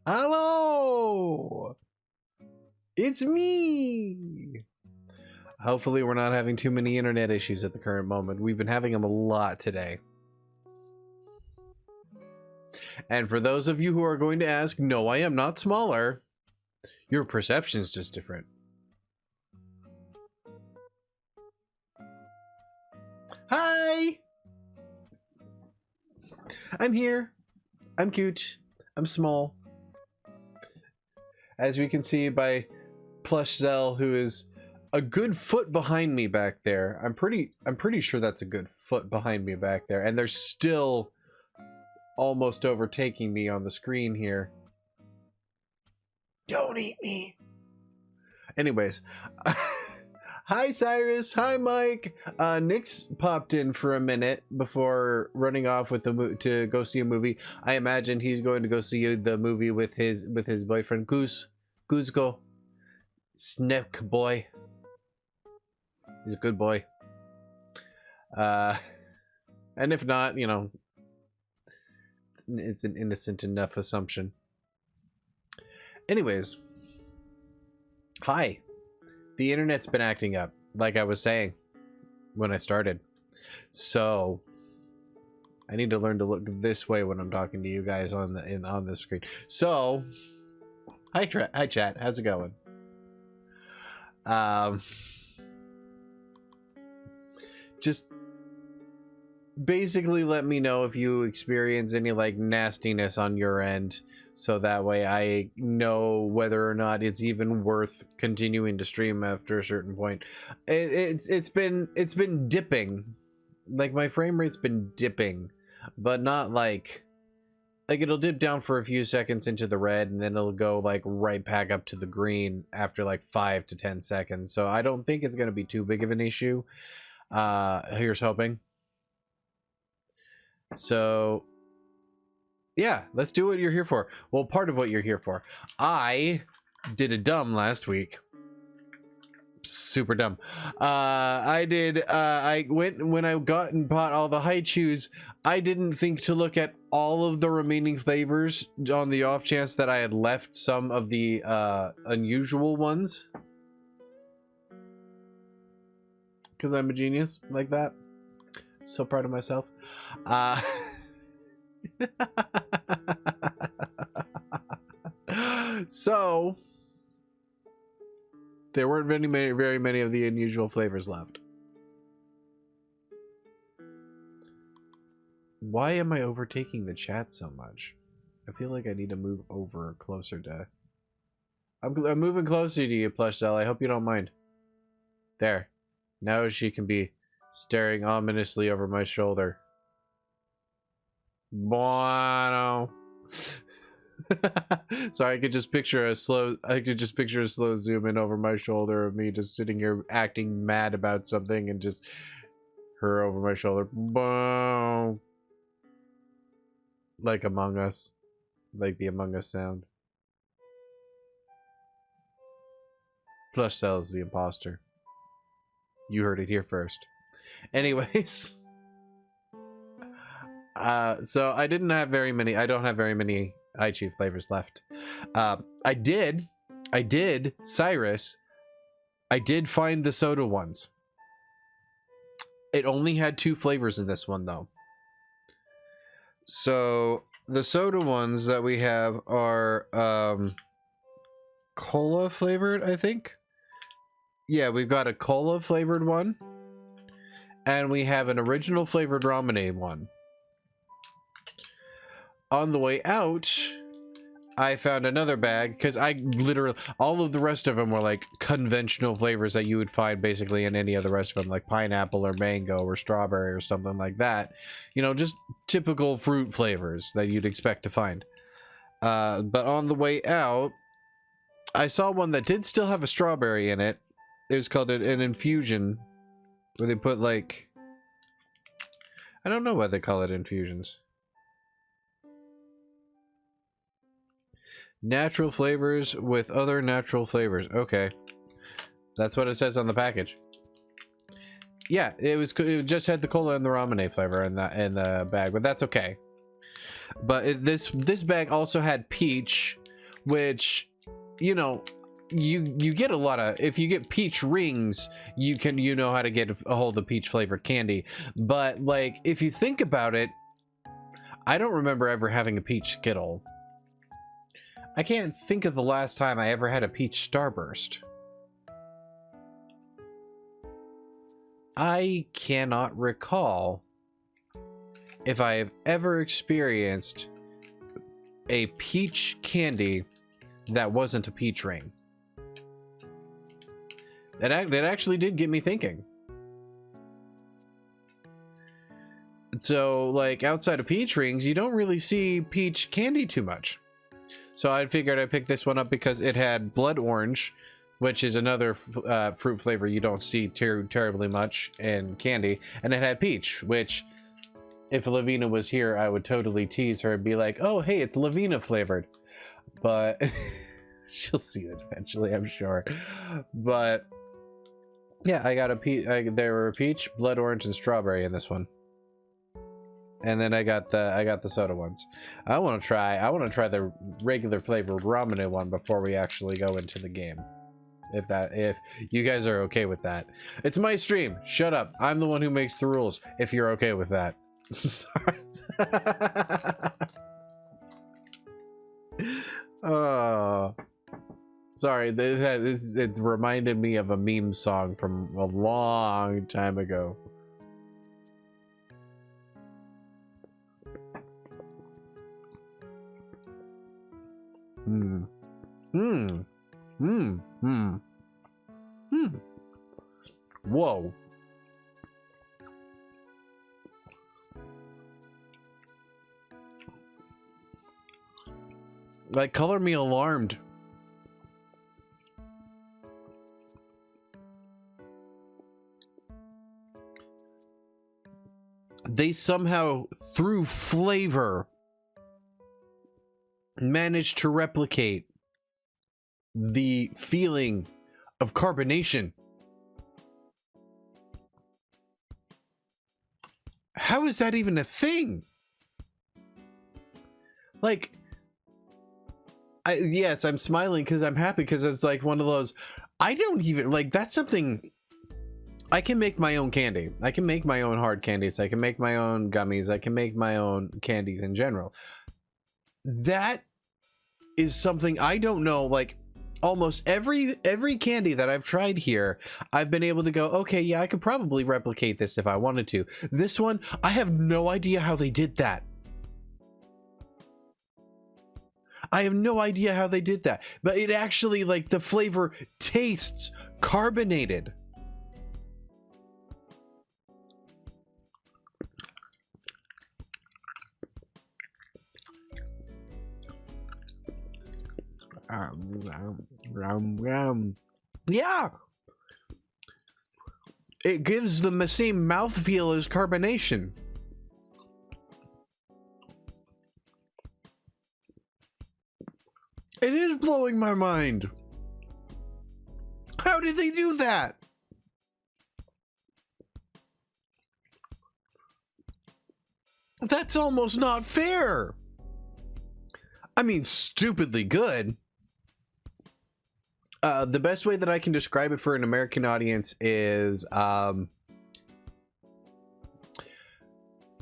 Hello! It's me! Hopefully we're not having too many internet issues at the current moment. We've been having them a lot today. And for those of you who are going to ask, no, I am not smaller. Your perception's just different. Hi! I'm here. I'm cute. I'm small. As we can see by plushzelle, who is a good foot behind me back there. I'm pretty sure that's a good foot behind me back there. And they're still almost overtaking me on the screen here. Don't eat me. Anyways. Hi Cyrus, hi Mike. Nick's popped in for a minute before running off with to go see a movie. I imagine he's going to go see the movie with his boyfriend Kuzco. Snip boy. He's a good boy. And if not, you know, it's an innocent enough assumption. Anyways, hi. The internet's been acting up, like I was saying when I started. So I need to learn to look this way when I'm talking to you guys on the screen. So hi chat, how's it going? Just basically let me know if you experience any like nastiness on your end, so that way I know whether or not it's even worth continuing to stream after a certain point. It's been dipping, like my frame rate's been dipping, but not like it'll dip down for a few seconds into the red and then it'll go like right back up to the green after like 5 to 10 seconds. So I don't think it's going to be too big of an issue. Here's hoping. So yeah, let's do what you're here for. Well, part of what you're here for. I did a dumb last week. Super dumb. I went, when I got and bought all the high chews, I didn't think to look at all of the remaining flavors on the off chance that I had left some of the unusual ones. Because I'm a genius like that. So proud of myself. So there weren't very many of the unusual flavors left. Why am I overtaking the chat so much? I feel like I need to move over closer to... I'm moving closer to you, plushzelle. I hope you don't mind. There. Now she can be staring ominously over my shoulder. Bueno. So I could just picture a slow zoom in over my shoulder of me just sitting here acting mad about something and just her over my shoulder. Boom. Like Among Us. Like the Among Us sound. plushzelle is the imposter. You heard it here first. Anyways. So I don't have very many iChief flavors left. I did, Cyrus, I did find the soda ones. It only had 2 flavors in this one though. So the soda ones that we have are cola flavored, I think. Yeah, we've got a cola flavored one. And we have an original flavored ramen one. On the way out, I found another bag because I literally, all of the rest of them were like conventional flavors that you would find basically in any other rest of them, like pineapple or mango or strawberry or something like that. You know, just typical fruit flavors that you'd expect to find. But on the way out, I saw one that did still have a strawberry in it. It was called an infusion, where they put like, I don't know why they call it infusions. Natural flavors with other natural flavors. Okay, that's what it says on the package. Yeah, it just had the cola and the ramen flavor in the bag, but that's okay. But this bag also had peach, which, you know, you get a lot of, if you get peach rings, you know how to get a hold of peach flavored candy. But like, if you think about it, I don't remember ever having a peach Skittle. I can't think of the last time I ever had a peach Starburst. I cannot recall if I have ever experienced a peach candy that wasn't a peach ring. That actually did get me thinking. So, like, outside of peach rings, you don't really see peach candy too much. So I figured I'd pick this one up because it had blood orange, which is another fruit flavor you don't see terribly much in candy. And it had peach, which, if Levina was here, I would totally tease her and be like, oh, hey, it's Levina flavored. But she'll see it eventually, I'm sure. But yeah, I got a peach. There were peach, blood orange, and strawberry in this one. And then I got the soda ones. I want to try the regular flavored ramen one before we actually go into the game. If you guys are okay with that. It's my stream. Shut up. I'm the one who makes the rules. If you're okay with that. Sorry. Oh. Sorry, it reminded me of a meme song from a long time ago. Whoa. Like, color me alarmed. They somehow, through flavor, managed to replicate the feeling of carbonation. How is that even a thing? Like, yes, I'm smiling because I'm happy because it's like one of those, I don't even, like, that's something, I can make my own candy. I can make my own hard candies. I can make my own gummies. I can make my own candies in general. That is something I don't know, like, almost every candy that I've tried here, I've been able to go, okay, yeah, I could probably replicate this if I wanted to. This one, I have no idea how they did that. I have no idea how they did that, but it actually, like, the flavor tastes carbonated. Yeah, it gives them the same mouthfeel as carbonation. It is blowing my mind. How did they do that? That's almost not fair. I mean, stupidly good. The best way that I can describe it for an American audience is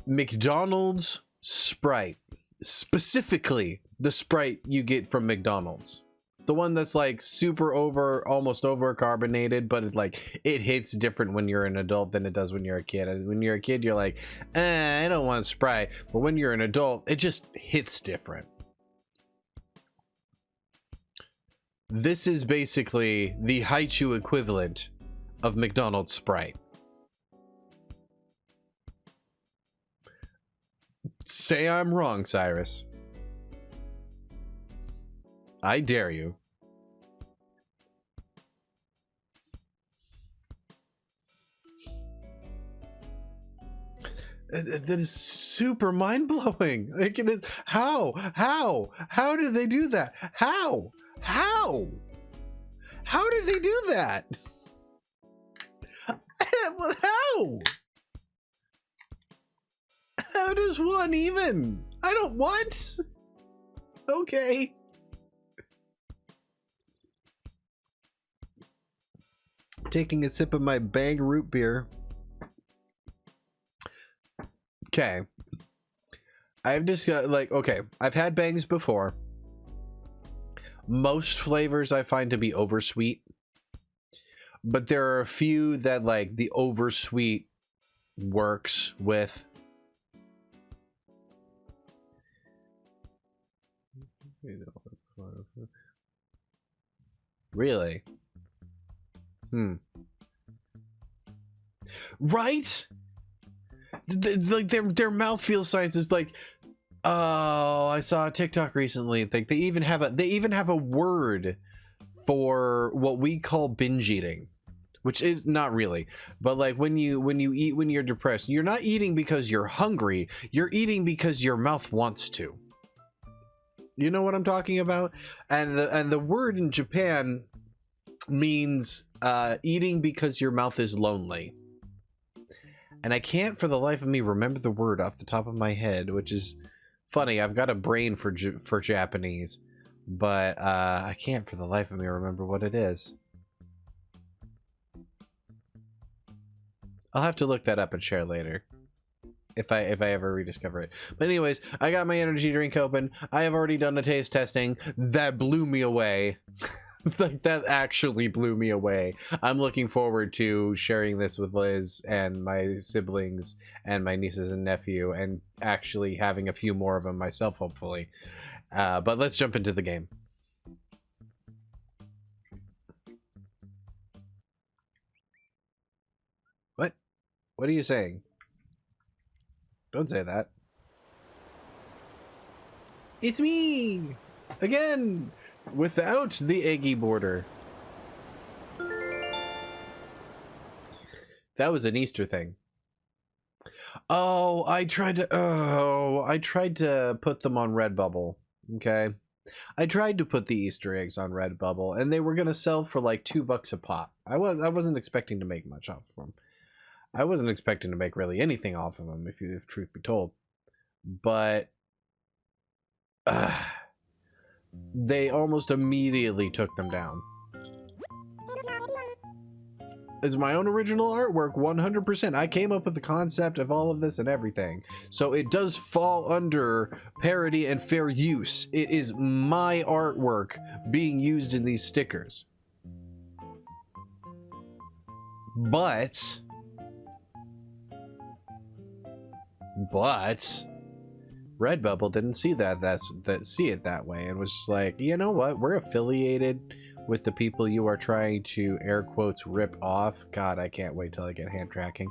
McDonald's Sprite. Specifically, the Sprite you get from McDonald's. The one that's like super almost over carbonated, but it hits different when you're an adult than it does when you're a kid. And when you're a kid, you're like, I don't want Sprite. But when you're an adult, it just hits different. This is basically the Haichu equivalent of McDonald's Sprite. Say I'm wrong, Cyrus. I dare you. That is super mind-blowing. Like, it is, how did they do that? How did they do that? How does one even? I don't, what? Okay. taking a sip of my Bang root beer. Okay. I've just got, like, okay, I've had Bangs before. Most flavors I find to be oversweet. But there are a few that, like, the oversweet works with. Really? Right? Like their mouthfeel science is like, oh, I saw a TikTok recently. Like they even have a word for what we call binge eating, which is not really, but like when you eat when you're depressed, you're not eating because you're hungry. You're eating because your mouth wants to. You know what I'm talking about? And the word in Japan means eating because your mouth is lonely. And I can't for the life of me remember the word off the top of my head, which is funny. I've got a brain for Japanese, but I can't for the life of me remember what it is. I'll have to look that up and share later if I ever rediscover it. But anyways, I got my energy drink open. I have already done a taste testing that blew me away. Like that actually blew me away. I'm looking forward to sharing this with Liz and my siblings and my nieces and nephew, and actually having a few more of them myself, hopefully. But let's jump into the game. What? What are you saying? Don't say that. It's me! Again! Without the eggy border. That was an Easter thing. Oh, I tried to put them on RedBubble. Okay. I tried to put the Easter eggs on RedBubble, and they were gonna sell for like $2 a pop. I wasn't expecting to make much off of them. I wasn't expecting to make really anything off of them, if truth be told. But they almost immediately took them down. It's my own original artwork, 100%. I came up with the concept of all of this and everything. So it does fall under parody and fair use. It is my artwork being used in these stickers. But RedBubble didn't see see it that way, and was just like, you know what, we're affiliated with the people you are trying to air quotes rip off. God, I can't wait till I get hand tracking.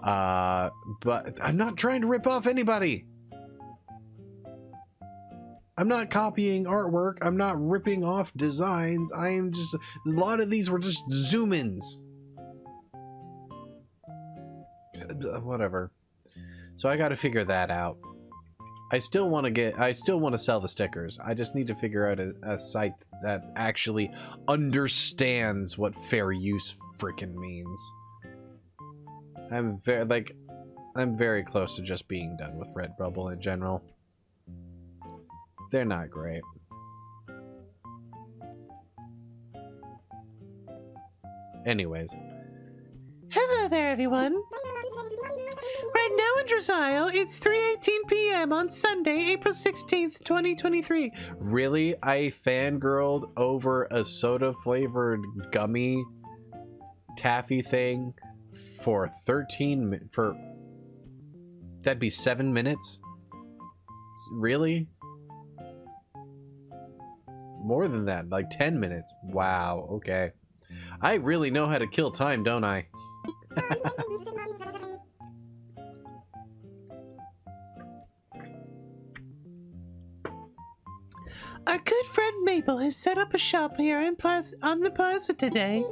But I'm not trying to rip off anybody. I'm not copying artwork. I'm not ripping off designs. I am just, a lot of these were just zoom-ins. Whatever. So I got to figure that out. I still want to sell the stickers. I just need to figure out a site that actually understands what fair use freaking means. I'm very close to just being done with RedBubble in general. They're not great. Anyways. Hello there, everyone. Right now in Draz'Isle, it's 3:18 p.m. on Sunday, April 16th, 2023. Really? I fangirled over a soda-flavored gummy taffy thing for that'd be 7 minutes? Really? More than that, like 10 minutes. Wow, okay. I really know how to kill time, don't I? Our good friend Mabel has set up a shop here on the plaza today.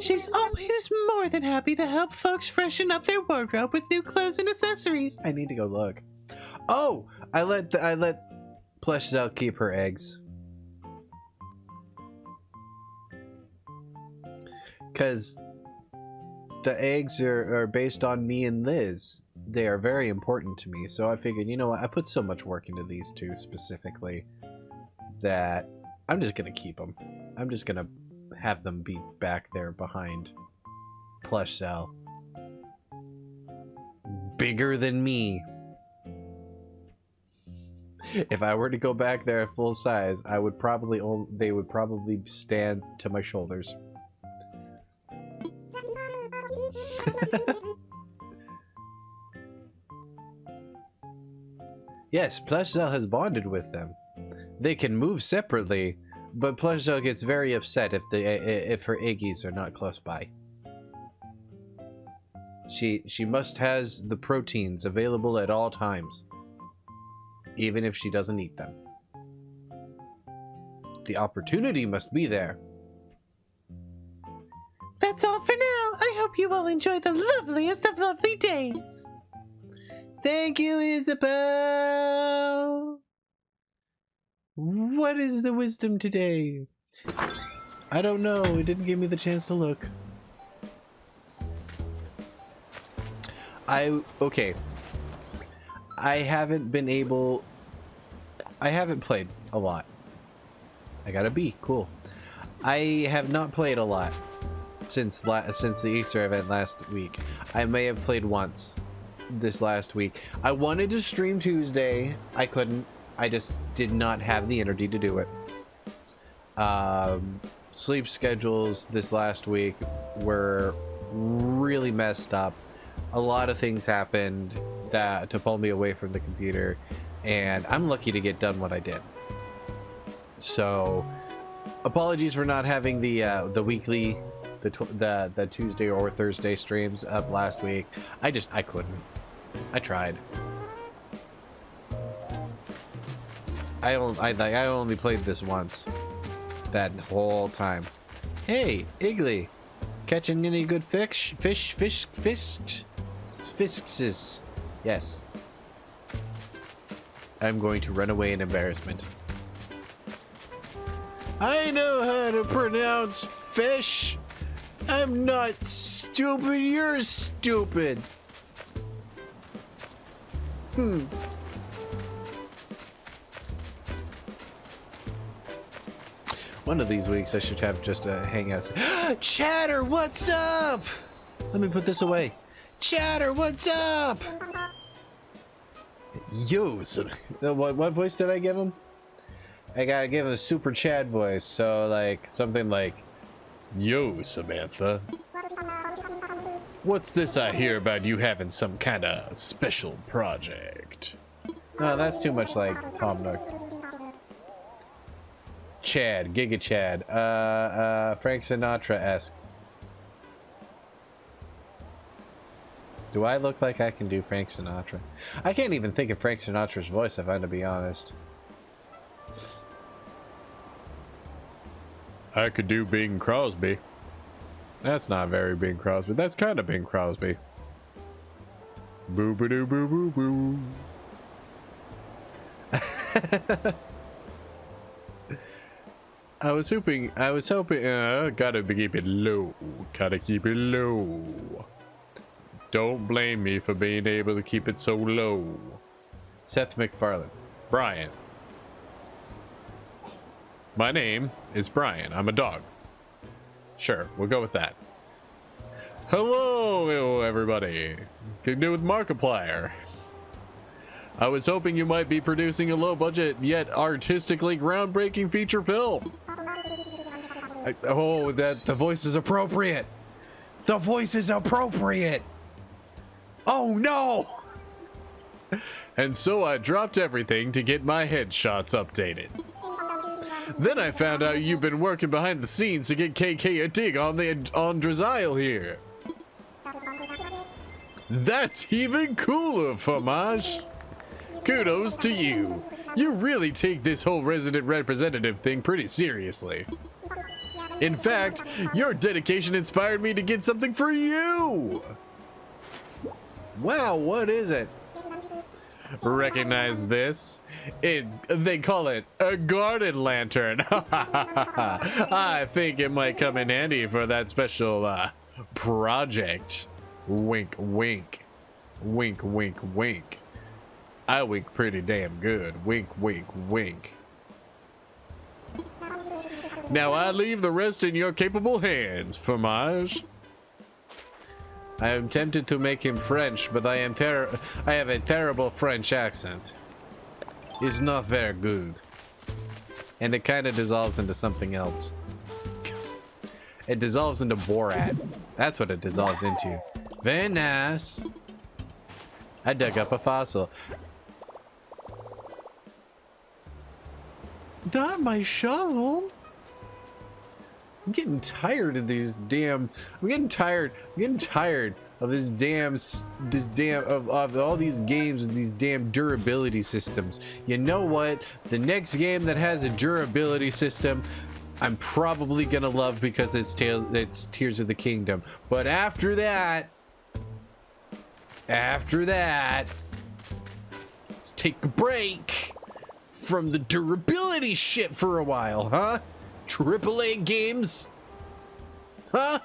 She's always more than happy to help folks freshen up their wardrobe with new clothes and accessories. I need to go look. Oh, I let plushzelle keep her eggs. Because the eggs are based on me and Liz. They are very important to me, so I figured, you know what, I put so much work into these 2 specifically that I'm just gonna keep them. I'm just gonna have them be back there behind plushzelle. Bigger than me. If I were to go back there at full size, I would probably they would probably stand to my shoulders. Yes, plushzelle has bonded with them. They can move separately, but plushzelle gets very upset if her eggies are not close by. She must has the proteins available at all times, even if she doesn't eat them. The opportunity must be there. That's all for now. I hope you all enjoy the loveliest of lovely days. Thank you, Isabel. What is the wisdom today? I don't know. It didn't give me the chance to look. Okay. I haven't played a lot. I got a B. Cool. I have not played a lot since the Easter event last week. I may have played once this last week. I wanted to stream Tuesday. I couldn't. I just did not have the energy to do it. Sleep schedules this last week were really messed up. A lot of things happened to pull me away from the computer, and I'm lucky to get done what I did. So, apologies for not having the weekly, the Tuesday or Thursday streams up last week. I couldn't. I tried. I only played this once. That whole time. Hey, Iggly, catching any good fish? Fisks? Yes. I'm going to run away in embarrassment. I know how to pronounce fish. I'm not stupid. You're stupid. One of these weeks I should have just a hangout. Chatter, what's up? Let me put this away. Chatter, what's up? Yo, what voice did I give him? I gotta give him a super Chad voice, so like something like, "Yo, Samantha, what's this I hear about you having some kind of special project?" No, that's too much like Tom Nook. Chad, Giga Chad, Frank Sinatra-esque. Do I look like I can do Frank Sinatra? I can't even think of Frank Sinatra's voice, if I'm to be honest. I could do Bing Crosby. That's not very Bing Crosby. That's kind of Bing Crosby. Boo boo doo boo boo boo. I was hoping, gotta keep it low. Gotta keep it low. Don't blame me for being able to keep it so low. Seth MacFarlane. Brian. My name is Brian. I'm a dog. Sure, we'll go with that. Hello, everybody. Can do with Markiplier. I was hoping you might be producing a low-budget yet artistically groundbreaking feature film. The voice is appropriate. The voice is appropriate. Oh no! And so I dropped everything to get my headshots updated. Then I found out you've been working behind the scenes to get KK a dig on Draz'Isle here. That's even cooler, Fromage. Kudos to you. You really take this whole resident representative thing pretty seriously. In fact, your dedication inspired me to get something for you. Wow, what is it? Recognize this? They call it a garden lantern. I think it might come in handy for that special project. Wink, wink. Wink, wink, wink. I wink pretty damn good. Wink, wink, wink. Now I leave the rest in your capable hands, Fromage. I am tempted to make him French, but I have a terrible French accent. It's not very good. And it kind of dissolves into something else. It dissolves into Borat. That's what it dissolves into. Very nice. I dug up a fossil. Not my shovel. I'm getting tired of these damn. I'm getting tired of this damn. Of all these games with these damn durability systems. You know what? The next game that has a durability system, I'm probably gonna love because it's Tears of the Kingdom. But after that, let's take a break from the durability shit for a while, huh? AAA games? Huh?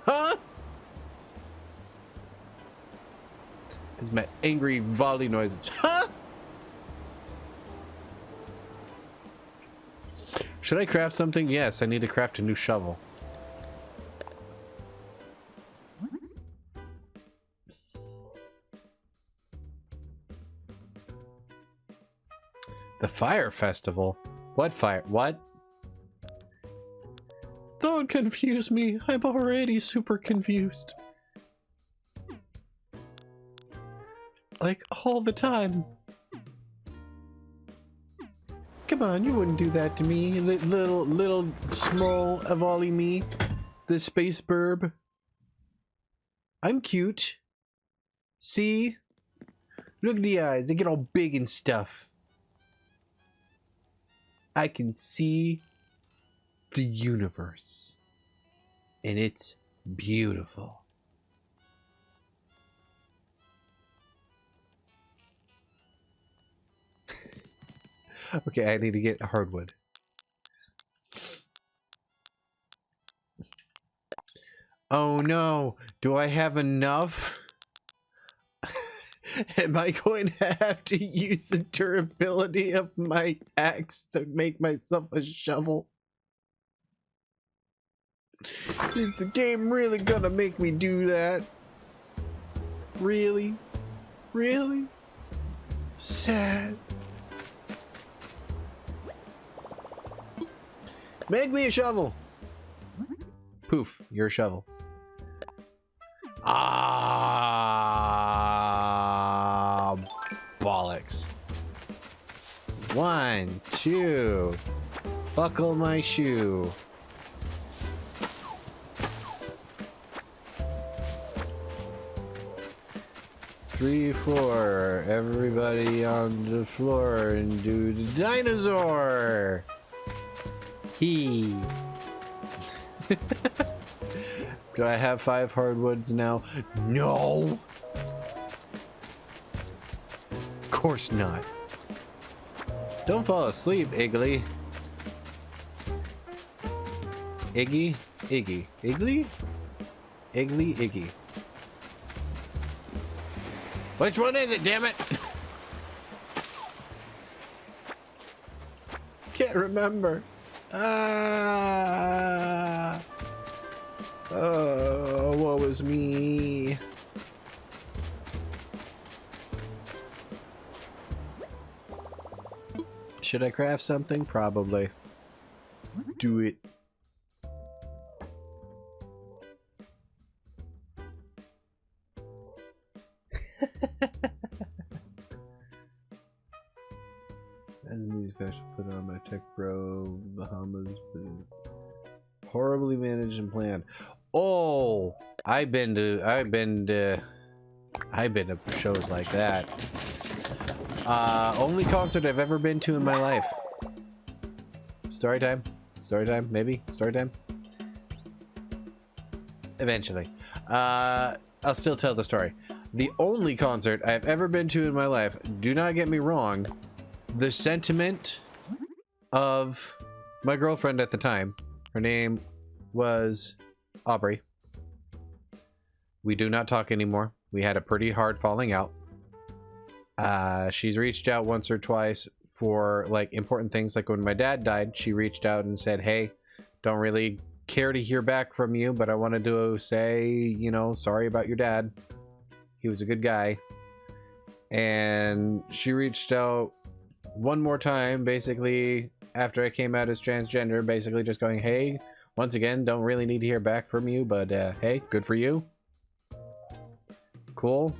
Huh? Is my angry volley noises. Huh? Should I craft something? Yes, I need to craft a new shovel. The fire festival? What fire? What? Don't confuse me. I'm already super confused. Like, all the time. Come on, you wouldn't do that to me. Little small Avali me. The space burb. I'm cute. See? Look at the eyes. They get all big and stuff. I can see the universe. And it's beautiful. Okay, I need to get hardwood. Oh no, do I have enough? Am I going to have to use the durability of my axe to make myself a shovel? Is the game really gonna make me do that? Really? Really? Sad. Make me a shovel. Poof, you're a shovel. Ah, bollocks. 1, 2. Buckle my shoe. Three, 4. Everybody on the floor and do the dinosaur. He. Do I have 5 hardwoods now? No. Of course not. Don't fall asleep, Iggly. Iggy? Iggy. Iggly? Iggly, Iggy. Which one is it, damn it? Can't remember. Oh, what was me? Should I craft something? Probably. Do it. As me special put on my tech bro Bahamas, but it's horribly managed and planned. Oh, I've been to shows like that. Only concert I've ever been to in my life. Story time, maybe story time. Eventually, I'll still tell the story. The only concert I've ever been to in my life. Do not get me wrong. The sentiment of my girlfriend at the time. Her name was Aubrey. We do not talk anymore. We had a pretty hard falling out. She's reached out once or twice for like important things. Like when my dad died, she reached out and said, hey, don't really care to hear back from you, but I wanted to say, you know, sorry about your dad. He was a good guy. And she reached out one more time, basically after I came out as transgender, basically just going, hey, once again, don't really need to hear back from you, but hey, good for you. Cool.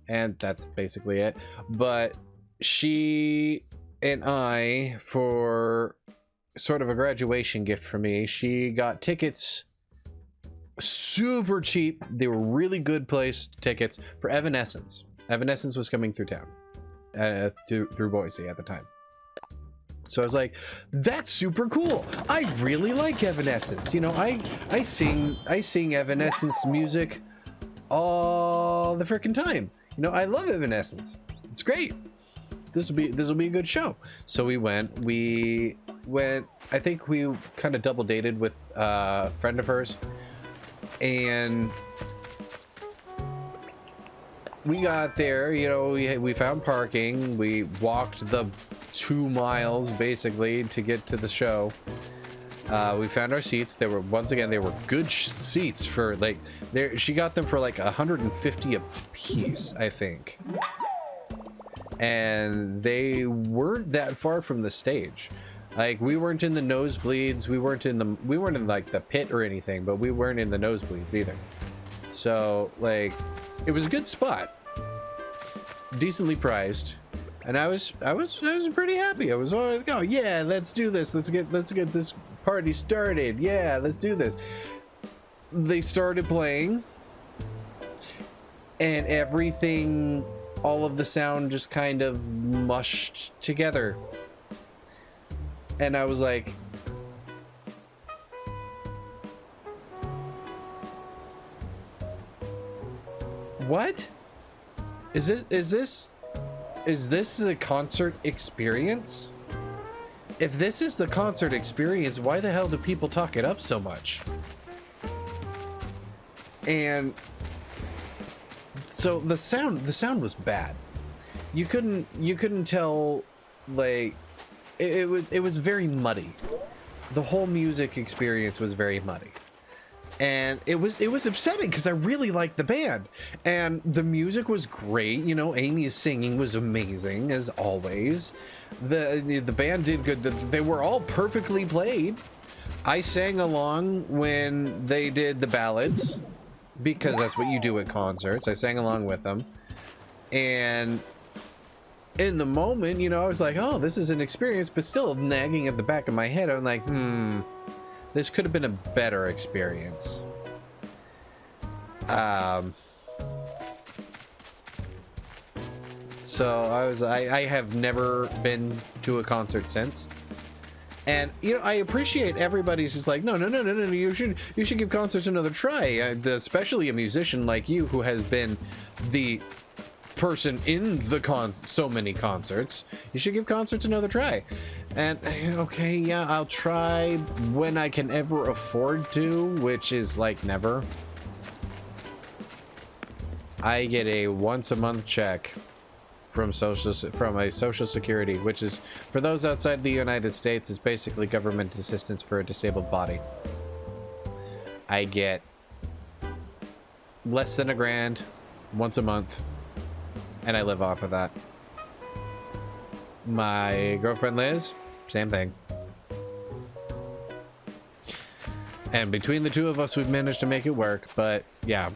And that's basically it. But she and I, for sort of a graduation gift for me, she got tickets super cheap. They were really good place tickets for Evanescence. Evanescence was coming through town, through Boise at the time. So I was like, that's super cool. I really like Evanescence. You know, I sing Evanescence music all the freaking time. You know, I love Evanescence. It's great. This will be a good show. So we went. I think we kind of double dated with a friend of hers, and we got there. You know, we found parking. We walked the 2 miles basically to get to the show. We found our seats. They were, once again, they were good seats for like, she got them for like 150 a piece, I think. And they weren't that far from the stage. Like, we weren't in the nosebleeds. We weren't in like the pit or anything, but we weren't in the nosebleeds either. So like, it was a good spot, decently priced. And I was pretty happy. I was like, oh yeah, let's do this. Let's get this party started. Yeah, let's do this. They started playing, and everything, all of the sound just kind of mushed together. And I was like, what? Is this a concert experience? If this is the concert experience, why the hell do people talk it up so much? And so the sound was bad. You couldn't tell, like, it was very muddy. The whole music experience was very muddy. And it was upsetting because I really liked the band, and the music was great. You know, Amy's singing was amazing as always. The band did good. They were all perfectly played. I sang along when they did the ballads because that's what you do at concerts. I sang along with them, and in the moment, you know, I was like, oh, this is an experience, but still nagging at the back of my head. I'm like, this could have been a better experience. So I have never been to a concert since. And, you know, I appreciate everybody's just like, no, you should give concerts another try. Especially a musician like you who has been the person in the so many concerts. You should give concerts another try. And okay, yeah, I'll try when I can ever afford to, which is like never. I get a once a month check from a social security, which is, for those outside the United States, is basically government assistance for a disabled body. I get less than $1,000 once a month, and I live off of that. My girlfriend Liz, same thing. And between the two of us, we've managed to make it work. But yeah,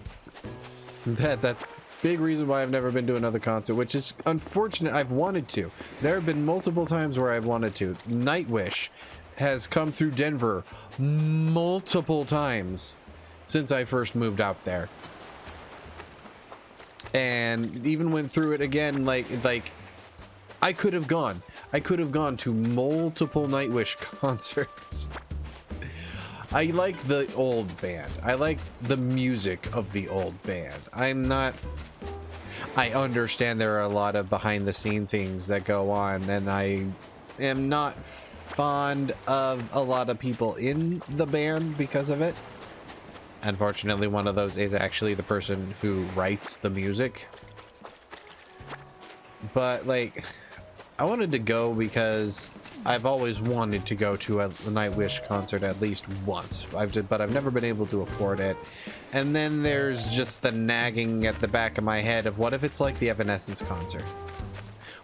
that's big reason why I've never been to another concert, which is unfortunate. I've wanted to. There have been multiple times where I've wanted to. Nightwish has come through Denver multiple times since I first moved out there. And even went through it again, like I could have gone to multiple Nightwish concerts. I like the old band. I like the music of the old band. I understand there are a lot of behind the scene things that go on, and I am not fond of a lot of people in the band because of it. Unfortunately, one of those is actually the person who writes the music. But like, I wanted to go because I've always wanted to go to a Nightwish concert at least once. But I've never been able to afford it. And then there's just the nagging at the back of my head of what if it's like the Evanescence concert?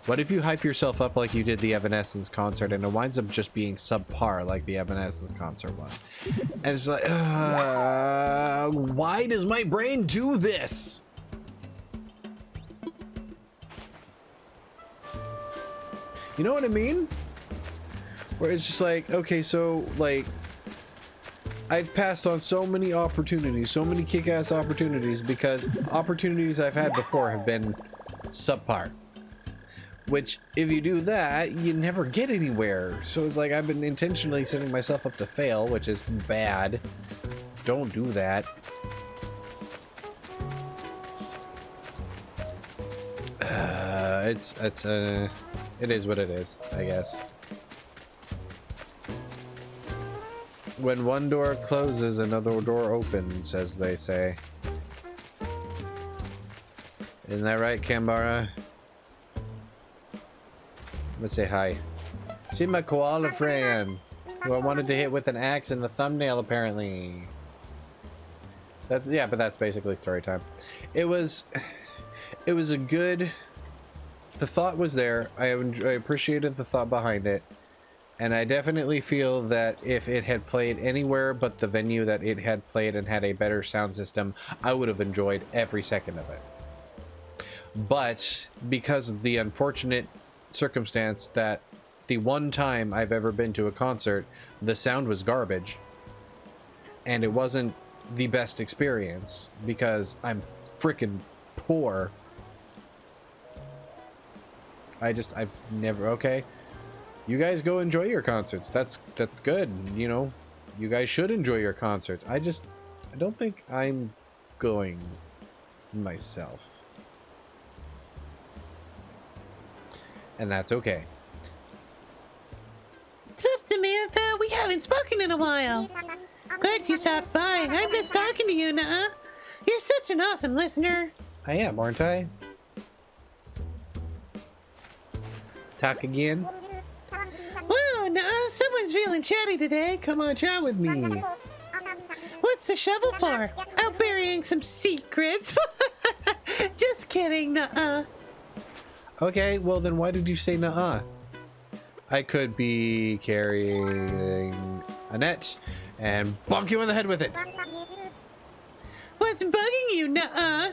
What if you hype yourself up like you did the Evanescence concert and it winds up just being subpar like the Evanescence concert was? And it's like, why does my brain do this? You know what I mean? Where it's just like, okay, so like I've passed on so many opportunities, so many kick-ass opportunities because opportunities I've had before have been subpar. Which, if you do that, you never get anywhere. So it's like I've been intentionally setting myself up to fail, which is bad. Don't do that. It is what it is, I guess. When one door closes, another door opens, as they say. Isn't that right, Kambara? Let's say hi. She's my koala friend, who I wanted to hit with an axe in the thumbnail, apparently. Yeah, but that's basically story time. It was a good... The thought was there. I appreciated the thought behind it. And I definitely feel that if it had played anywhere but the venue that it had played and had a better sound system, I would have enjoyed every second of it. But because of the unfortunate circumstance that the one time I've ever been to a concert, the sound was garbage. And it wasn't the best experience because I'm freaking poor. I've never, okay. You guys go enjoy your concerts. That's good. You know, you guys should enjoy your concerts. I don't think I'm going myself. And that's okay. What's up, Samantha? We haven't spoken in a while. Glad you stopped by. I miss talking to you, Nuh-uh. You're such an awesome listener. I am, aren't I? Talk again? Whoa, Nuh-uh. Someone's feeling chatty today. Come on, chat with me. What's the shovel for? Out burying some secrets. Just kidding, Nuh-uh. Okay, well then why did you say nuh-uh? I could be carrying a net and bonk you in the head with it. What's bugging you, Nuh-uh?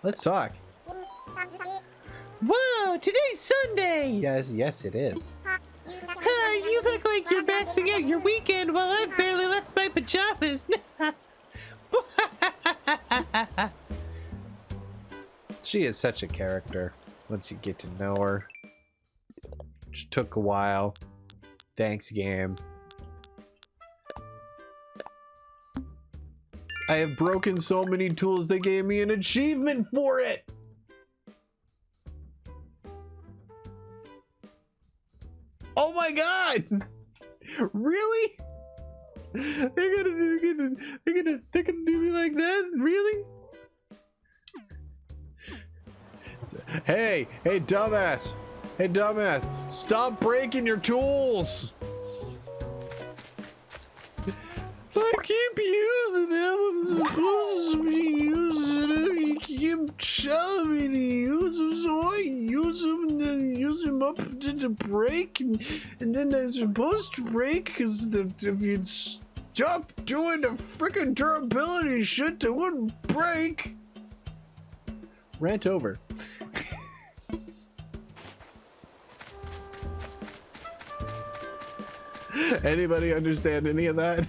Let's talk. Whoa, today's Sunday. Yes, it is. You look like you're maxing out your weekend while I've barely left my pajamas. She is such a character once you get to know her. Just took a while. Thanks, game. I have broken so many tools they gave me an achievement for it. Oh my god! Really? They're gonna do me like that? Really? Hey, dumbass! Hey, dumbass! Stop breaking your tools! I keep using them. I'm supposed to be using them. You keep telling me to use them, so I use them and then use them up to break, and then they're supposed to break because if you'd stop doing the freaking durability shit, they wouldn't break. Rant over. Anybody understand any of that?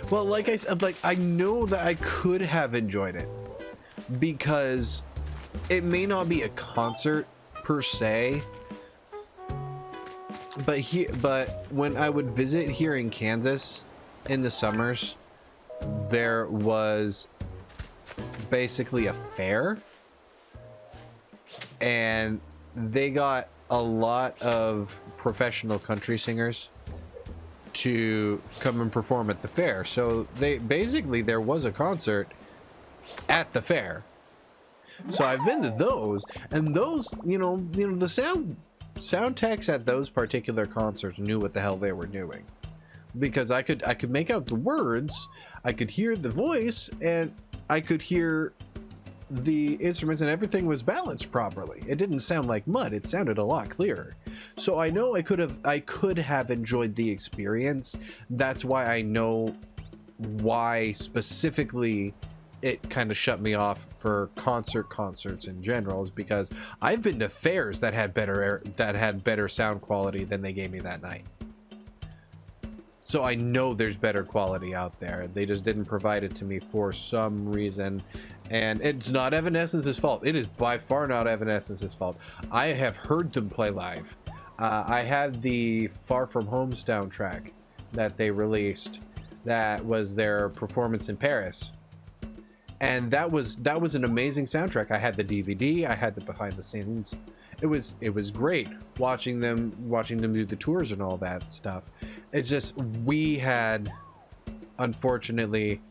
Well, like I said, I know that I could have enjoyed it because it may not be a concert per se, but when I would visit here in Kansas in the summers, there was basically a fair, and they got a lot of professional country singers to come and perform at the fair. So they basically, there was a concert at the fair. So I've been to those, and those, the sound techs at those particular concerts knew what the hell they were doing, because I could make out the words, I could hear the voice, and I could hear the instruments, and everything was balanced properly. It didn't sound like mud. It sounded a lot clearer. So I know I could have enjoyed the experience. That's why I know why specifically it kind of shut me off for concerts in general, is because I've been to fairs that had better sound quality than they gave me that night. So I know there's better quality out there. They just didn't provide it to me for some reason. And it's not Evanescence's fault. It is by far not Evanescence's fault. I have heard them play live. I had the Far From Home soundtrack that they released. That was their performance in Paris. And that was an amazing soundtrack. I had the DVD. I had the behind the scenes. It was great watching them do the tours and all that stuff. It's just, we had, unfortunately,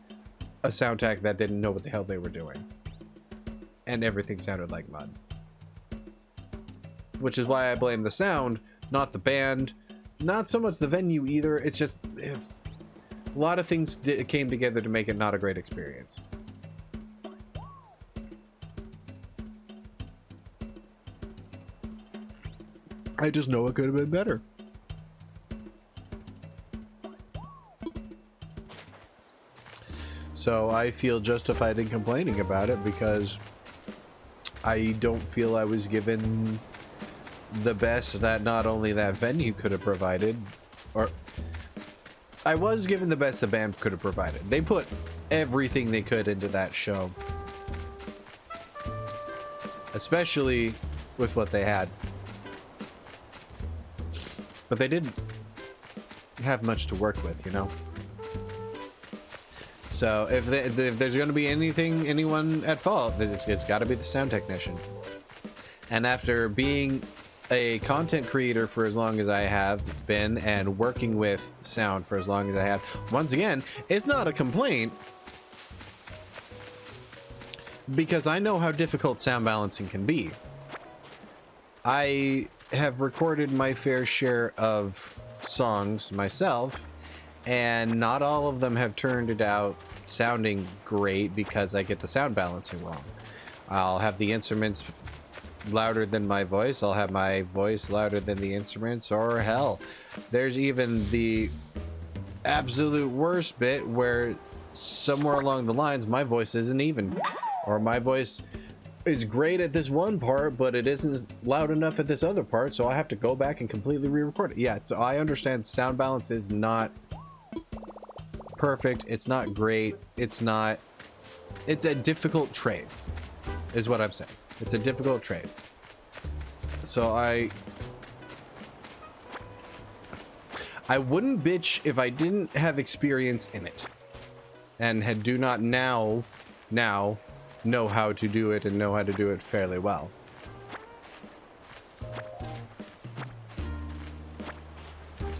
a soundtrack that didn't know what the hell they were doing, and everything sounded like mud. Which is why I blame the sound, not the band, not so much the venue either. It's just a lot of things came together to make it not a great experience. I just know it could have been better. So I feel justified in complaining about it, because I don't feel I was given the best that not only that venue could have provided, or I was given the best the band could have provided. They put everything they could into that show, especially with what they had. But they didn't have much to work with, you know? So if there's going to be anyone at fault, it's got to be the sound technician. And after being a content creator for as long as I have been, and working with sound for as long as I have, once again, it's not a complaint, because I know how difficult sound balancing can be. I have recorded my fair share of songs myself, and not all of them have turned it out sounding great because I get the sound balancing wrong. I'll have the instruments louder than my voice, I'll have my voice louder than the instruments, or hell, there's even the absolute worst bit where somewhere along the lines my voice isn't even, or my voice is great at this one part but it isn't loud enough at this other part, so I have to go back and completely re-record it. Yeah, so I understand sound balance is not perfect, it's not great, it's a difficult trade, is what I'm saying. It's a difficult trade. So I wouldn't bitch if I didn't have experience in it, and do not now know how to do it, and know how to do it fairly well.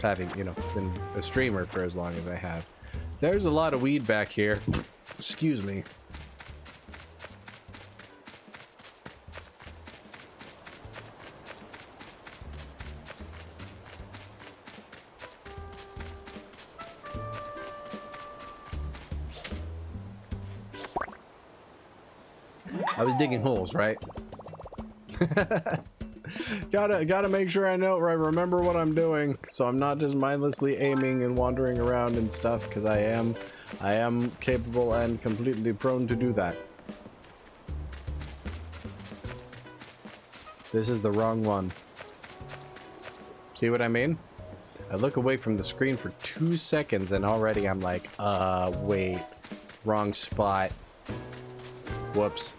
Having, been a streamer for as long as I have. There's a lot of weed back here. Excuse me. I was digging holes, right? Gotta make sure I remember what I'm doing, so I'm not just mindlessly aiming and wandering around and stuff, because I am capable and completely prone to do that. This is the wrong one. See what I mean? I look away from the screen for 2 seconds and already I'm like, wait, wrong spot. Whoops.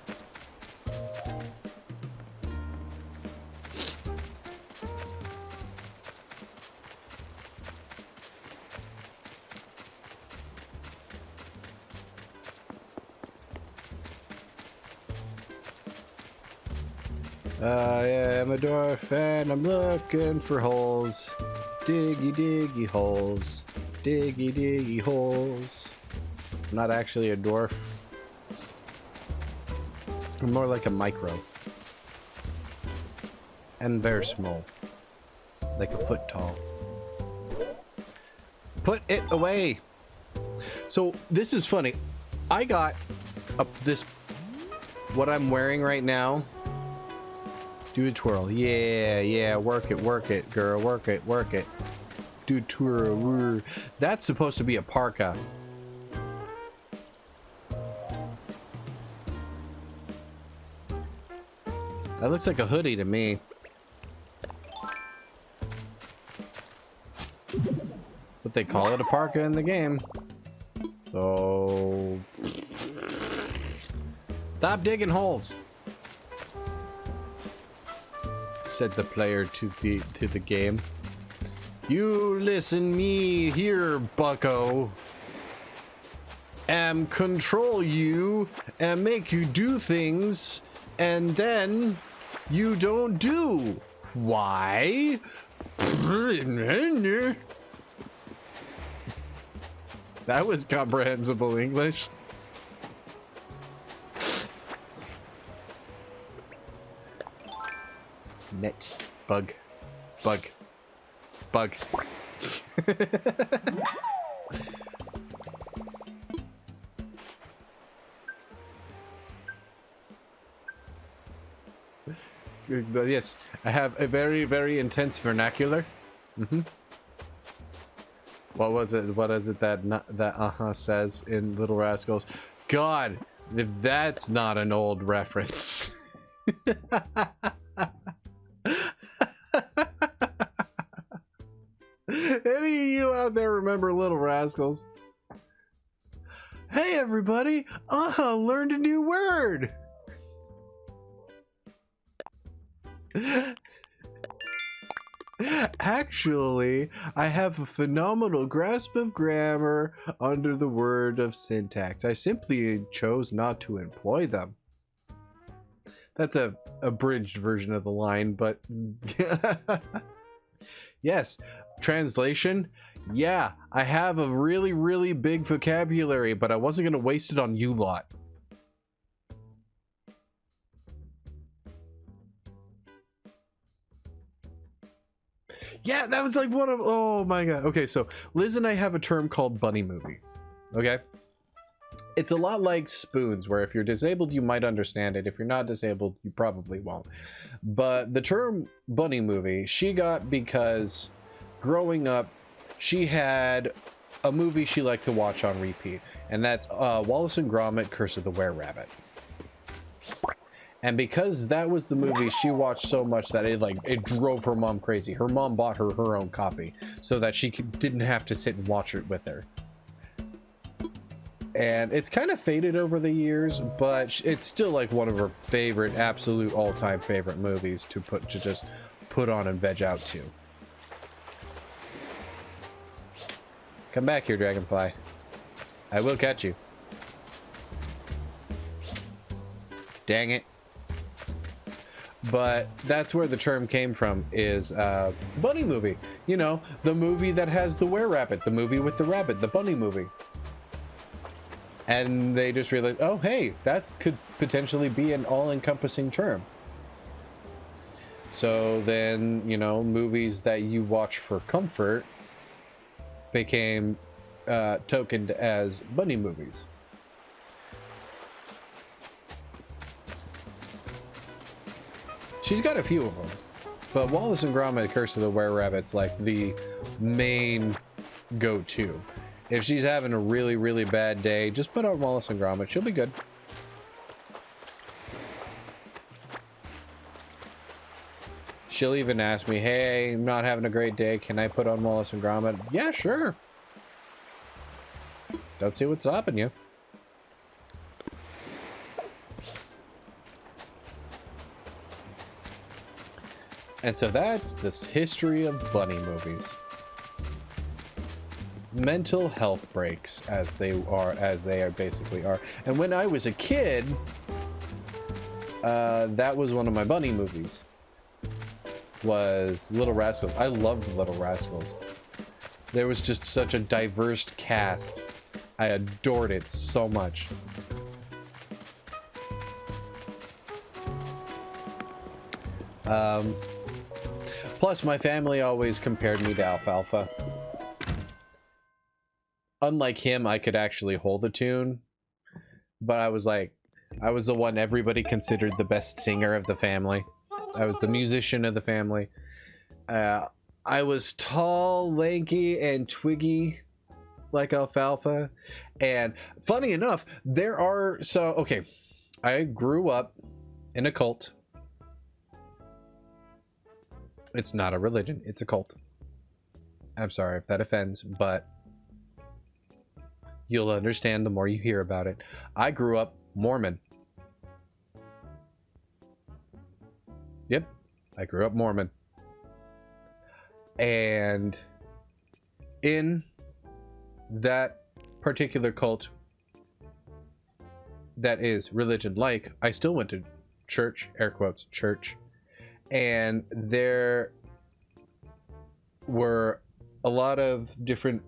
I am a dwarf and I'm looking for holes. Diggy diggy holes. Diggy diggy holes. I'm not actually a dwarf. I'm more like a micro. And very small. Like a foot tall. Put it away! So, this is funny. I got this... What I'm wearing right now... Do a twirl. Yeah, yeah, work it, girl. Work it, work it. Do a twirl. That's supposed to be a parka. That looks like a hoodie to me. But they call it a parka in the game. So... Stop digging holes! Said the player to the game. You listen me here, bucko. And control you and make you do things and then you don't do. Why? That was comprehensible English. Net. Bug. Bug. Bug. But yes, I have a very, very intense vernacular. What was it? What is it that says in Little Rascals? God, if that's not an old reference. Any of you out there remember Little Rascals? Hey everybody! Learned a new word! Actually, I have a phenomenal grasp of grammar under the word of syntax. I simply chose not to employ them. That's a abridged version of the line, but yes, translation. Yeah, I have a really, really big vocabulary, but I wasn't going to waste it on you lot. Yeah, that was like one of... Oh my god. Okay, so Liz and I have a term called bunny movie. Okay? It's a lot like spoons, where if you're disabled, you might understand it. If you're not disabled, you probably won't. But the term bunny movie, she got because growing up, she had a movie she liked to watch on repeat. And that's Wallace and Gromit, Curse of the Were-Rabbit. And because that was the movie she watched so much that it drove her mom crazy. Her mom bought her her own copy so that she didn't have to sit and watch it with her. And it's kind of faded over the years, but it's still like one of her favorite, absolute all-time favorite movies to just put on and veg out to. Come back here, Dragonfly. I will catch you. Dang it. But that's where the term came from, is bunny movie. You know, the movie that has the were-rabbit, the movie with the rabbit, the bunny movie. And they just realized, oh, hey, that could potentially be an all-encompassing term. So then, you know, movies that you watch for comfort became tokened as bunny movies. She's got a few of them, but Wallace and Gromit, Curse of the Were-Rabbit's like the main go-to. If she's having a really, really bad day, just put on Wallace and Gromit. She'll be good. She'll even ask me, hey, I'm not having a great day. Can I put on Wallace and Gromit? Yeah, sure. Don't see what's stopping you. And so that's this history of bunny movies. Mental health breaks, as they basically are. And when I was a kid, that was one of my bunny movies. Was Little Rascals. I loved Little Rascals. There was just such a diverse cast. I adored it so much. Plus, my family always compared me to Alfalfa. Unlike him, I could actually hold a tune, but I was like, I was the one everybody considered the best singer of the family. I was the musician of the family. I was tall, lanky, and twiggy like Alfalfa. And funny enough, there are... So, okay. I grew up in a cult. It's not a religion. It's a cult. I'm sorry if that offends, but you'll understand the more you hear about it. I grew up Mormon. Yep. I grew up Mormon. And in that particular cult that is religion-like, I still went to church, air quotes, church. And there were a lot of different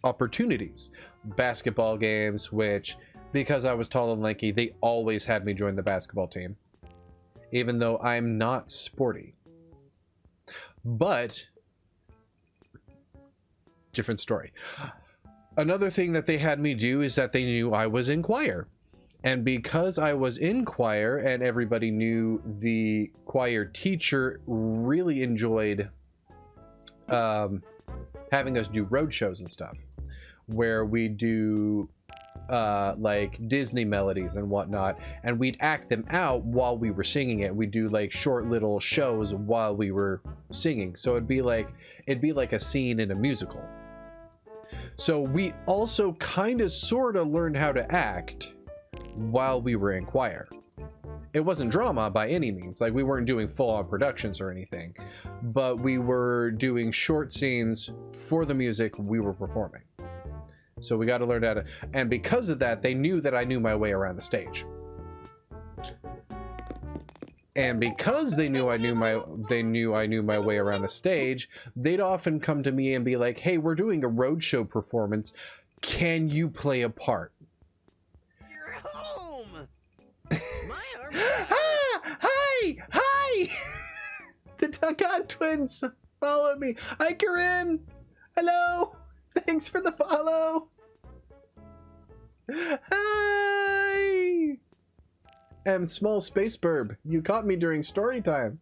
opportunities. Basketball games, which, because I was tall and lanky, they always had me join the basketball team. Even though I'm not sporty. But, different story. Another thing that they had me do is that they knew I was in choir. And because I was in choir and everybody knew the choir teacher really enjoyed having us do road shows and stuff, where we do like Disney melodies and whatnot, and we'd act them out while we were singing it. We'd do like short little shows while we were singing. So it'd be like a scene in a musical. So we also kind of sort of learned how to act while we were in choir. It wasn't drama by any means, like we weren't doing full-on productions or anything, but we were doing short scenes for the music we were performing. So we got to learn how to, and because of that, they knew that I knew my way around the stage. And because they knew I knew my way around the stage, they'd often come to me and be like, "Hey, we're doing a roadshow performance. Can you play a part?" You're home. My arm. Hi! The Takan twins followed me. Hi, Corinne. Hello. Thanks for the follow. Hi. And small space burb. You caught me during story time.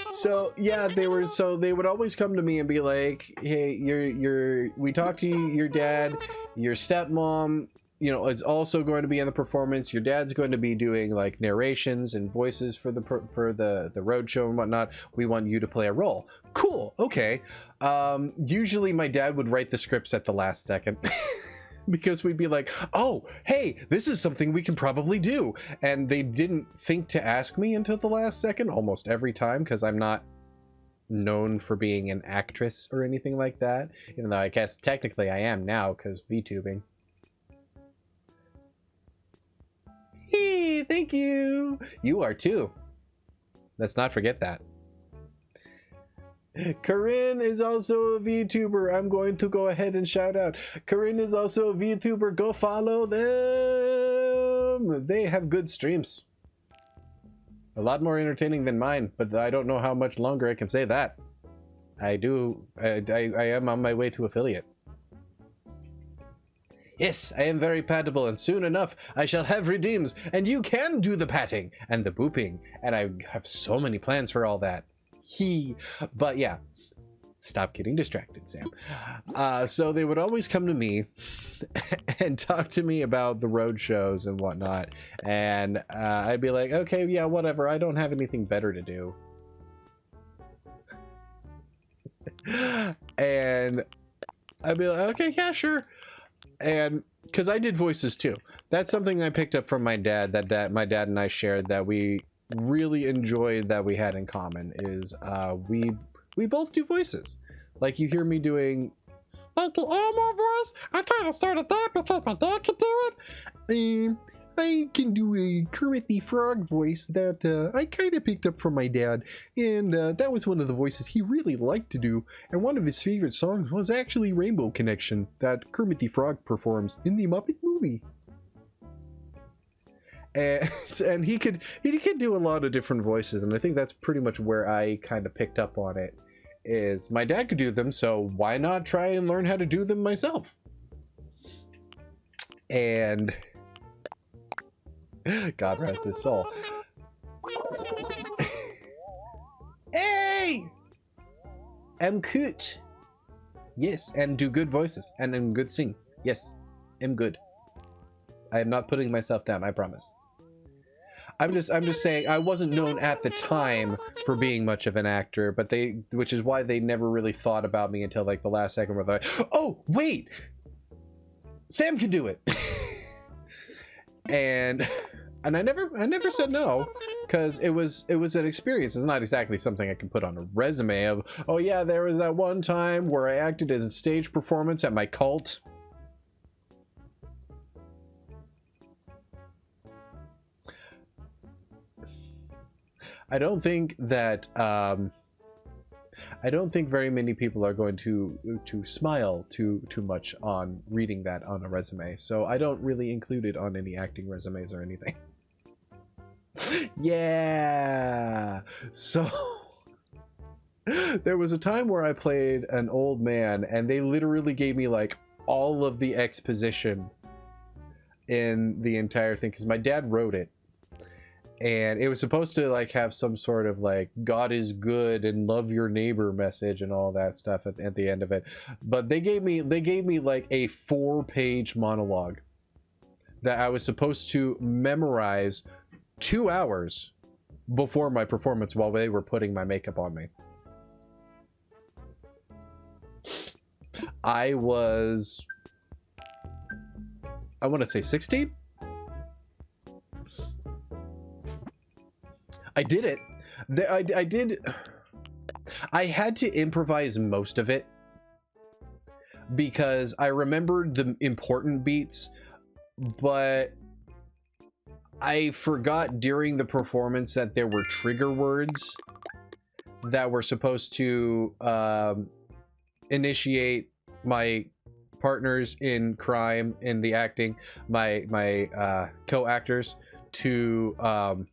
So yeah, they would always come to me and be like, "Hey, we talked to you, your dad, your stepmom, you know, it's also going to be in the performance. Your dad's going to be doing like narrations and voices for the roadshow and whatnot. We want you to play a role." Cool. Okay. Usually my dad would write the scripts at the last second. Because we'd be like, "Oh, hey, this is something we can probably do." And they didn't think to ask me until the last second almost every time, because I'm not known for being an actress or anything like that. Even though I guess technically I am now, because VTubing. Hey, thank you. You are too. Let's not forget that. Corinne is also a VTuber. I'm going to go ahead and shout out. Corinne is also a VTuber. Go follow them. They have good streams. A lot more entertaining than mine, but I don't know how much longer I can say that. I am on my way to affiliate. Yes, I am very pattable, and soon enough I shall have redeems, and you can do the patting and the booping, and I have so many plans for all that. But yeah, stop getting distracted, Sam. So they would always come to me and talk to me about the road shows and whatnot, and I'd be like, "Okay, yeah, whatever, I don't have anything better to do." And I'd be like, "Okay, yeah, sure." And because I did voices too, that's something I picked up from my dad, that my dad and I shared, that we really enjoyed, that we had in common, is we both do voices. Like, you hear me doing like the Elmo voice. I kind of started that because my dad could do it. I can do a Kermit the Frog voice that I kind of picked up from my dad, and that was one of the voices he really liked to do, and one of his favorite songs was actually Rainbow Connection that Kermit the Frog performs in the Muppet movie. And he could do a lot of different voices, and I think that's pretty much where I kind of picked up on it. Is my dad could do them, so why not try and learn how to do them myself? And God rest his soul. Hey! I'm good. Yes, and do good voices, and I'm good sing. Yes, I'm good. I am not putting myself down, I promise. I'm just saying I wasn't known at the time for being much of an actor, but which is why they never really thought about me until like the last second where they're like, oh wait, Sam can do it. and I never said no, because it was an experience. It's not exactly something I can put on a resume of, oh yeah, there was that one time where I acted as a stage performance at my cult. I don't think that I don't think very many people are going to smile too much on reading that on a resume, so I don't really include it on any acting resumes or anything. Yeah. So there was a time where I played an old man, and they literally gave me like all of the exposition in the entire thing because my dad wrote it. And it was supposed to like have some sort of like God is good and love your neighbor message and all that stuff at the end of it. But they gave me like a 4-page monologue that I was supposed to memorize 2 hours before my performance while they were putting my makeup on me. I want to say 16. I did it. I did. I had to improvise most of it because I remembered the important beats, but I forgot during the performance that there were trigger words that were supposed to initiate my partners in crime in the acting, my co-actors to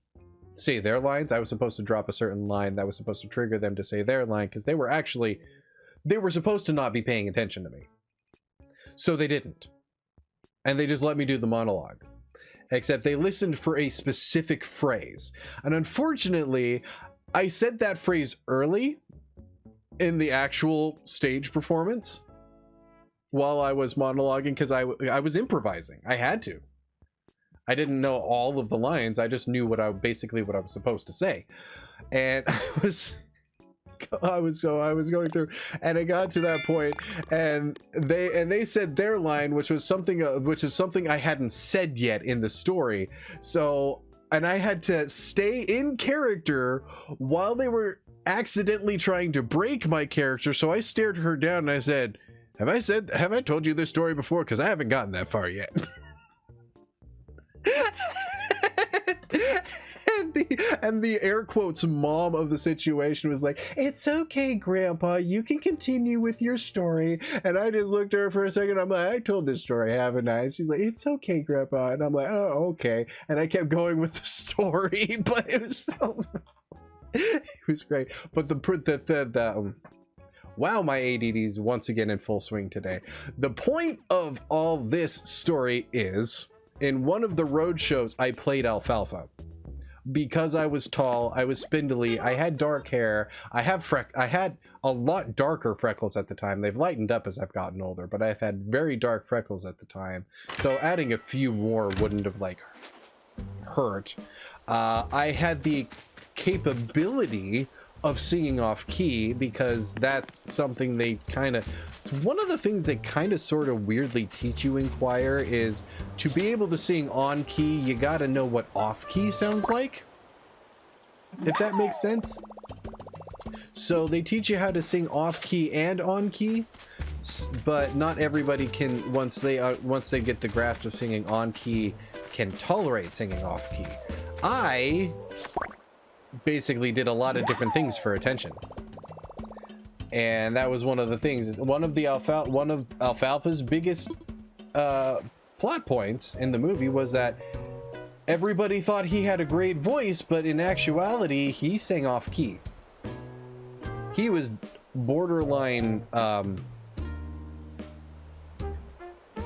say their lines. I was supposed to drop a certain line that was supposed to trigger them to say their line because they were supposed to not be paying attention to me. So they didn't. And they just let me do the monologue. Except they listened for a specific phrase. And unfortunately, I said that phrase early in the actual stage performance while I was monologuing because I was improvising. I had to. I didn't know all of the lines. I just knew what I was supposed to say. And I was going through, and I got to that point, and they said their line, which is something I hadn't said yet in the story. So, and I had to stay in character while they were accidentally trying to break my character. So I stared her down and I said, have I told you this story before? Because I haven't gotten that far yet. and the air quotes mom of the situation was like, it's okay, Grandpa, you can continue with your story. And I just looked at her for a second. I'm like, I told this story, haven't I? And she's like, it's okay, Grandpa. And I'm like, oh, okay. And I kept going with the story, but it was still it was great. But wow, my ADD is once again in full swing today. The point of all this story is, in one of the road shows, I played Alfalfa. Because I was tall, I was spindly, I had dark hair, I had a lot darker freckles at the time. They've lightened up as I've gotten older, but I've had very dark freckles at the time. So adding a few more wouldn't have like hurt. I had the capability of singing off key because that's something they it's one of the things they kind of sort of weirdly teach you in choir is to be able to sing on key, you gotta know what off key sounds like, if that makes sense. So they teach you how to sing off key and on key, but not everybody can once they get the grasp of singing on key can tolerate singing off key. I basically did a lot of different things for attention. And that was one of the things, one of Alfalfa's biggest plot points in the movie was that everybody thought he had a great voice, but in actuality, he sang off key. He was borderline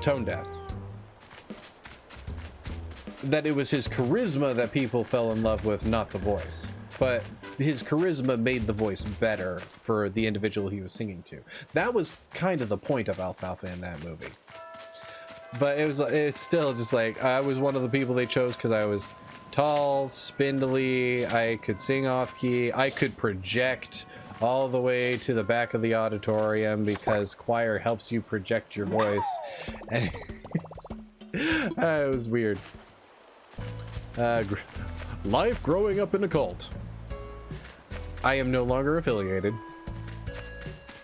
tone deaf. That it was his charisma that people fell in love with, not the voice. But his charisma made the voice better for the individual he was singing to. That was kind of the point of Alfalfa in that movie. But it's still just like, I was one of the people they chose because I was tall, spindly, I could sing off key, I could project all the way to the back of the auditorium because choir helps you project your voice. And it was weird. Life growing up in a cult. I am no longer affiliated.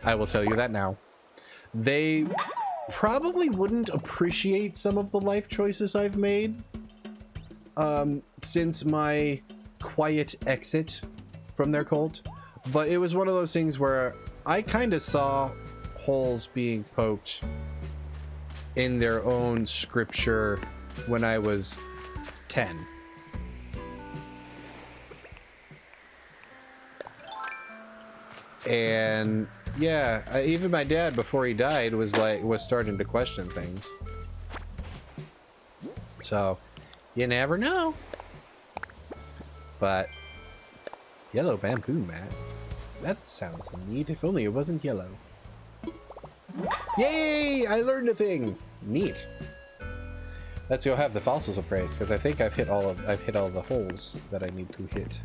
I will tell you that now. They probably wouldn't appreciate some of the life choices I've made since my quiet exit from their cult. But it was one of those things where I kind of saw holes being poked in their own scripture when I was 10. And yeah, even my dad before he died was starting to question things. So you never know. But yellow bamboo mat, that sounds neat. If only it wasn't yellow. Yay, I learned a thing. Neat. Let's go have the fossils appraised because I think I've hit all the holes that I need to hit.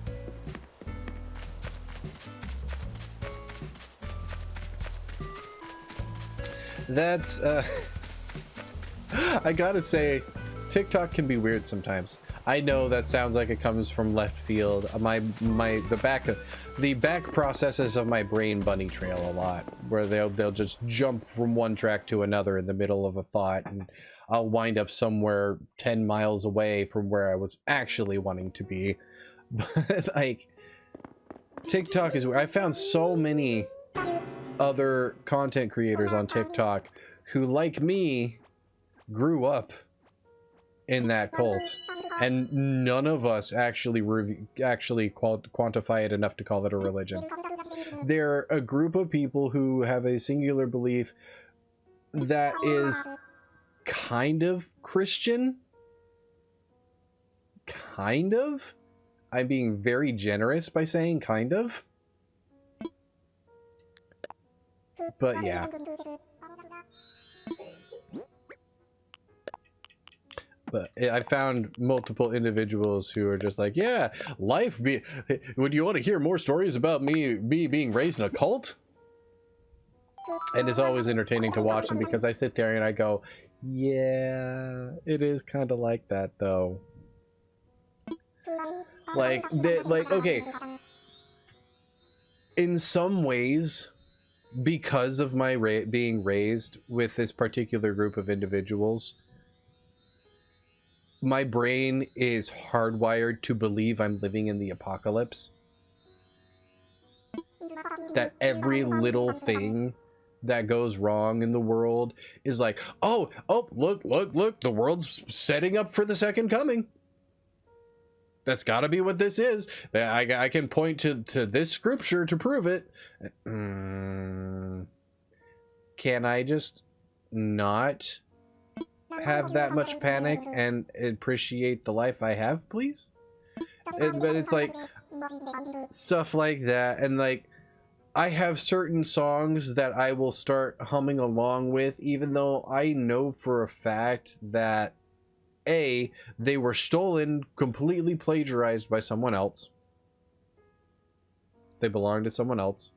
That's I gotta say, TikTok can be weird sometimes. I know that sounds like it comes from left field. The back processes of my brain bunny trail a lot, where they'll just jump from one track to another in the middle of a thought, and I'll wind up somewhere 10 miles away from where I was actually wanting to be. But like, TikTok is where I found so many other content creators on TikTok who, like me, grew up in that cult, and none of us actually quantify it enough to call it a religion. They're a group of people who have a singular belief that is kind of Christian. Kind of? I'm being very generous by saying kind of. But yeah. But I found multiple individuals who are just like, yeah, would you want to hear more stories about me being raised in a cult? And it's always entertaining to watch them because I sit there and I go, yeah, it is kind of like that though. Like, okay, in some ways, because of my being raised with this particular group of individuals, my brain is hardwired to believe I'm living in the apocalypse. That every little thing that goes wrong in the world is like, oh, look, the world's setting up for the second coming. That's gotta be what this is. I can point to this scripture to prove it. Can I just not have that much panic and appreciate the life I have, please? But it's like stuff like that, and like I have certain songs that I will start humming along with, even though I know for a fact that A, they were stolen, completely plagiarized by someone else. They belong to someone else.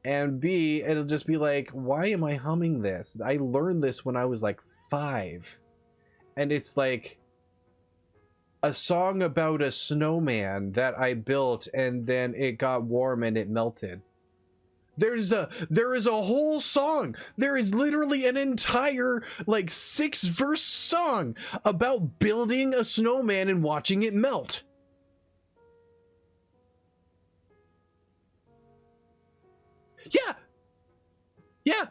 And B, it'll just be like, why am I humming this? I learned this when I was like 5. And it's like a song about a snowman that I built and then it got warm and it melted. There is a whole song. There is literally an entire like 6-verse song about building a snowman and watching it melt. Yeah. Yeah.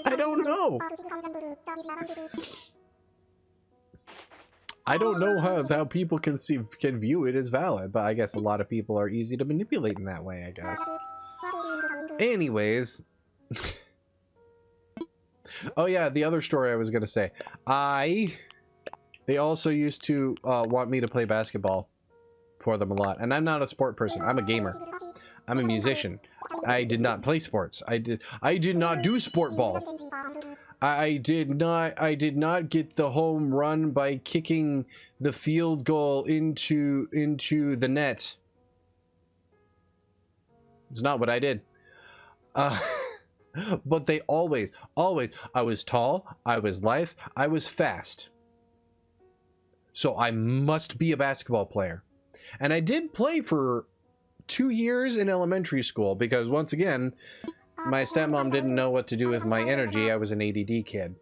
I don't know. I don't know how people can view it as valid, but I guess a lot of people are easy to manipulate in that way, I guess. Anyways. Oh yeah, the other story I was gonna say. They also used to want me to play basketball for them a lot. And I'm not a sport person. I'm a gamer. I'm a musician. I did not play sports. I did not do sport ball. I did not get the home run by kicking the field goal into the net. It's not what I did. But they always, I was tall, I was lithe, I was fast. So I must be a basketball player. And I did play for 2 years in elementary school because, once again, my stepmom didn't know what to do with my energy. I was an ADD kid.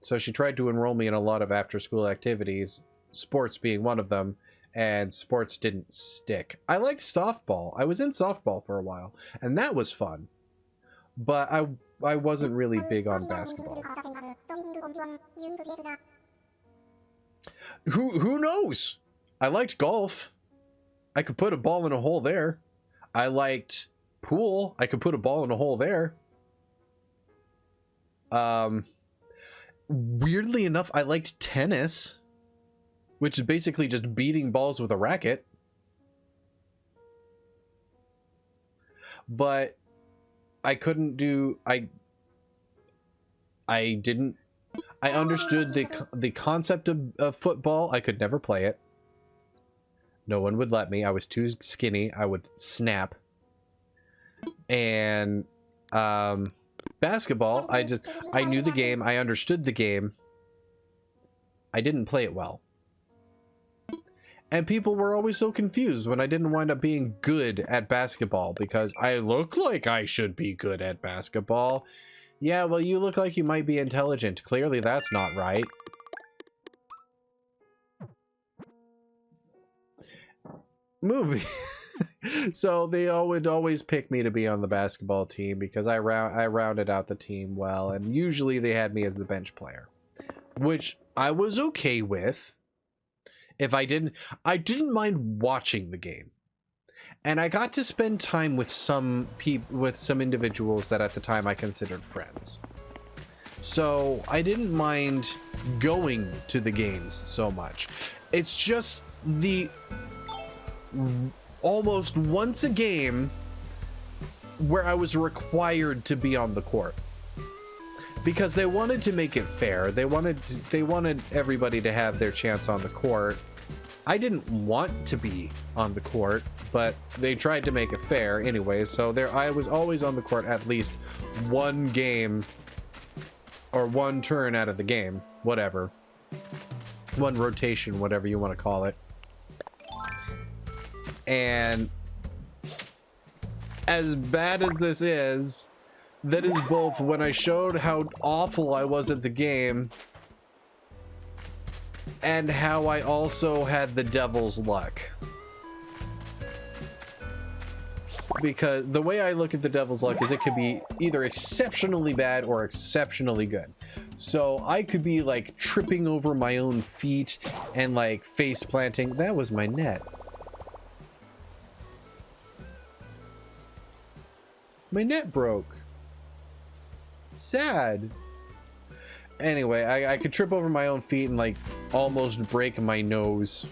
So she tried to enroll me in a lot of after-school activities, sports being one of them, and sports didn't stick. I liked softball. I was in softball for a while, and that was fun. But I wasn't really big on basketball. Who knows? I liked golf. I could put a ball in a hole there. I liked pool. I could put a ball in a hole there. Weirdly enough, I liked tennis, which is basically just beating balls with a racket. But I couldn't do... I understood the concept of football. I could never play it. No one would let me. I was too skinny. I would snap. And basketball, I knew the game. I understood the game. I didn't play it well. And people were always so confused when I didn't wind up being good at basketball because I look like I should be good at basketball. Yeah, well, you look like you might be intelligent. Clearly, that's not right. Movie. So they would always pick me to be on the basketball team because I rounded out the team well, and usually they had me as the bench player, which I was okay with. If I didn't mind watching the game, and I got to spend time with some individuals that at the time I considered friends. So I didn't mind going to the games so much. It's just the almost once a game where I was required to be on the court because they wanted to make it fair. They wanted everybody to have their chance on the court. I didn't want to be on the court, but they tried to make it fair anyway. So I was always on the court at least one game or one turn out of the game, whatever. One rotation, whatever you want to call it. And as bad as this is, that is both when I showed how awful I was at the game and how I also had the devil's luck. Because the way I look at the devil's luck is it could be either exceptionally bad or exceptionally good. So I could be like tripping over my own feet and like face planting. That was my net. My net broke. Sad. Anyway, I could trip over my own feet and like almost break my nose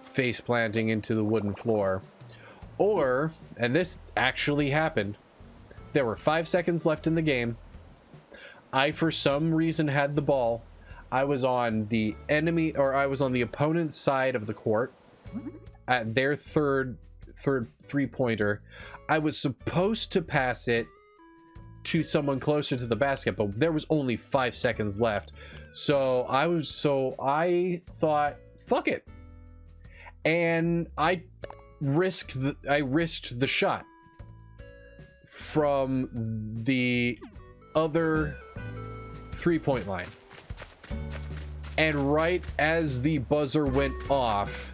face planting into the wooden floor. Or, and this actually happened, there were 5 seconds left in the game. I, for some reason, had the ball. I was on the enemy, or I was on the opponent's side of the court at their third three-pointer. I was supposed to pass it to someone closer to the basket, but there was only 5 seconds left. So I thought, fuck it. And I risked the shot from the other 3-point line. And right as the buzzer went off,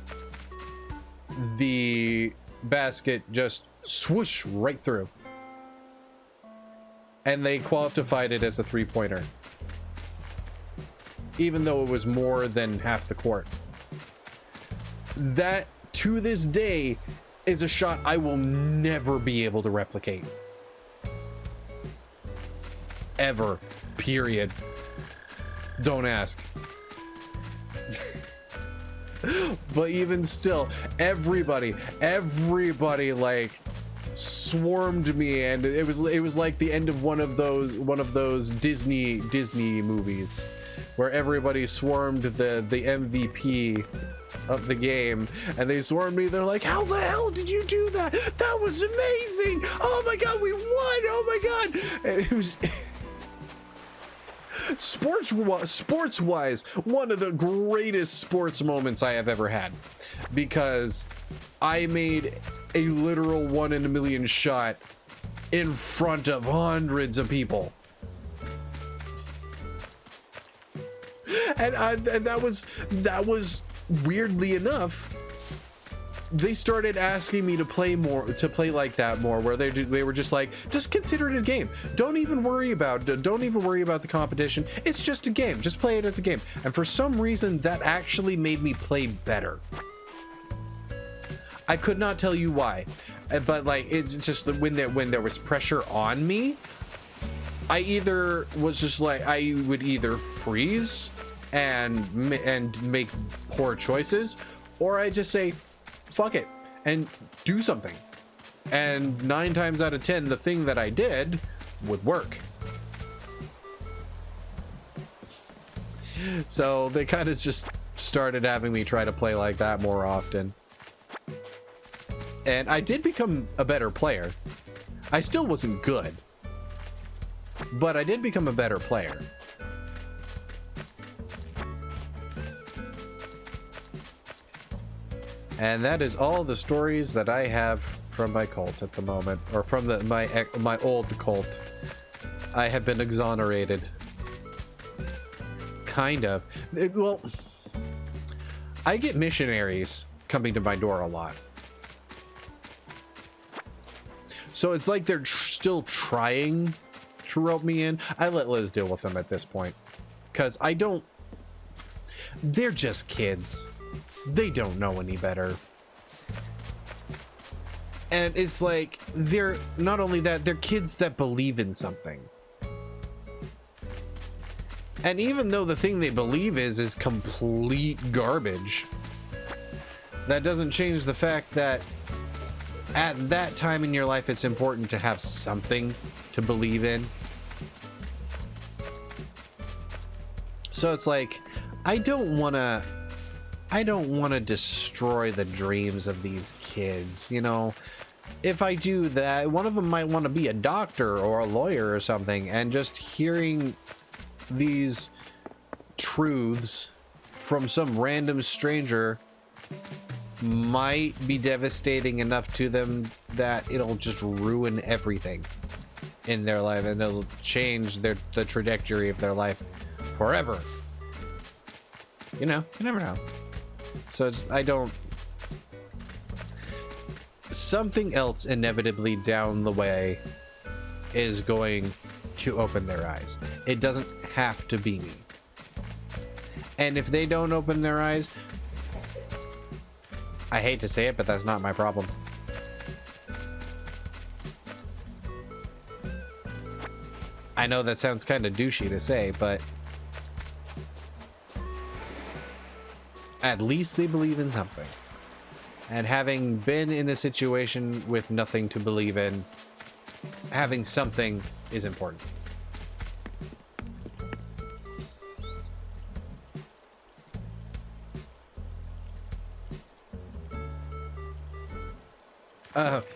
the basket just swoosh right through. And they qualified it as a 3-pointer. Even though it was more than half the court. That, to this day, is a shot I will never be able to replicate. Ever. Period. Don't ask. But even still, everybody like swarmed me, and it was like the end of one of those Disney movies where everybody swarmed the MVP of the game, and they swarmed me. They're like, how the hell did you do that? That was amazing. Oh my god, we won. Oh my god. And it was sports-wise, one of the greatest sports moments I have ever had, because I made a literal 1 in a million shot in front of hundreds of people. And that was weirdly enough, they started asking me to play like that more, where they were just like, just consider it a game. Don't even worry about the competition. It's just a game. Just play it as a game. And for some reason, that actually made me play better. I could not tell you why, but like, it's just that when there was pressure on me, I either was just like, I would either freeze and make poor choices, or I just say, fuck it, and do something. And 9 times out of 10, the thing that I did would work. So they kind of just started having me try to play like that more often. And I did become a better player. I still wasn't good, but I did become a better player. And that is all the stories that I have from my cult at the moment, or from my old cult. I have been exonerated. Kind of. Well, I get missionaries coming to my door a lot. So it's like they're still trying to rope me in. I let Liz deal with them at this point, because they're just kids. They don't know any better. And it's like, they're not only that, they're kids that believe in something. And even though the thing they believe is complete garbage, that doesn't change the fact that at that time in your life, it's important to have something to believe in. So it's like, I don't want to destroy the dreams of these kids, you know. If I do that, one of them might want to be a doctor or a lawyer or something, and just hearing these truths from some random stranger might be devastating enough to them that it'll just ruin everything in their life, and it'll change the trajectory of their life forever. You know, you never know. So it's, something else inevitably down the way is going to open their eyes. It doesn't have to be me. And if they don't open their eyes, I hate to say it, but that's not my problem. I know that sounds kind of douchey to say, but at least they believe in something. And having been in a situation with nothing to believe in, having something is important.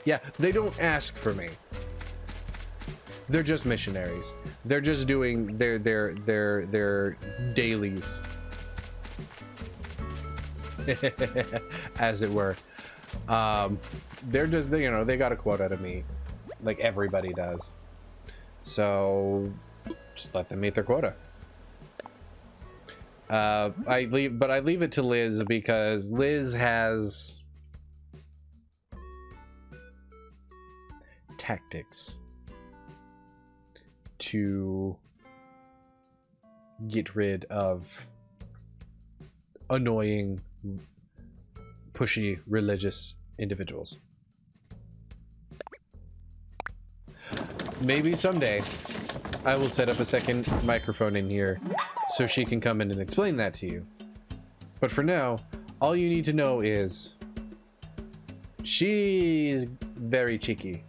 Yeah, they don't ask for me. They're just missionaries. They're just doing their dailies. As it were. They're just, you know, they got a quota to meet, like everybody does. So just let them meet their quota. I leave it to Liz because Liz has tactics to get rid of annoying, pushy, religious individuals. Maybe someday I will set up a second microphone in here so she can come in and explain that to you. But for now, all you need to know is she's very cheeky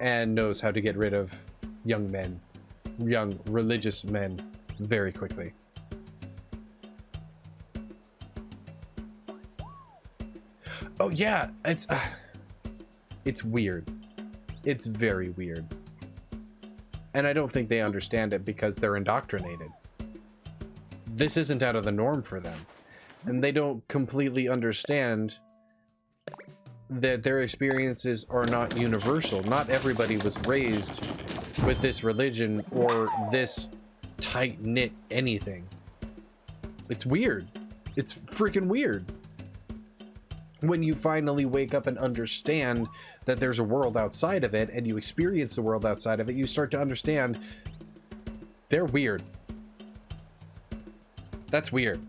and knows how to get rid of young men, young religious men, very quickly. Oh yeah, it's weird. It's very weird. And I don't think they understand it because they're indoctrinated. This isn't out of the norm for them. And they don't completely understand that their experiences are not universal. Not everybody was raised with this religion or this tight-knit anything. It's weird. It's freaking weird. When you finally wake up and understand that there's a world outside of it and you experience the world outside of it, you start to understand they're weird. That's weird.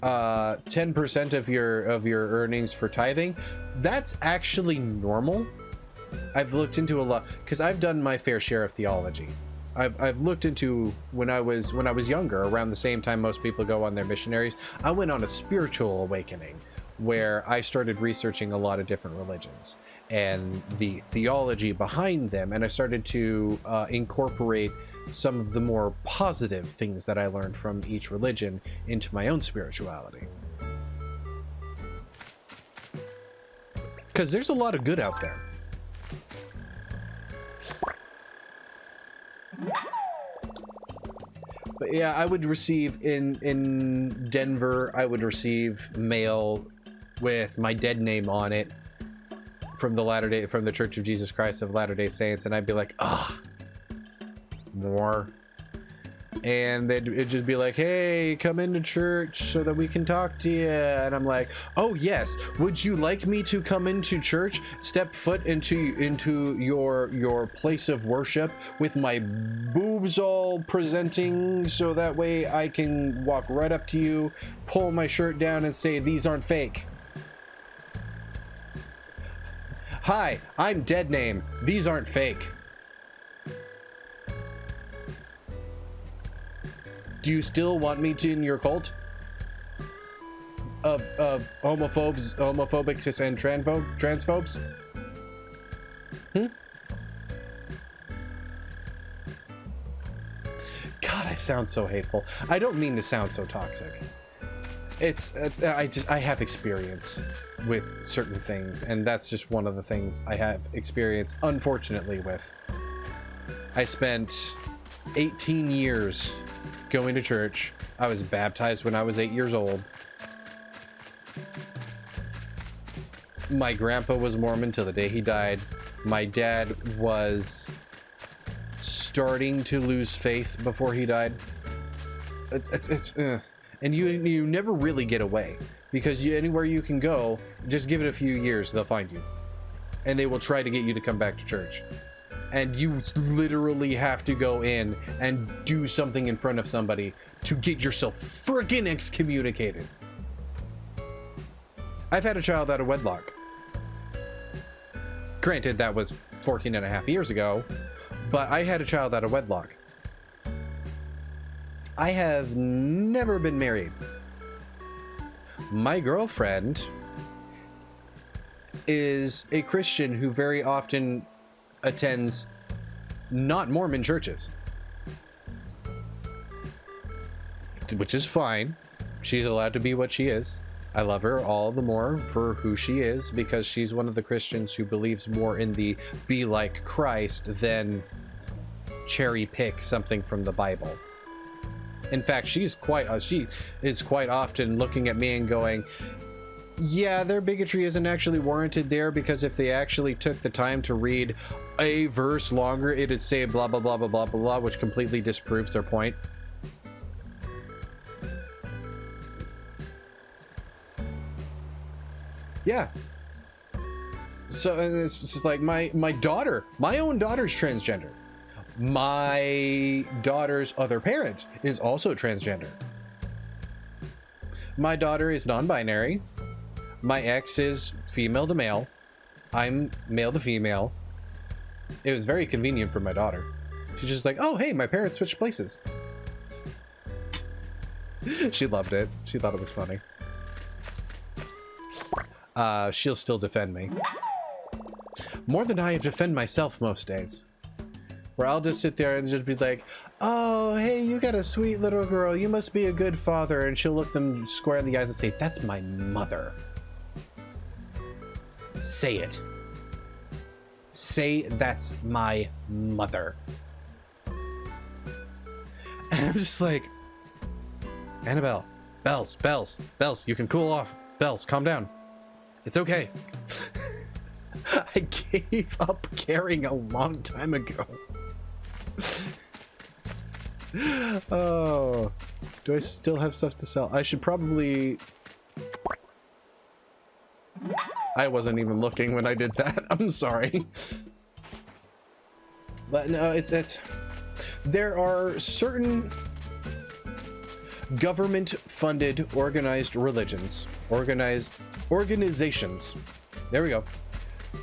10% of your earnings for tithing, that's actually normal. I've looked into a lot because I've done my fair share of theology. I've looked into when I was younger, around the same time most people go on their missionaries. I went on a spiritual awakening where I started researching a lot of different religions and the theology behind them, and I started to incorporate some of the more positive things that I learned from each religion into my own spirituality. Because there's a lot of good out there. But yeah, I would receive in Denver, I would receive mail with my dead name on it from the Church of Jesus Christ of Latter-day Saints, and I'd be like, ugh, more. And it'd just be like, hey, come into church so that we can talk to you. And I'm like, oh yes, would you like me to come into church, step foot into your place of worship with my boobs all presenting so that way I can walk right up to you, pull my shirt down and say, these aren't fake. Hi, I'm Dead Name. These aren't fake. Do you still want me to in your cult of homophobics and transphobes? God, I sound so hateful. I don't mean to sound so toxic. I have experience with certain things, and that's just one of the things I have experience, unfortunately, with. I spent 18 years going to church. I was baptized when I was 8 years old. My grandpa was Mormon till the day he died. My dad was starting to lose faith before he died. And you never really get away, because anywhere you can go, just give it a few years, they'll find you, and they will try to get you to come back to church. And you literally have to go in and do something in front of somebody to get yourself freaking excommunicated. I've had a child out of wedlock. Granted, that was 14 and a half years ago, but I had a child out of wedlock. I have never been married. My girlfriend is a Christian who very often attends not Mormon churches, which is fine. She's allowed to be what she is. I love her all the more for who she is, because she's one of the Christians who believes more in the be like Christ than cherry pick something from the Bible. In fact, she is quite often looking at me and going, yeah, their bigotry isn't actually warranted there, because if they actually took the time to read a verse longer, it'd say blah, blah, blah, blah, blah, blah, blah, which completely disproves their point. Yeah. So it's just like my own daughter's transgender. My daughter's other parent is also transgender. My daughter is non-binary. My ex is female to male. I'm male to female. It was very convenient for my daughter. She's just like, oh, hey, my parents switched places. She loved it. She thought it was funny. She'll still defend me. More than I defend myself most days. Where I'll just sit there and just be like, oh, hey, you got a sweet little girl. You must be a good father. And she'll look them square in the eyes and say, that's my mother. Say it. Say that's my mother. And I'm just like, Annabelle, Bells, you can cool off. Bells, calm down. It's okay. I gave up caring a long time ago. Oh, do I still have stuff to sell? I should probably... I wasn't even looking when I did that. I'm sorry. But no, it's there are certain government-funded organizations, there we go,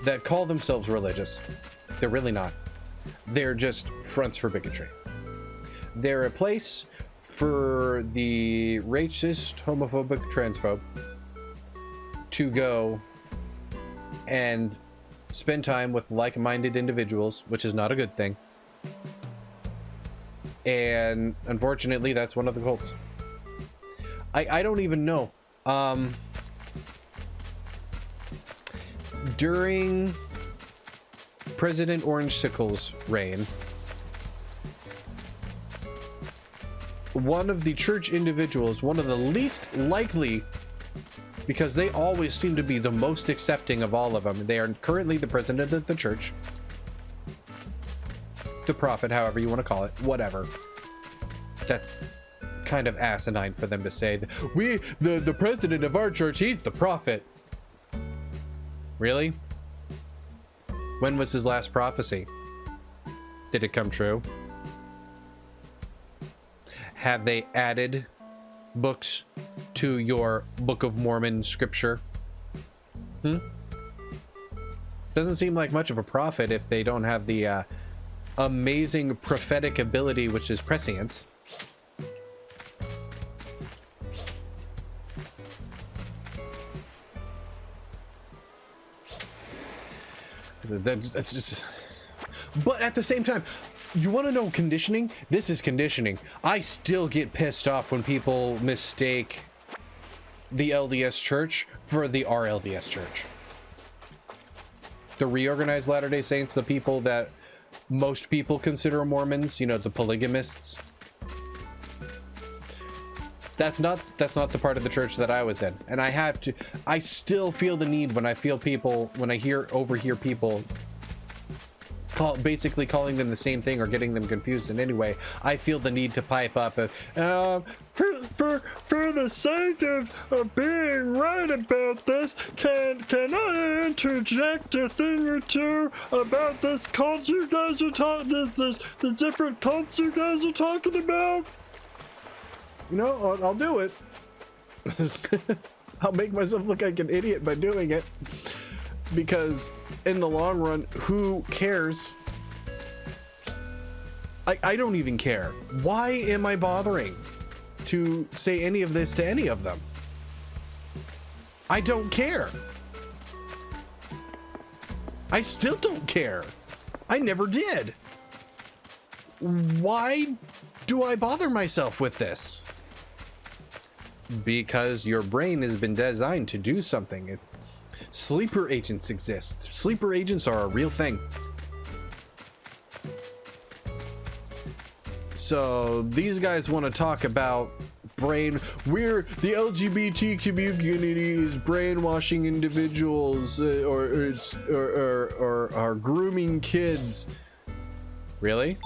that call themselves religious. They're really not. They're just fronts for bigotry. They're a place for the racist, homophobic, transphobe to go and spend time with like-minded individuals, which is not a good thing. And unfortunately, that's one of the cults. I don't even know. During President Orange Sickle's reign, one of the church individuals, one of the least likely, because they always seem to be the most accepting of all of them. They are currently the president of the church. The prophet, however you want to call it. Whatever. That's kind of asinine for them to say. The president of our church, he's the prophet. Really? When was his last prophecy? Did it come true? Have they added books to your Book of Mormon scripture? Doesn't seem like much of a prophet if they don't have the amazing prophetic ability, which is prescience. That's just... But at the same time, you want to know conditioning? This is conditioning. I still get pissed off when people mistake the LDS church for the RLDS church. The Reorganized Latter-day Saints, the people that most people consider Mormons, you know, the polygamists. That's not the part of the church that I was in. And I still feel the need when I overhear people basically calling them the same thing or getting them confused in any way. I feel the need to pipe up for the sake of being right about this, can I interject a thing or two about this cult you guys are talking, the different cults you guys are talking about? You know, I'll do it. I'll make myself look like an idiot by doing it, because in the long run, who cares? I don't even care. Why am I bothering to say any of this to any of them? I don't care. I still don't care. I never did. Why do I bother myself with this? Because your brain has been designed to do something. Sleeper agents exist. Sleeper agents are a real thing. So these guys want to talk about the LGBT community is brainwashing individuals or are grooming kids. Really?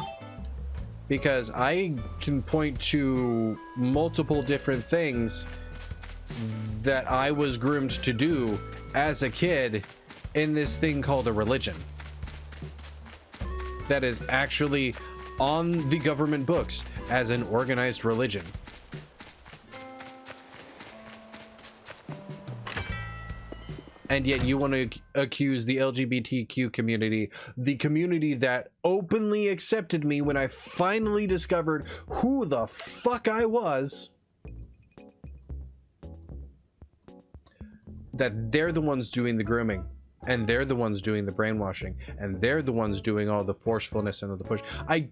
Because I can point to multiple different things that I was groomed to do as a kid in this thing called a religion. That is actually on the government books as an organized religion. And yet you want to accuse the LGBTQ community, the community that openly accepted me when I finally discovered who the fuck I was, that they're the ones doing the grooming, and they're the ones doing the brainwashing, and they're the ones doing all the forcefulness and the push. I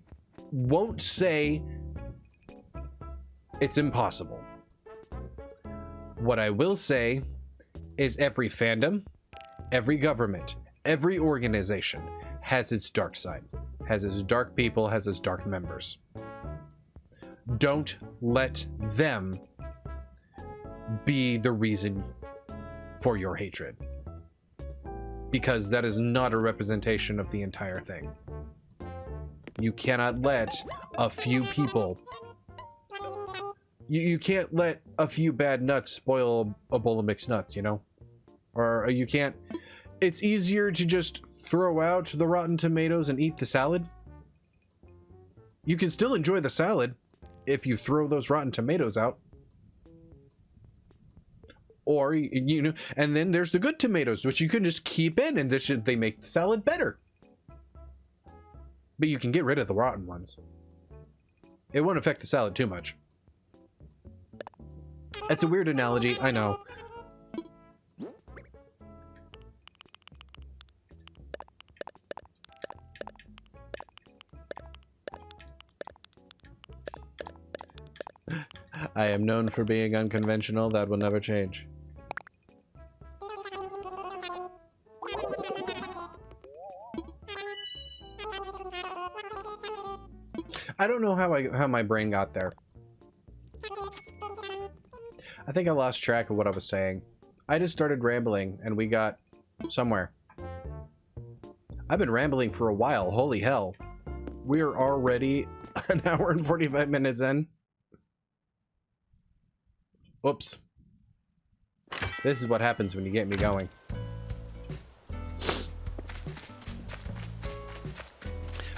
won't say it's impossible. What I will say is every fandom, every government, every organization has its dark side, has its dark people, has its dark members. Don't let them be the reason for your hatred, because that is not a representation of the entire thing. You cannot let a few people, you can't let a few bad nuts spoil a bowl of mixed nuts, you know? Or you can't, it's easier to just throw out the rotten tomatoes and eat the salad. You can still enjoy the salad if you throw those rotten tomatoes out. Or, you know, and then there's the good tomatoes, which you can just keep in, and they make the salad better. But you can get rid of the rotten ones. It won't affect the salad too much. It's a weird analogy, I know. I am known for being unconventional. That will never change. I don't know how my brain got there. I think I lost track of what I was saying. I just started rambling and we got somewhere. I've been rambling for a while. Holy hell. We're already an hour and 45 minutes in. Whoops. This is what happens when you get me going.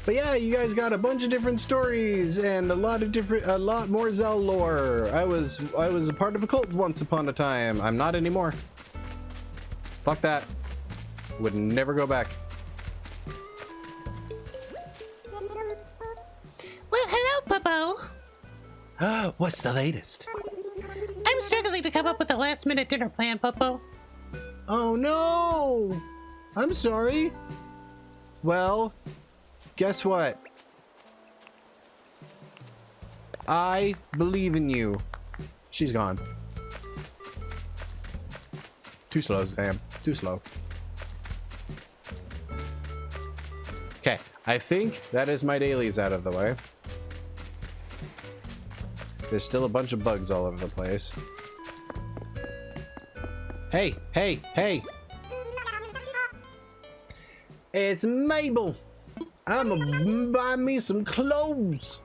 But yeah, you guys got a bunch of different stories and a lot more Zell lore. I was a part of a cult once upon a time. I'm not anymore. Fuck that. Would never go back. Well, hello, Popo. What's the latest? I'm struggling to come up with a last-minute dinner plan, Popo. Oh no! I'm sorry. Well, guess what? I believe in you. She's gone. Too slow, Sam. Too slow. Okay, I think that is my dailies out of the way. There's still a bunch of bugs all over the place. Hey, hey, hey! It's Mabel! I'ma buy me some clothes!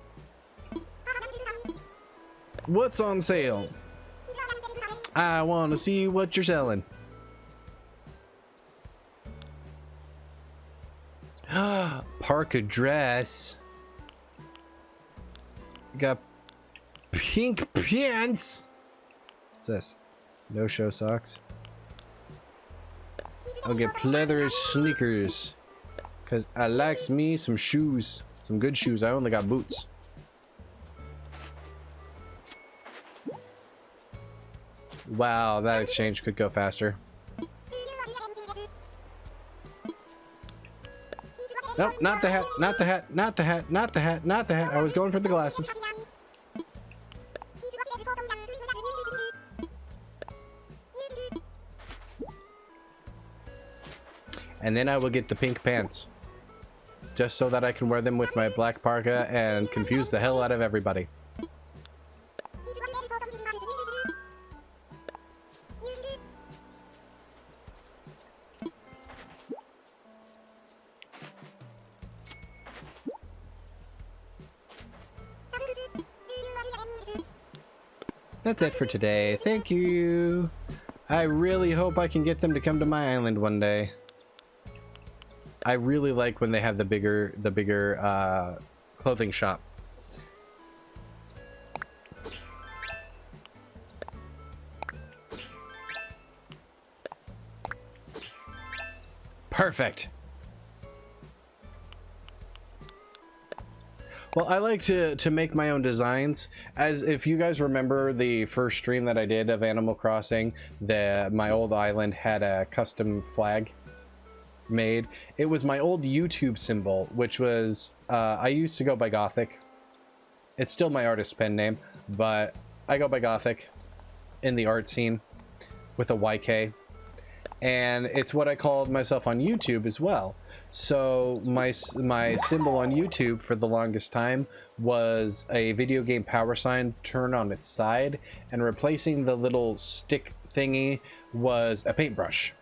What's on sale? I want to see what you're selling. Parka dress. Got pink pants. What's this? No show socks. I'll get pleather sneakers. Cause I likes me some shoes. Some good shoes. I only got boots. Wow, that exchange could go faster. Nope, not the hat, not the hat, not the hat, not the hat, not the hat. I was going for the glasses. And then I will get the pink pants. just so that I can wear them with my black parka and confuse the hell out of everybody. That's it for today. Thank you. I really hope I can get them to come to my island one day. I really like when they have the bigger clothing shop. Perfect. Well, I like to make my own designs. As if you guys remember the first stream that I did of Animal Crossing, my old island had a custom flag made. It was my old YouTube symbol, which was I used to go by Gothic. It's still my artist pen name, but I go by Gothic in the art scene with a YK. And it's what I called myself on YouTube as well. So my symbol on YouTube for the longest time was a video game power sign turned on its side, and replacing the little stick thingy was a paintbrush.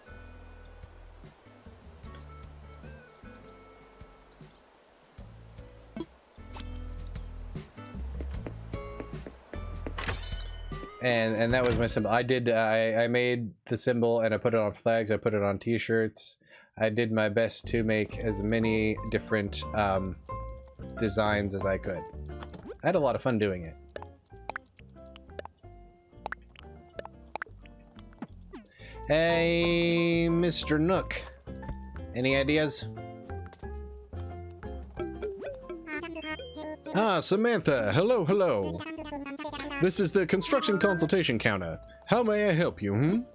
And that was my symbol. I made the symbol and I put it on flags, I put it on t-shirts. I did my best to make as many different designs as I could. I had a lot of fun doing it. Hey, Mr. Nook. Any ideas? Ah, Samantha. Hello, hello. This is the construction consultation counter. How may I help you,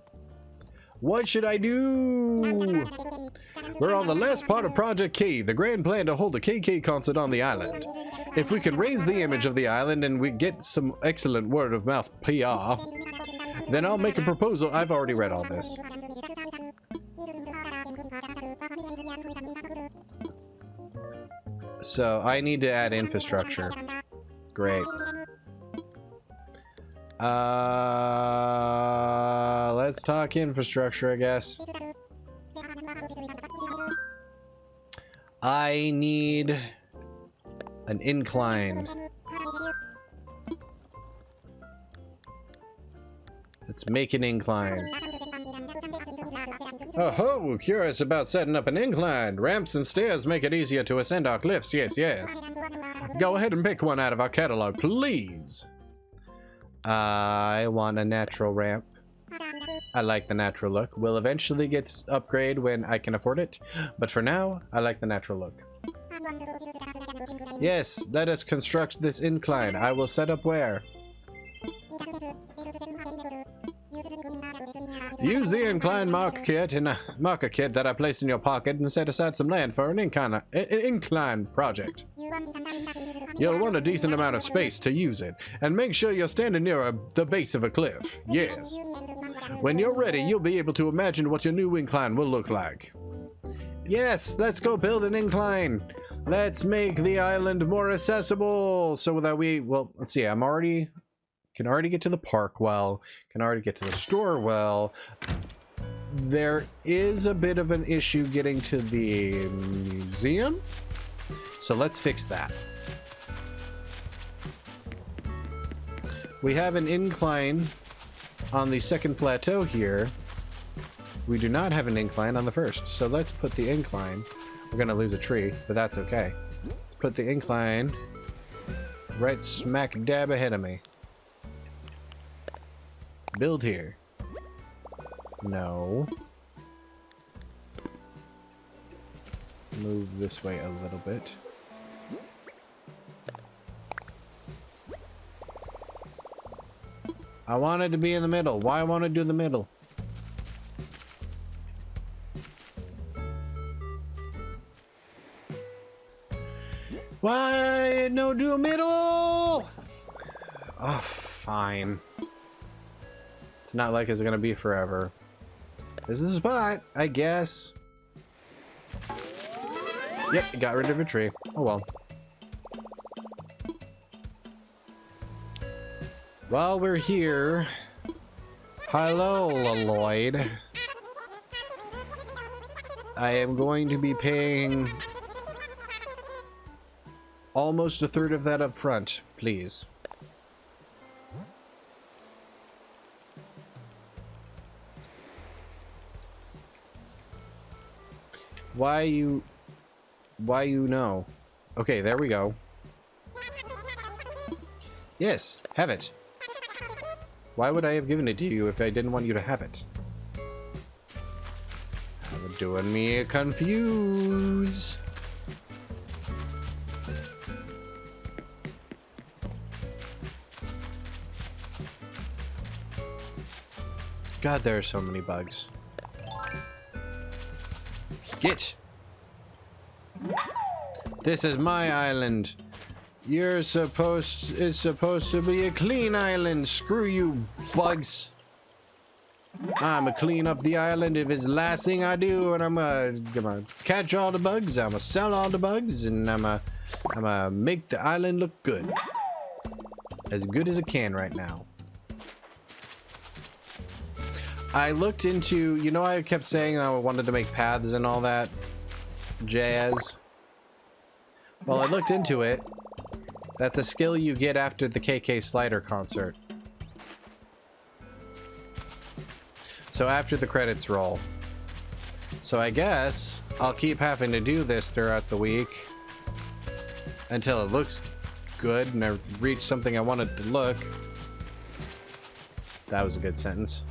What should I do? We're on the last part of Project K, the grand plan to hold a KK concert on the island. If we can raise the image of the island and we get some excellent word of mouth PR, then I'll make a proposal. I've already read all this. So I need to add infrastructure. Great. Let's talk infrastructure, I guess. I need an incline. Let's make an incline. Oh, curious about setting up an incline. Ramps and stairs make it easier to ascend our cliffs. Yes, yes. Go ahead and pick one out of our catalog, please. I want a natural ramp. I like the natural look. We'll eventually get upgrade when I can afford it, but for now, I like the natural look. Yes, let us construct this incline. I will set up where? Use the incline marker kit that I placed in your pocket and set aside some land for an incline project. You'll want a decent amount of space to use it, and make sure you're standing near the base of a cliff. Yes. When you're ready, you'll be able to imagine what your new incline will look like. Yes, let's go build an incline. Let's make the island more accessible so that well, let's see, can already get to the park well, can already get to the store well. There is a bit of an issue getting to the museum, so let's fix that. We have an incline on the second plateau here. We do not have an incline on the first, so let's put the incline. We're gonna lose a tree, but that's okay. Let's put the incline right smack dab ahead of me. Build here. No. Move this way a little bit. I want it to be in the middle. Why I want to do the middle? Why no do a middle? Oh, fine. It's not like it's gonna be forever. This is the spot, I guess. Yep, got rid of a tree. Oh well. While we're here, hello, Lloyd. I am going to be paying almost a third of that up front, please. Why you know? Okay, there we go. Yes, have it. Why would I have given it to you if I didn't want you to have it? You're doing me confused. God, there are so many bugs. Get! This is my island. It's supposed to be a clean island. Screw you, bugs. I'ma clean up the island if it's the last thing I do, and I'm gonna catch all the bugs, I'm gonna sell all the bugs, and I'm gonna make the island look good. As good as it can right now. I looked into, you know, I kept saying I wanted to make paths and all that jazz. Well, I looked into it. That's a skill you get after the KK Slider concert. So after the credits roll. So I guess I'll keep having to do this throughout the week until it looks good and I reach something I wanted to look. That was a good sentence.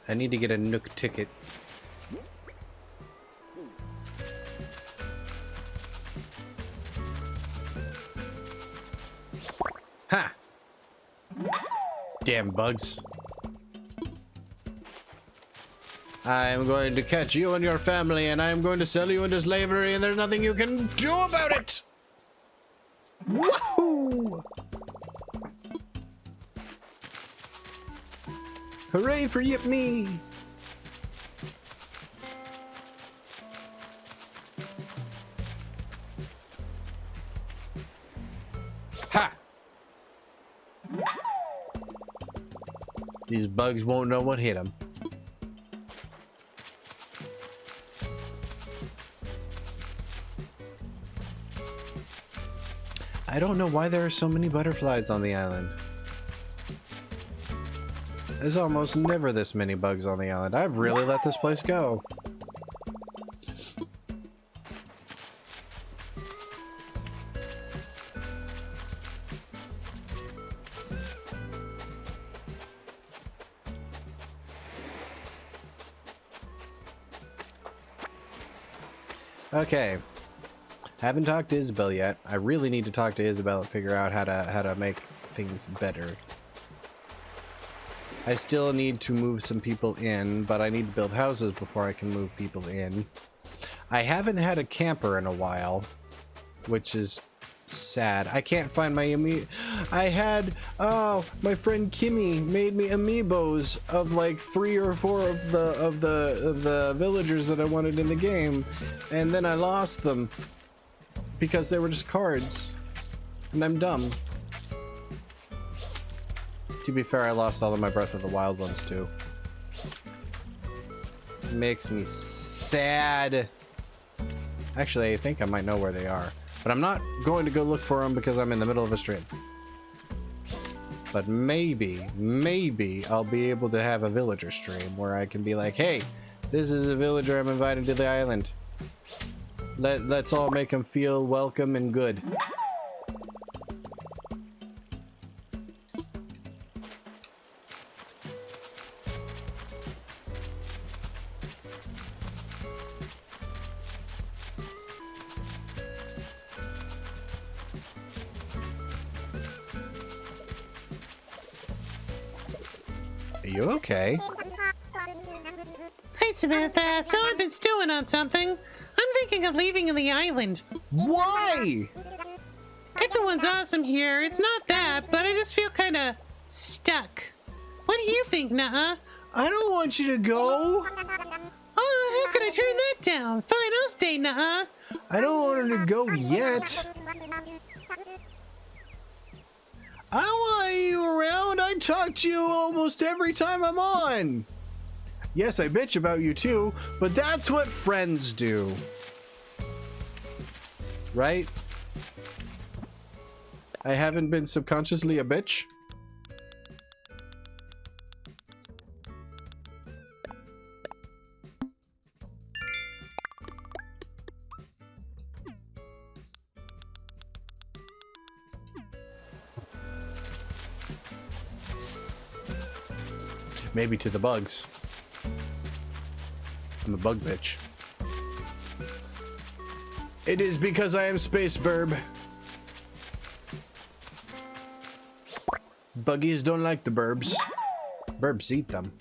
I need to get a Nook ticket. Ha! Damn bugs. I am going to catch you and your family, and I am going to sell you into slavery, and there's nothing you can do about it! Woohoo! Hooray for Yip Me! Ha! These bugs won't know what hit them. I don't know why there are so many butterflies on the island. There's almost never this many bugs on the island. I've really let this place go. Okay. Haven't talked to Isabel yet. I really need to talk to Isabel and figure out how to make things better. I still need to move some people in, but I need to build houses before I can move people in. I haven't had a camper in a while, which is sad. I can't find my my friend Kimmy made me amiibos of like 3 or 4 of the villagers that I wanted in the game, and then I lost them because they were just cards, and I'm dumb. To be fair, I lost all of my Breath of the Wild ones too. It makes me sad. Actually, I think I might know where they are. But I'm not going to go look for them because I'm in the middle of a stream. But maybe I'll be able to have a villager stream where I can be like, hey, this is a villager I'm inviting to the island. Let's all make him feel welcome and good. Are you okay? Hey, Samantha. So I've been stewing on something. I'm thinking of leaving the island. Why? Everyone's awesome here. It's not that, but I just feel kind of stuck. What do you think, Nuh-uh? I don't want you to go. Oh, how could I turn that down? Fine, I'll stay, Nuh-uh. I don't want her to go yet. I don't want you around. I talk to you almost every time I'm on. Yes, I bitch about you too, but that's what friends do. Right? I haven't been subconsciously a bitch. Maybe to the bugs. I'm a bug bitch. It is because I am Space Burb. Buggies don't like the burbs. Burbs eat them.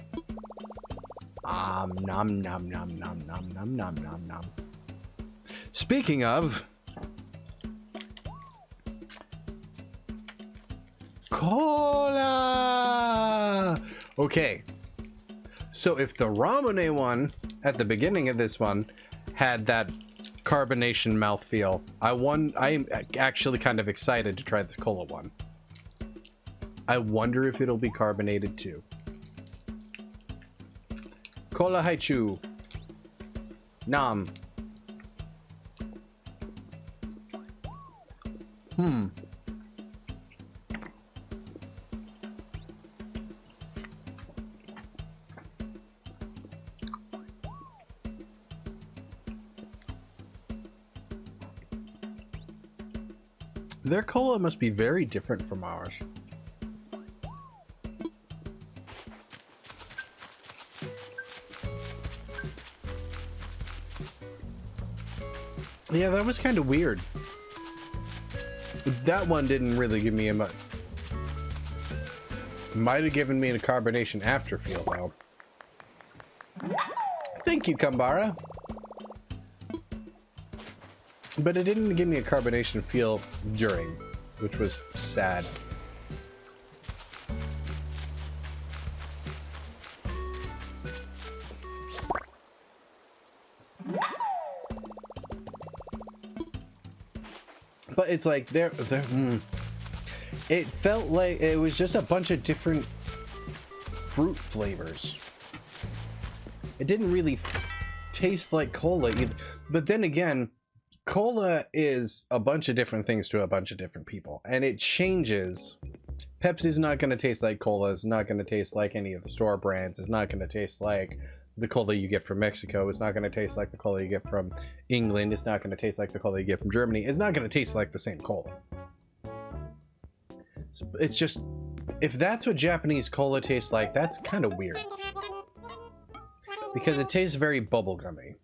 Nom nom nom nom nom nom nom nom nom. Speaking of cola. Okay. So if the Ramune one at the beginning of this one had that carbonation mouthfeel, I am actually kind of excited to try this cola one. I wonder if it'll be carbonated too. Cola Haichu. Nam. Their cola must be very different from ours. Yeah, that was kind of weird. That one didn't really give me a much. Might have given me a carbonation after feel though. Thank you, Kambara. But it didn't give me a carbonation feel during, which was sad. But it's like it felt like it was just a bunch of different fruit flavors. It didn't really taste like cola either. But then again, cola is a bunch of different things to a bunch of different people, and it changes. Pepsi's not going to taste like cola. It's not going to taste like any of the store brands. It's not going to taste like the cola you get from Mexico. It's not going to taste like the cola you get from England. It's not going to taste like the cola you get from Germany. It's not going to taste like the same cola. It's just, if that's what Japanese cola tastes like, that's kind of weird. Because it tastes very bubblegummy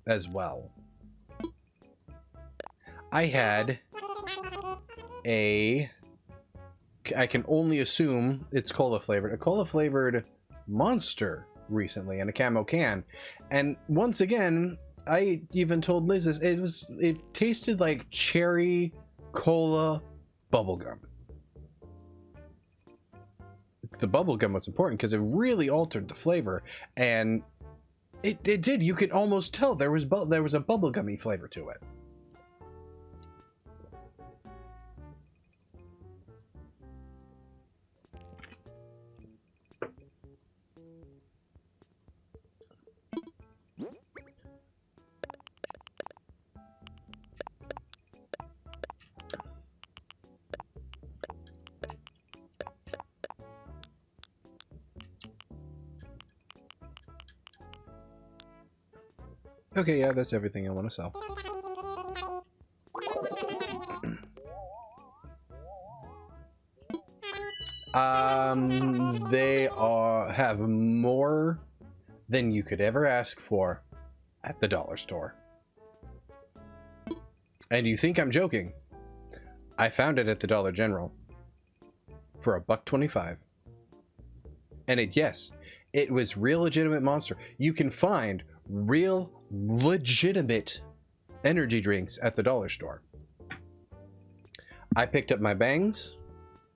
as well. I had I can only assume it's cola flavored, a cola flavored Monster recently in a camo can, and once again I even told Liz this, it tasted like cherry cola bubblegum. The bubblegum was important because it really altered the flavor, and it did. You could almost tell there was a bubblegummy flavor to it. Okay, yeah, that's everything I want to sell. They have more than you could ever ask for at the dollar store. And you think I'm joking? I found it at the Dollar General for $1.25. And yes, it was real legitimate Monster. You can find real legitimate energy drinks at the dollar store. I picked up my Bangs.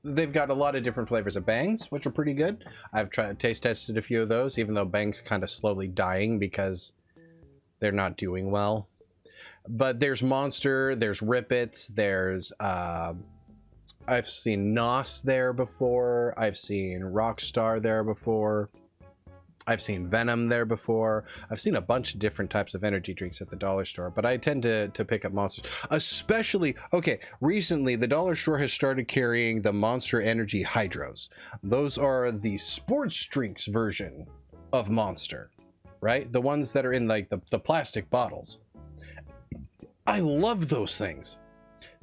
They've got a lot of different flavors of Bangs, which are pretty good. I've taste tested a few of those, even though Bangs kind of slowly dying because they're not doing well. But there's Monster, there's Rip It, there's I've seen Nos there before, I've seen Rockstar there before, I've seen Venom there before. I've seen a bunch of different types of energy drinks at the dollar store, but I tend to pick up Monsters. Especially, okay, recently the dollar store has started carrying the Monster Energy Hydros. Those are the sports drinks version of Monster, right? The ones that are in like the plastic bottles. I love those things.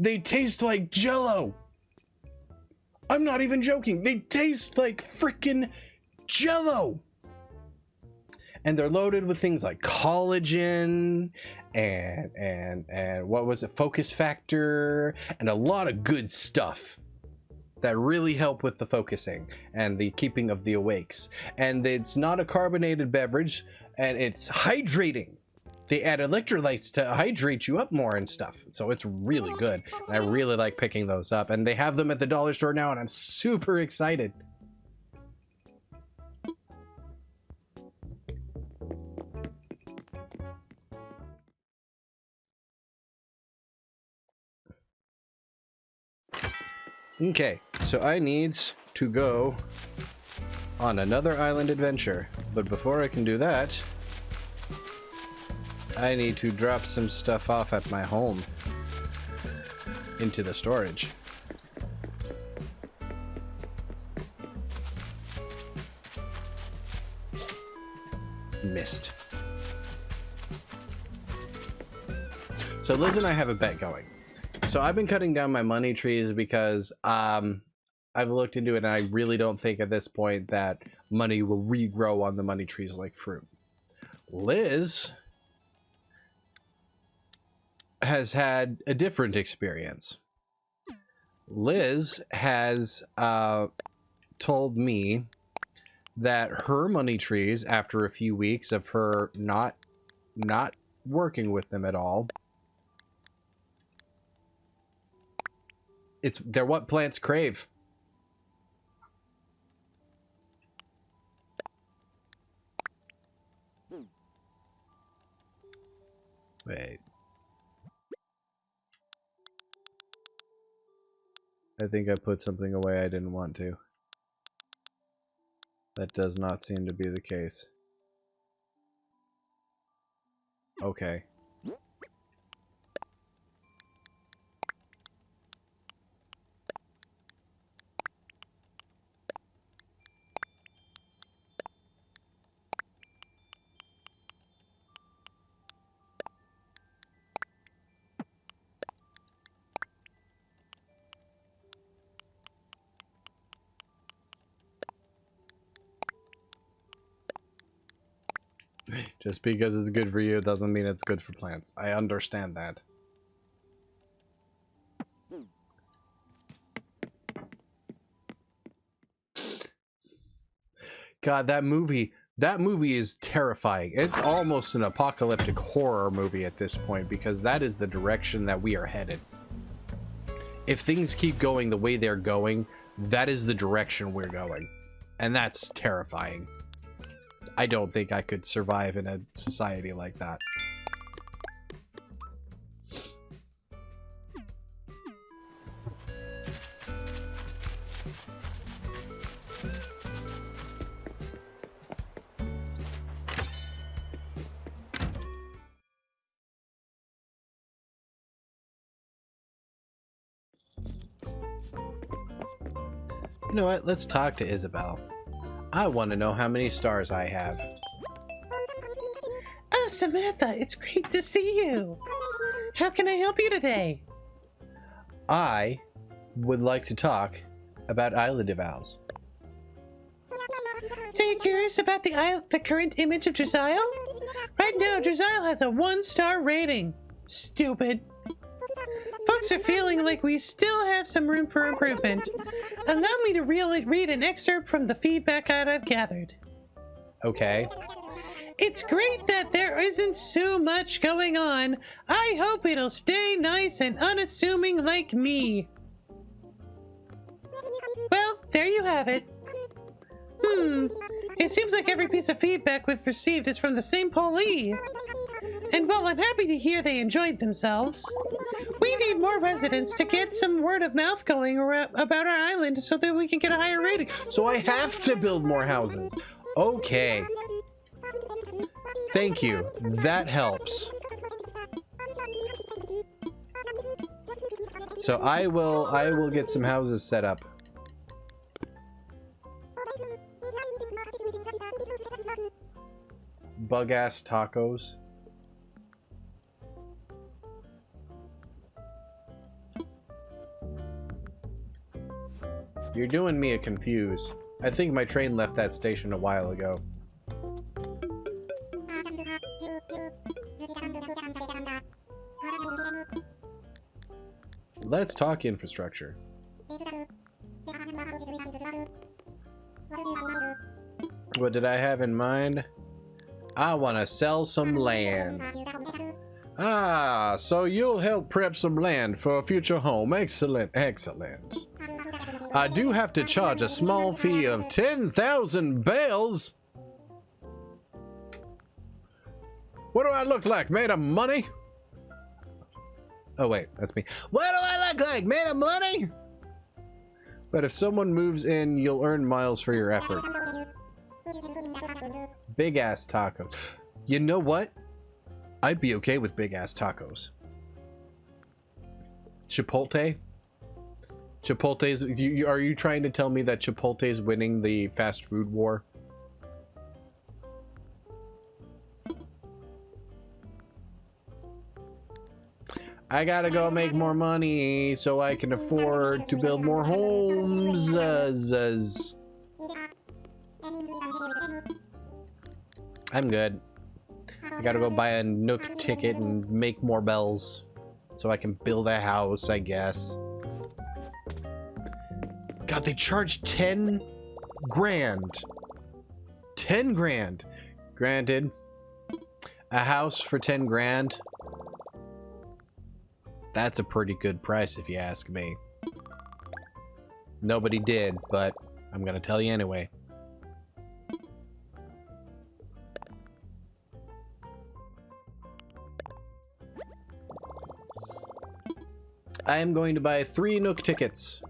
They taste like Jell-O. I'm not even joking. They taste like freaking Jell-O. And they're loaded with things like collagen and what was it, focus factor, and a lot of good stuff that really help with the focusing and the keeping of the awakes. And it's not a carbonated beverage, and it's hydrating. They add electrolytes to hydrate you up more and stuff. So it's really good. And I really like picking those up. And they have them at the dollar store now, and I'm super excited. Okay, so I need to go on another island adventure. But before I can do that, I need to drop some stuff off at my home into the storage. Missed. So Liz and I have a bet going. So I've been cutting down my money trees because I've looked into it, and I really don't think at this point that money will regrow on the money trees like fruit. Liz has had a different experience. Liz has told me that her money trees, after a few weeks of her not working with them at all, they're what plants crave. Wait. I think I put something away I didn't want to. That does not seem to be the case. Okay. Just because it's good for you doesn't mean it's good for plants. I understand that. God, that movie is terrifying. It's almost an apocalyptic horror movie at this point, because that is the direction that we are headed. If things keep going the way they're going, that is the direction we're going. And that's terrifying. I don't think I could survive in a society like that. You know what? Let's talk to Isabel. I want to know how many stars I have. Oh, Samantha, it's great to see you. How can I help you today? I would like to talk about Island Evals. So you're curious about the current image of Draz'Isle? Right now, Draz'Isle has a 1-star rating. Stupid. Folks folks are feeling like we still have some room for improvement, allow me to read an excerpt from the feedback that I've gathered. Okay. It's great that there isn't so much going on. I hope it'll stay nice and unassuming like me. Well, there you have it. It seems like every piece of feedback we've received is from the same Polly. And while I'm happy to hear they enjoyed themselves, we need more residents to get some word of mouth going about our island so that we can get a higher rating. So I have to build more houses. Okay. Thank you. That helps. So I will get some houses set up. Bug-ass tacos. You're doing me a confuse. I think my train left that station a while ago. Let's talk infrastructure. What did I have in mind? I want to sell some land. Ah, so you'll help prep some land for a future home. Excellent, excellent. I do have to charge a small fee of 10,000 bells. What do I look like? Made of money? Oh wait, that's me. What do I look like? Made of money? But if someone moves in, you'll earn miles for your effort. Big ass tacos. You know what? I'd be okay with big ass tacos. Chipotle? Chipotle's, are you trying to tell me that Chipotle's winning the fast food war? I gotta go make more money so I can afford to build more homes. I'm good. I gotta go buy a Nook ticket and make more bells so I can build a house, I guess. God, they charge 10 grand. 10 grand. Granted, a house for 10 grand. That's a pretty good price if you ask me. Nobody did, but I'm gonna tell you anyway. I am going to buy 3 Nook tickets.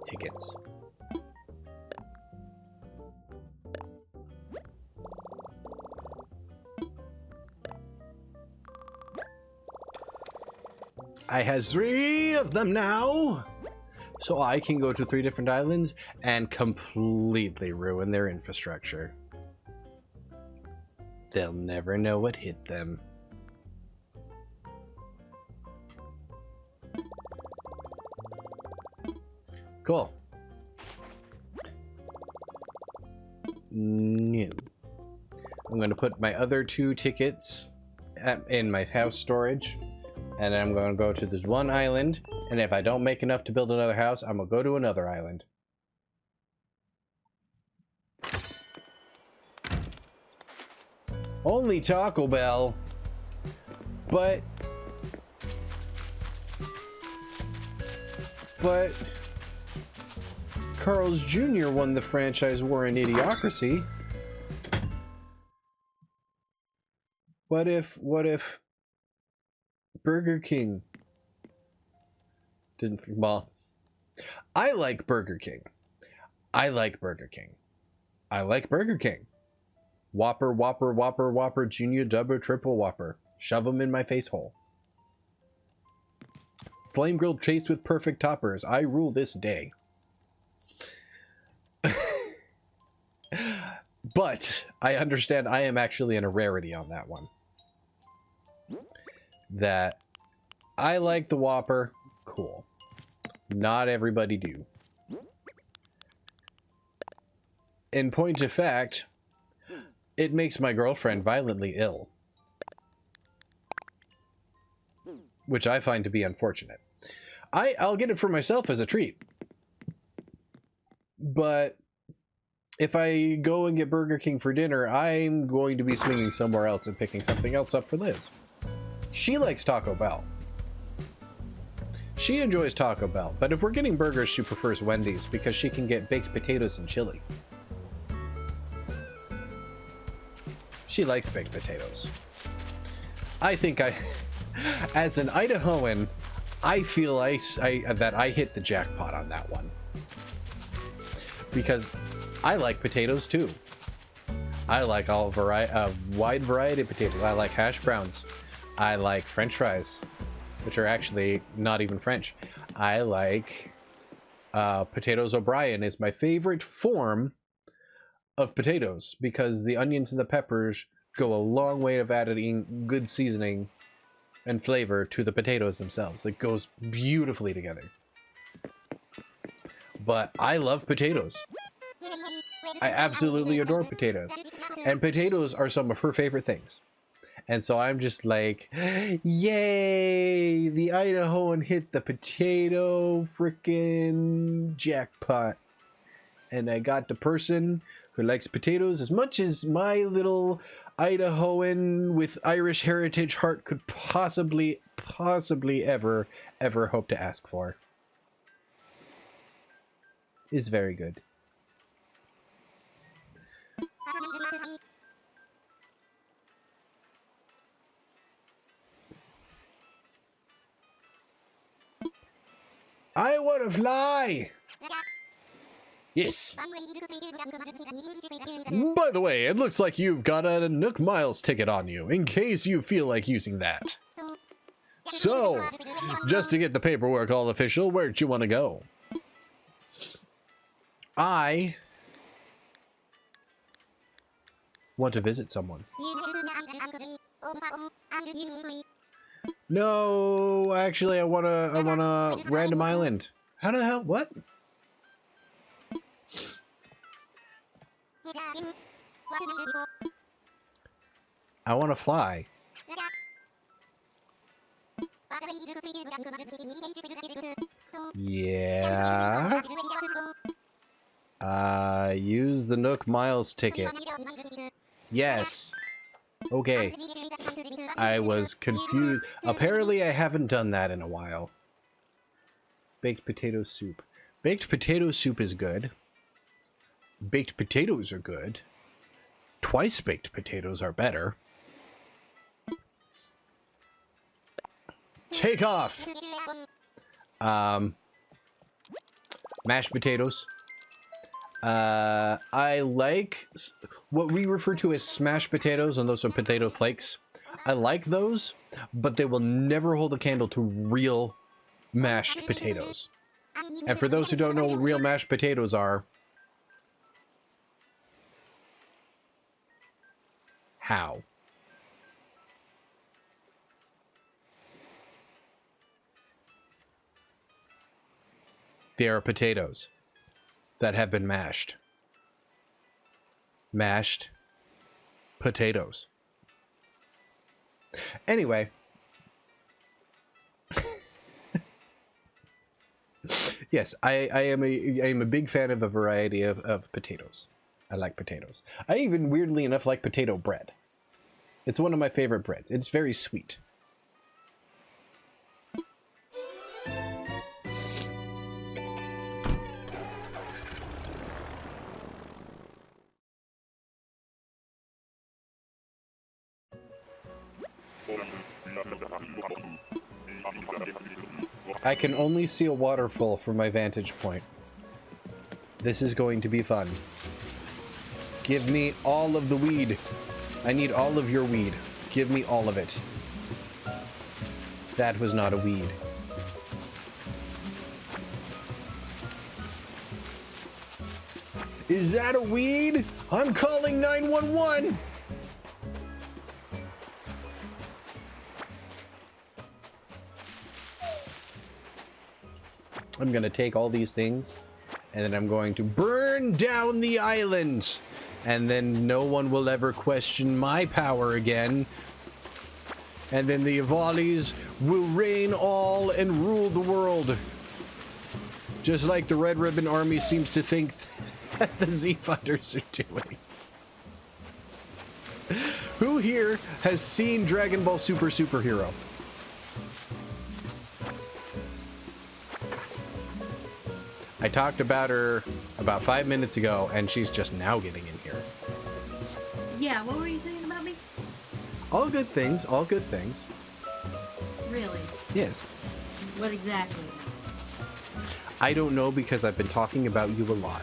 Tickets. I has 3 of them now, so I can go to 3 different islands and completely ruin their infrastructure. They'll never know what hit them. Cool. New. I'm going to put my other 2 tickets in my house storage. And then I'm going to go to this one island. And if I don't make enough to build another house, I'm going to go to another island. Only Taco Bell. But Carl's Jr. won the franchise war in Idiocracy. What if Burger King didn't? Well, I like Burger King. I like Burger King. I like Burger King. Whopper, Whopper, Whopper, Whopper, Junior, Double, Triple Whopper. Shove them in my face hole. Flame grilled chased with perfect toppers. I rule this day. But I understand I am actually in a rarity on that one. That I like the Whopper. Cool. Not everybody do. In point of fact, it makes my girlfriend violently ill. Which I find to be unfortunate. I'll get it for myself as a treat. But if I go and get Burger King for dinner, I'm going to be swinging somewhere else and picking something else up for Liz. She likes Taco Bell. She enjoys Taco Bell, but if we're getting burgers, she prefers Wendy's because she can get baked potatoes and chili. She likes baked potatoes. I think as an Idahoan, I feel that I hit the jackpot on that one. Because I like potatoes too. I like a wide variety of potatoes. I like hash browns. I like French fries, which are actually not even French. I like potatoes O'Brien is my favorite form of potatoes because the onions and the peppers go a long way of adding good seasoning and flavor to the potatoes themselves. It goes beautifully together. But I love potatoes. I absolutely adore potatoes. And potatoes are some of her favorite things. And so I'm just like, yay! The Idahoan hit the potato frickin' jackpot. And I got the person who likes potatoes as much as my little Idahoan with Irish heritage heart could possibly ever hope to ask for. Is very good. I want to fly! Yes. By the way, it looks like you've got a Nook Miles ticket on you, in case you feel like using that. So, just to get the paperwork all official, where'd you want to go? I want to visit someone. No, actually, I want a random island. How the hell? What? I want to fly. Yeah. Use the Nook Miles ticket. Yes. Okay. I was confused. Apparently I haven't done that in a while. Baked potato soup. Baked potato soup is good. Baked potatoes are good. Twice baked potatoes are better. Take off! Mashed potatoes. I like what we refer to as smashed potatoes, and those are potato flakes. I like those, but they will never hold a candle to real mashed potatoes. And for those who don't know what real mashed potatoes are, how? They are potatoes that have been mashed. Mashed potatoes. Anyway. Yes, I am a big fan of a variety of potatoes. I like potatoes. I even, weirdly enough, like potato bread. It's one of my favorite breads. It's very sweet. I can only see a waterfall from my vantage point. This is going to be fun. Give me all of the weed. I need all of your weed. Give me all of it. That was not a weed. Is that a weed? I'm calling 911. I'm gonna take all these things and then I'm going to burn down the island, and then no one will ever question my power again, and then the Avalis will reign all and rule the world, just like the Red Ribbon Army seems to think that the Z Fighters are doing. Who here has seen Dragon Ball Super Superhero? I talked about her about 5 minutes ago, and she's just now getting in here. Yeah, what were you saying about me? All good things, all good things. Really? Yes. What exactly? I don't know because I've been talking about you a lot.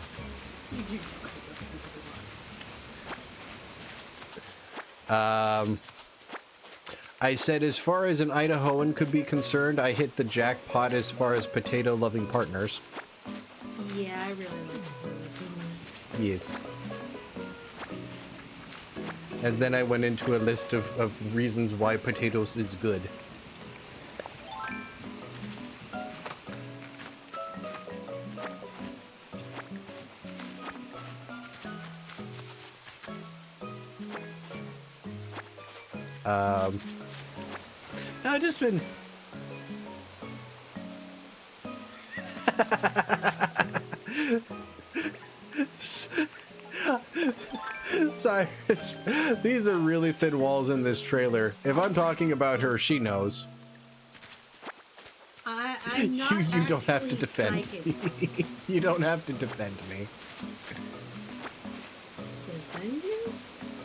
I said as far as an Idahoan could be concerned, I hit the jackpot as far as potato-loving partners. Yeah, I really like it. Yes. And then I went into a list of reasons why potatoes is good. I've just been... Cyrus, these are really thin walls in this trailer. If I'm talking about her, she knows. I'm not You don't have to actually defend psychic. me. You don't have to defend me. Defend you?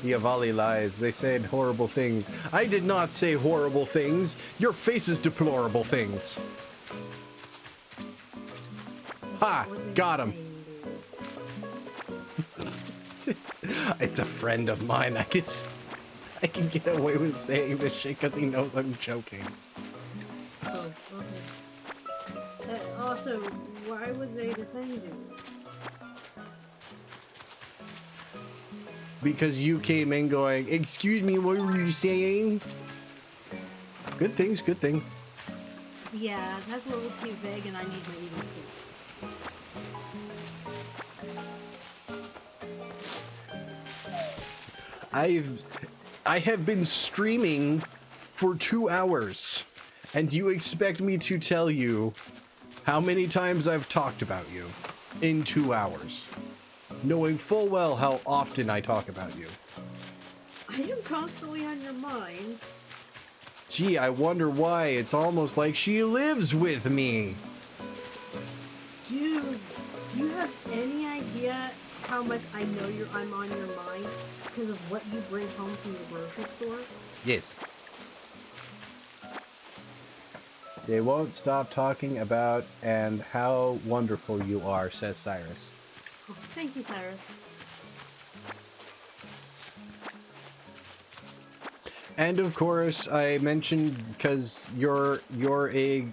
The Avali lies. They said horrible things. I did not say horrible things. Your face is deplorable things. Ha! What did Got you him. say, dude? It's a friend of mine. I can get away with saying this shit because he knows I'm joking. Oh, okay. Also, why would they defend you? Because you came in going, excuse me, what were you saying? Good things, good things. Yeah, that's a little too vague and I need my eating soup. I have been streaming for 2 hours, and you expect me to tell you how many times I've talked about you in 2 hours, knowing full well how often I talk about you. I am constantly on your mind. Gee, I wonder why. It's almost like she lives with me. Dude, do you have any idea how much I know I'm on your mind because of what you bring home from the grocery store? Yes. They won't stop talking about and how wonderful you are, says Cyrus. Oh, thank you, Cyrus. And of course, I mentioned because your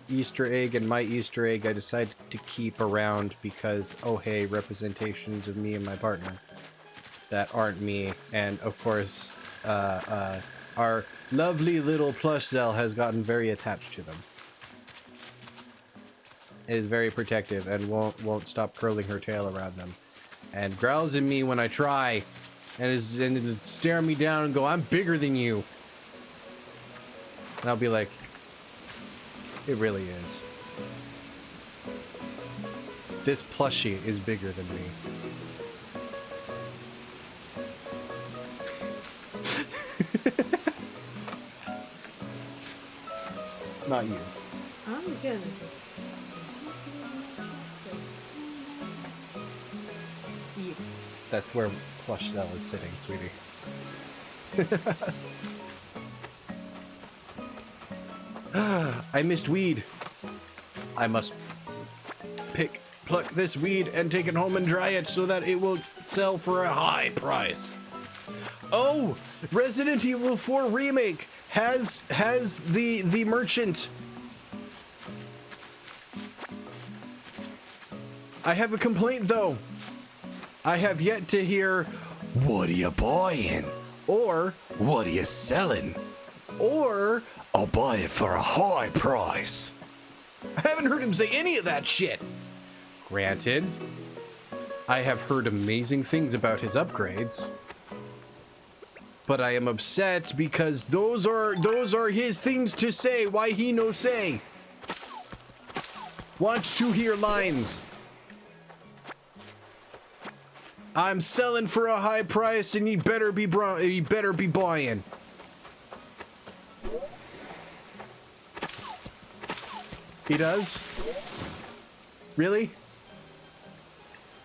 Easter egg and my Easter egg, I decided to keep around because, oh hey, representations of me and my partner that aren't me. And of course, our lovely little plushzelle has gotten very attached to them. It is very protective and won't stop curling her tail around them, and growls at me when I try, and it'll stare me down and go, "I'm bigger than you." And I'll be like, it really is. This plushie is bigger than me. Not you. I'm gonna. Yeah. That's where plushzelle is sitting, sweetie. I missed weed. I must pluck this weed and take it home and dry it so that it will sell for a high price. Oh, Resident Evil 4 Remake has the merchant. I have a complaint though. I have yet to hear, "What are you buying?" or "What are you selling?" or "I'll buy it for a high price." I haven't heard him say any of that shit. Granted, I have heard amazing things about his upgrades, but I am upset because those are his things to say. Why he no say? Want to hear lines. I'm selling for a high price, and you better be buying. He does? Really?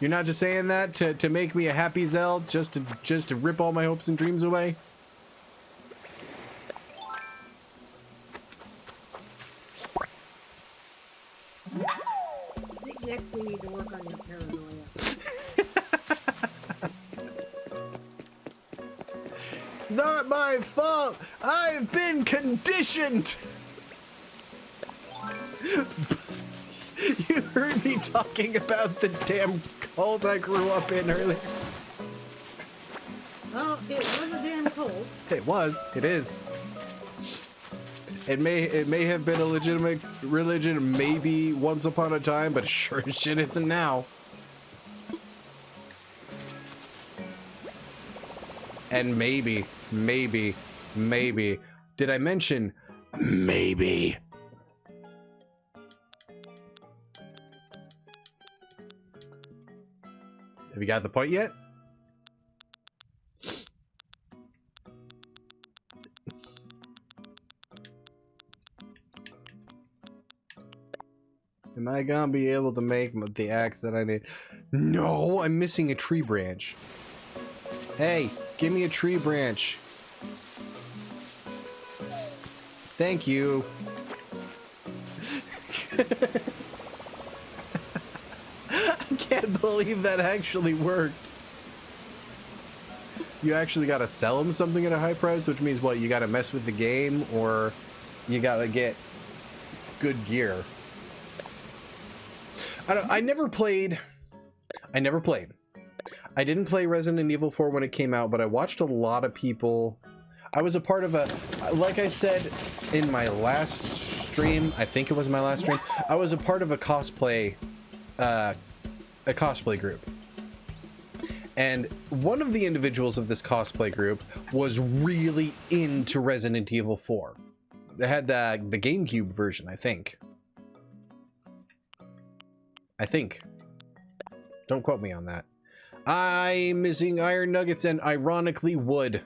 You're not just saying that to make me a happy Zell, just to rip all my hopes and dreams away? I think next we need to work on your paranoia. Not my fault. I've been conditioned. You heard me talking about the damn cult I grew up in earlier. Well, it was a damn cold. It was. It is. It may have been a legitimate religion maybe once upon a time, but sure as shit isn't now. And maybe, did I mention maybe? Have you got the point yet? Am I gonna be able to make the axe that I need? No, I'm missing a tree branch. Hey, give me a tree branch. Thank you. I can't believe that actually worked. You actually gotta sell them something at a high price, which means what? You gotta mess with the game, or you gotta get good gear. I never played. I didn't play Resident Evil 4 when it came out, but I watched a lot of people. I was a part of a, like I said in my last stream, I think it was my last stream, I was a part of a cosplay group. And one of the individuals of this cosplay group was really into Resident Evil 4. They had the GameCube version, I think. Don't quote me on that. I'm missing iron nuggets and ironically wood.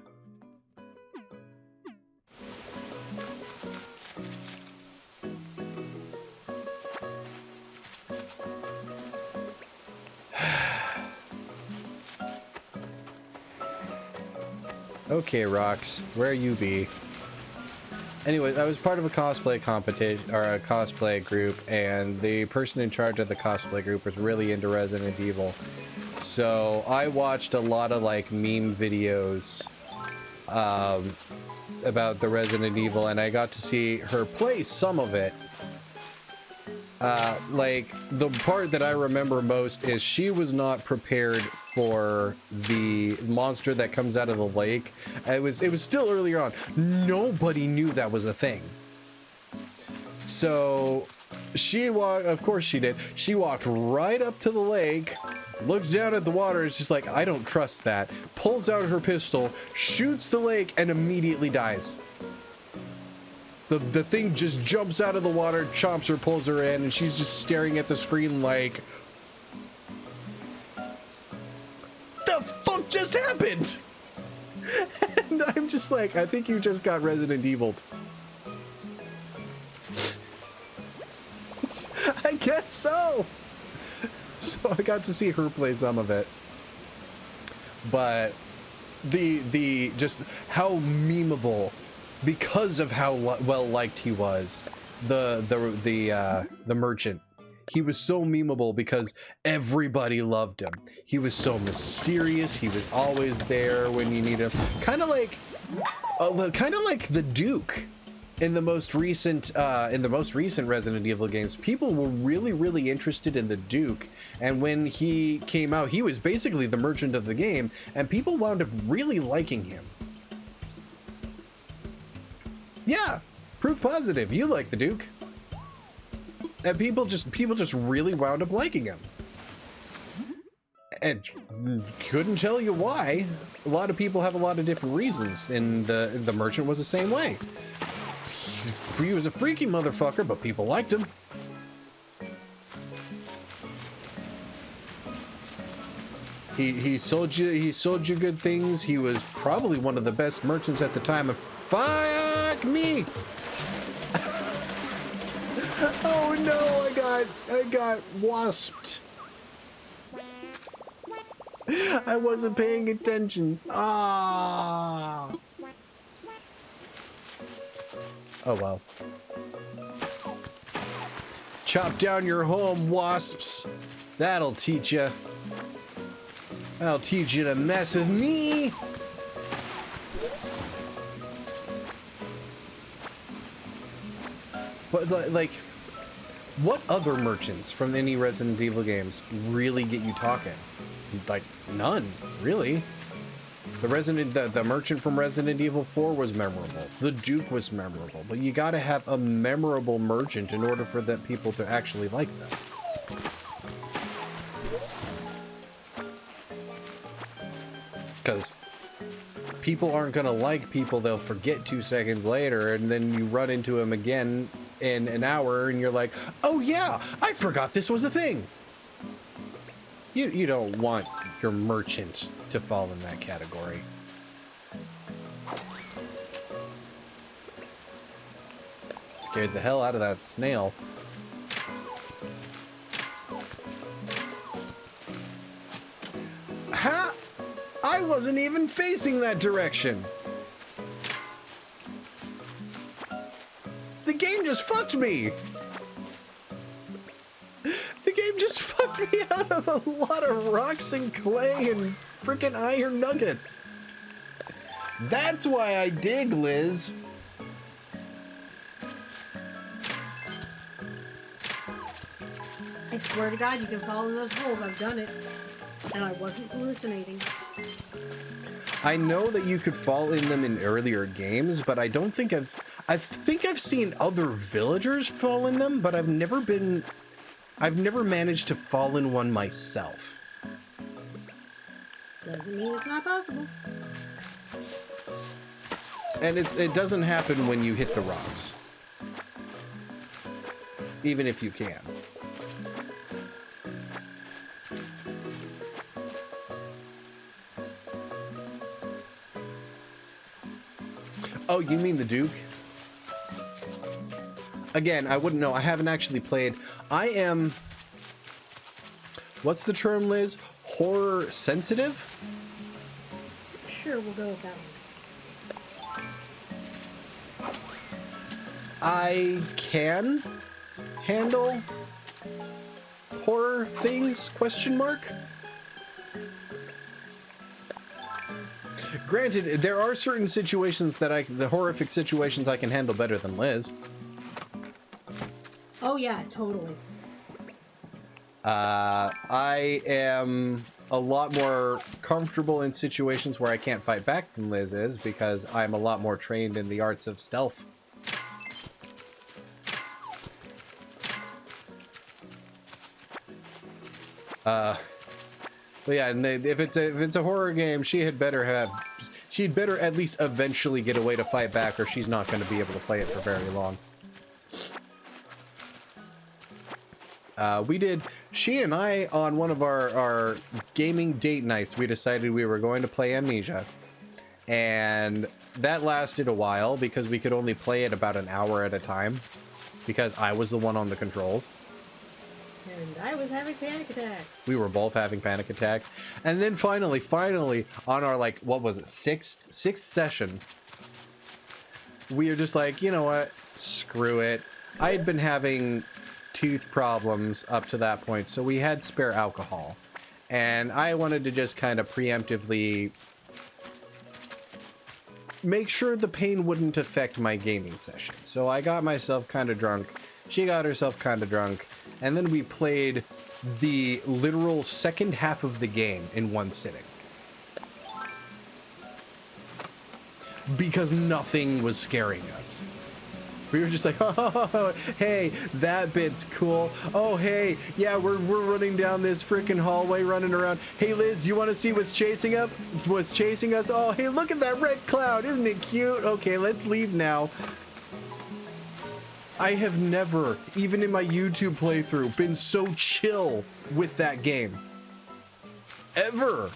Okay, Rocks, where you be? Anyways, I was part of a cosplay competition, or a cosplay group, and the person in charge of the cosplay group was really into Resident Evil. So I watched a lot of like meme videos about the Resident Evil, and I got to see her play some of it. Like the part that I remember most is she was not prepared for the monster that comes out of the lake. It was still earlier on. Nobody knew that was a thing. So she walked, of course she did. She walked right up to the lake, looked down at the water, it's just like, I don't trust that. Pulls out her pistol, shoots the lake, and immediately dies. The thing just jumps out of the water, chomps her, pulls her in, and she's just staring at the screen like, the fuck just happened? And I'm just like, I think you just got Resident Evil'd. I guess so. So I got to see her play some of it. But the just how memeable, because of how well liked he was, the merchant. He was so memeable because everybody loved him. He was so mysterious. He was always there when you need him. Kind of like the Duke in the most recent Resident Evil games, people were really interested in the Duke, and when he came out, he was basically the merchant of the game, and people wound up really liking him. Yeah, proof positive. You like the Duke, and people just really wound up liking him, and couldn't tell you why. A lot of people have a lot of different reasons, and the merchant was the same way. He was a freaky motherfucker, but people liked him. He sold you good things. He was probably one of the best merchants at the time. And fuck me! Oh no! I got wasped. I wasn't paying attention. Ah. Oh well. Chop down your home, wasps. That'll teach you. That'll teach you to mess with me. But like, what other merchants from any Resident Evil games really get you talking? Like, none, really. The merchant from Resident Evil 4 was memorable. The Duke was memorable. But you gotta have a memorable merchant in order for the people to actually like them. Because people aren't gonna like people they'll forget 2 seconds later, and then you run into them again in an hour and you're like, oh yeah, I forgot this was a thing. You don't want your merchant to fall in that category. Scared the hell out of that snail. Ha! I wasn't even facing that direction. The game just fucked me. The game just fucked me out of a lot of rocks and clay and freaking iron nuggets. That's why I dig, Liz. I swear to God, you can fall in those holes. I've done it. And I wasn't hallucinating. I know that you could fall in them in earlier games, but I don't think I think I've seen other villagers fall in them, but I've never managed to fall in one myself. Doesn't mean it's not possible. And it doesn't happen when you hit the rocks. Even if you can. Oh, you mean the Duke? Again, I wouldn't know. I haven't actually played. I am... What's the term, Liz? Horror sensitive? Sure, we'll go with that one. I can handle horror things? Question mark? Granted, there are certain situations that the horrific situations I can handle better than Liz. Oh yeah, totally. I am a lot more comfortable in situations where I can't fight back than Liz is, because I'm a lot more trained in the arts of stealth. But yeah, and if it's a horror game, she'd better at least eventually get a way to fight back, or she's not going to be able to play it for very long. She and I, on one of our gaming date nights, we decided we were going to play Amnesia. And that lasted a while because we could only play it about an hour at a time, because I was the one on the controls. And I was having panic attacks. We were both having panic attacks. And then finally, on our, like, what was it, sixth session, we were just like, you know what, screw it. I had been having tooth problems up to that point, so we had spare alcohol. And I wanted to just kind of preemptively make sure the pain wouldn't affect my gaming session. So I got myself kind of drunk. She got herself kind of drunk. And then we played the literal second half of the game in one sitting. Because nothing was scaring us. We were just like, oh, hey, that bit's cool. Oh, hey, yeah, we're running down this freaking hallway, running around. Hey, Liz, you want to see what's chasing us? What's chasing us? Oh, hey, look at that red cloud. Isn't it cute? Okay, let's leave now. I have never, even in my YouTube playthrough, been so chill with that game. Ever.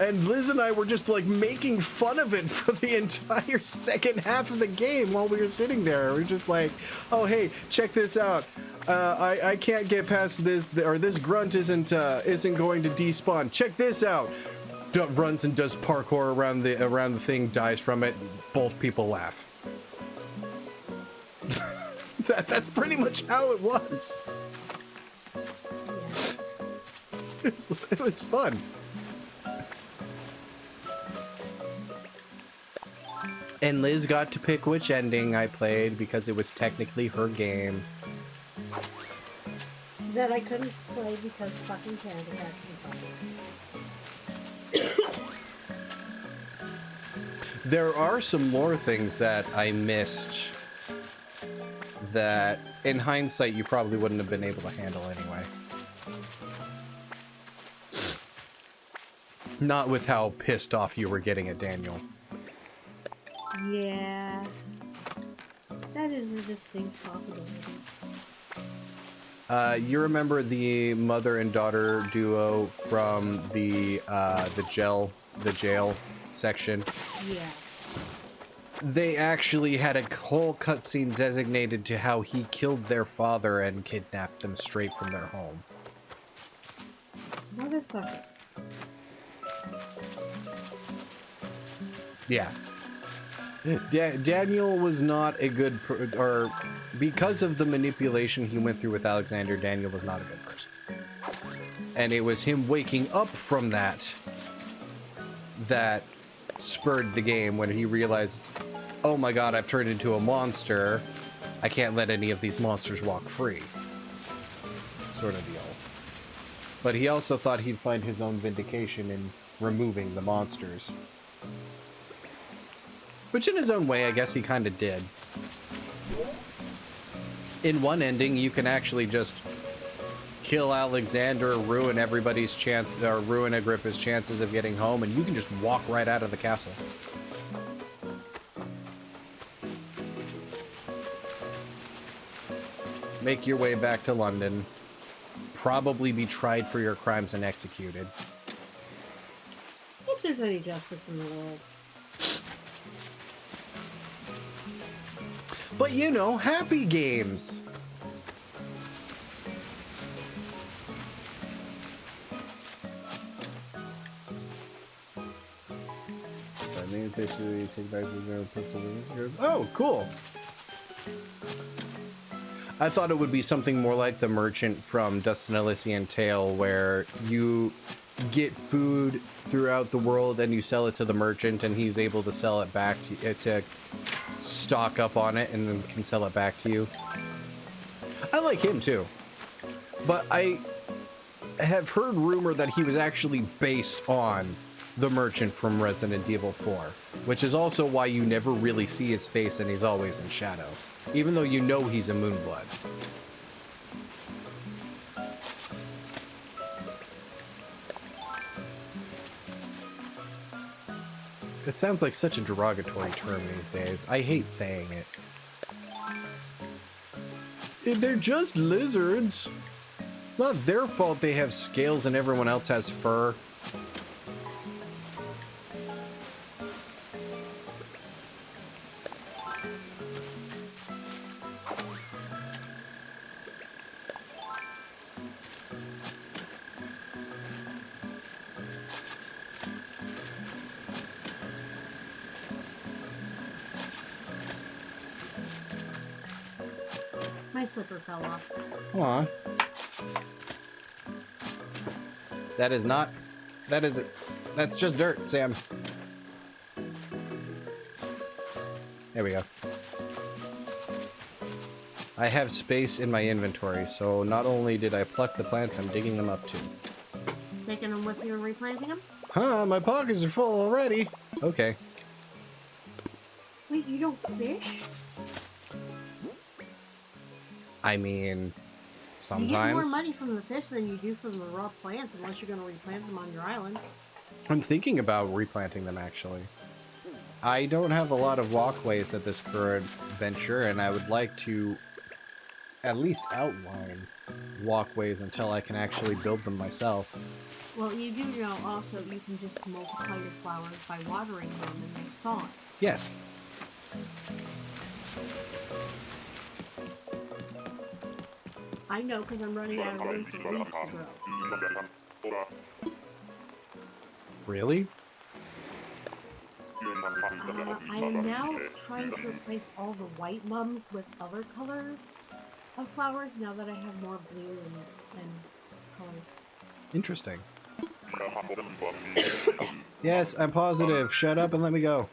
And Liz and I were just like making fun of it for the entire second half of the game while we were sitting there. We're just like, oh, hey, check this out. I can't get past this, or this grunt isn't going to despawn. Check this out. Runs and does parkour around the thing, dies from it. Both people laugh. That's pretty much how it was. It was fun. And Liz got to pick which ending I played because it was technically her game. That I couldn't play because fucking Canada actually. There are some more things that I missed that, in hindsight, you probably wouldn't have been able to handle anyway. Not with how pissed off you were getting at Daniel. Yeah. That is a distinct possibility. You remember the mother and daughter duo from the jail section? Yeah. They actually had a whole cutscene designated to how he killed their father and kidnapped them straight from their home. Motherfucker. Yeah. Daniel was not a good, or because of the manipulation he went through with Alexander, Daniel was not a good person. And it was him waking up from that spurred the game when he realized, oh my god, I've turned into a monster. I can't let any of these monsters walk free. Sort of deal. But he also thought he'd find his own vindication in removing the monsters. Which in his own way, I guess he kind of did. In one ending, you can actually just kill Alexander, ruin everybody's chance, or ruin Agrippa's chances of getting home, and you can just walk right out of the castle. Make your way back to London. Probably be tried for your crimes and executed. If there's any justice in the world. But you know, happy games. Oh, cool. I thought it would be something more like the merchant from Dust and Elysian Tale, where you get food throughout the world and you sell it to the merchant and he's able to sell it back to you, to stock up on it, and then can sell it back to you. I like him too, but I have heard rumor that he was actually based on the merchant from Resident Evil 4, which is also why you never really see his face and he's always in shadow, even though you know he's a Moonblood. It sounds like such a derogatory term these days. I hate saying it. They're just lizards. It's not their fault they have scales and everyone else has fur. My slipper fell off. Aw. That's just dirt, Sam. There we go. I have space in my inventory, so not only did I pluck the plants, I'm digging them up too. Taking them with you and replanting them? Huh, my pockets are full already. Okay. Wait, you don't fish? I mean, You get sometimes. more money from the fish than you do from the raw plants, unless you're going to replant them on your island. I'm thinking about replanting them, actually. I don't have a lot of walkways at this current venture, and I would like to at least outline walkways until I can actually build them myself. Well, you do know also you can just multiply your flowers by watering them and they spawn. Yes. I know because I'm running out of room for leaves to grow. Really? I am now trying to replace all the white mums with other colors of flowers now that I have more blue and colors. Interesting. Yes, I'm positive. Shut up and let me go.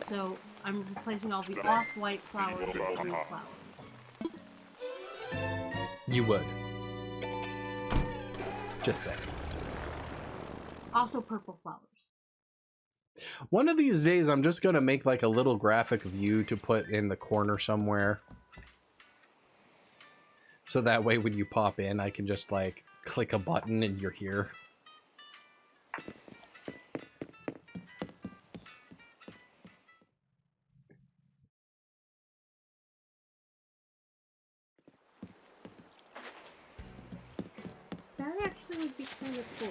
So I'm replacing all the off-white flowers with blue flowers. You would. Just saying. Also purple flowers. One of these days, I'm just going to make like a little graphic of you to put in the corner somewhere. So that way when you pop in, I can just like click a button and you're here. That actually would be kind of cool.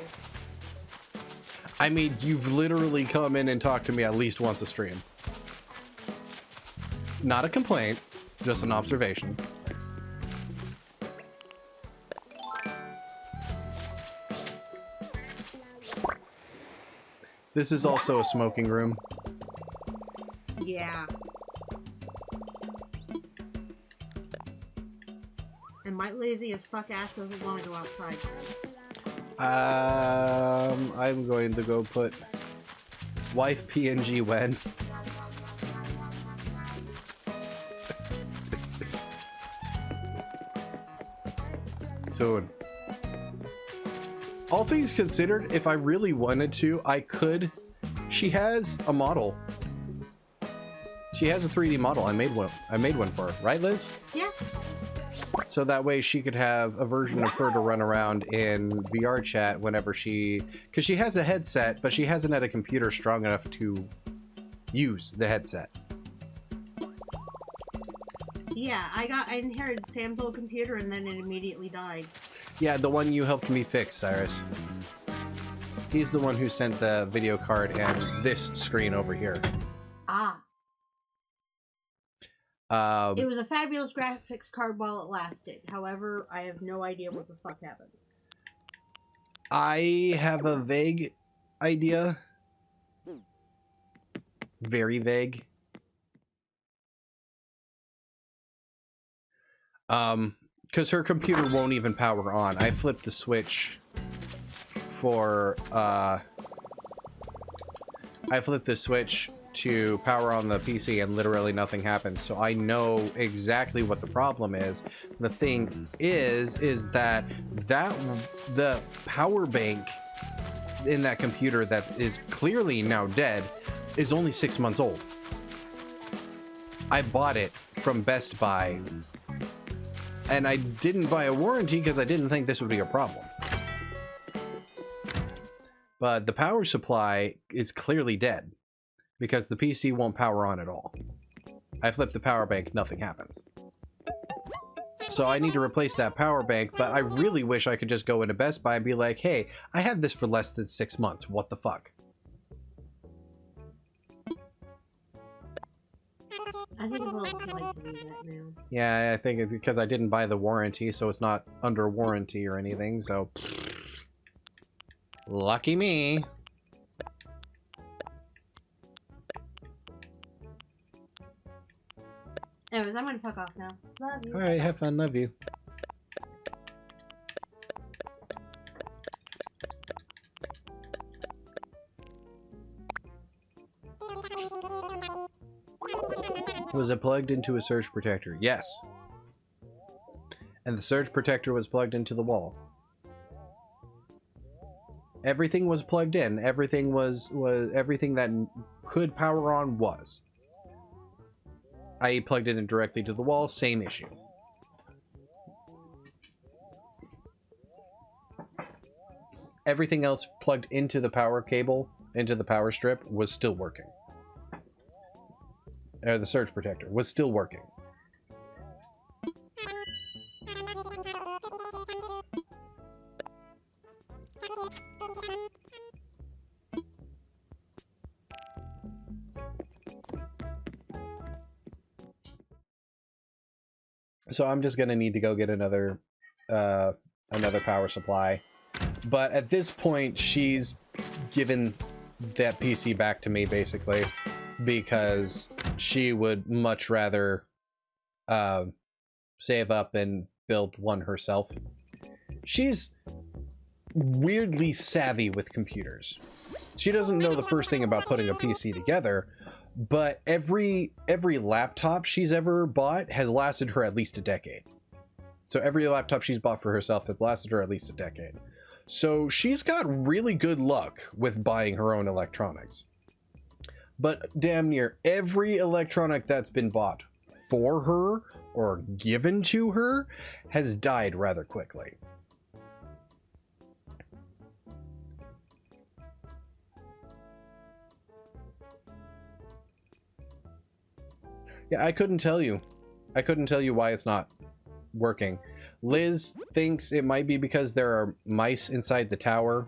I mean, you've literally come in and talked to me at least once a stream. Not a complaint, just an observation. This is also a smoking room. Yeah. And my lazy as fuck ass doesn't want to go outside. I'm going to go put wife PNG when. Soon. All things considered, if I really wanted to, I could. She has a model. She has a 3D model. I made one. I made one for her, right, Liz? Yeah. So that way she could have a version of her to run around in VR chat whenever she... Because she has a headset, but she hasn't had a computer strong enough to use the headset. Yeah, I inherited Sam's old computer and then it immediately died. Yeah, the one you helped me fix, Cyrus. He's the one who sent the video card and this screen over here. Ah. It was a fabulous graphics card while it lasted. However, I have no idea what the fuck happened. I have a vague idea. Very vague. Because her computer won't even power on. I flipped the switch for, I flipped the switch to power on the PC and literally nothing happens. So I know exactly what the problem is. The thing is that the power bank in that computer that is clearly now dead is only 6 months old. I bought it from Best Buy and I didn't buy a warranty because I didn't think this would be a problem. But the power supply is clearly dead because the PC won't power on at all. I flip the power bank, nothing happens. So I need to replace that power bank, but I really wish I could just go into Best Buy and be like, hey, I had this for less than 6 months. What the fuck? I think it's a little too late to do that now. Yeah, I think it's because I didn't buy the warranty, so it's not under warranty or anything, so... Lucky me. Anyways, I'm gonna fuck off now. Love you. Alright, have fun, love you. Was it plugged into a surge protector? Yes. And the surge protector was plugged into the wall. Everything was plugged in. Everything was everything that could power on was. I plugged it in directly to the wall, same issue. Everything else plugged into the power cable, into the power strip, was still working. The surge protector was still working. So I'm just gonna need to go get another power supply. But at this point, she's given that PC back to me, basically, because she would much rather save up and build one herself. She's weirdly savvy with computers. She doesn't know the first thing about putting a PC together, but every laptop she's ever bought has lasted her at least a decade. So every laptop she's bought for herself has lasted her at least a decade. So she's got really good luck with buying her own electronics. But damn near every electronic that's been bought for her or given to her has died rather quickly. Yeah, I couldn't tell you. I couldn't tell you why it's not working. Liz thinks it might be because there are mice inside the tower.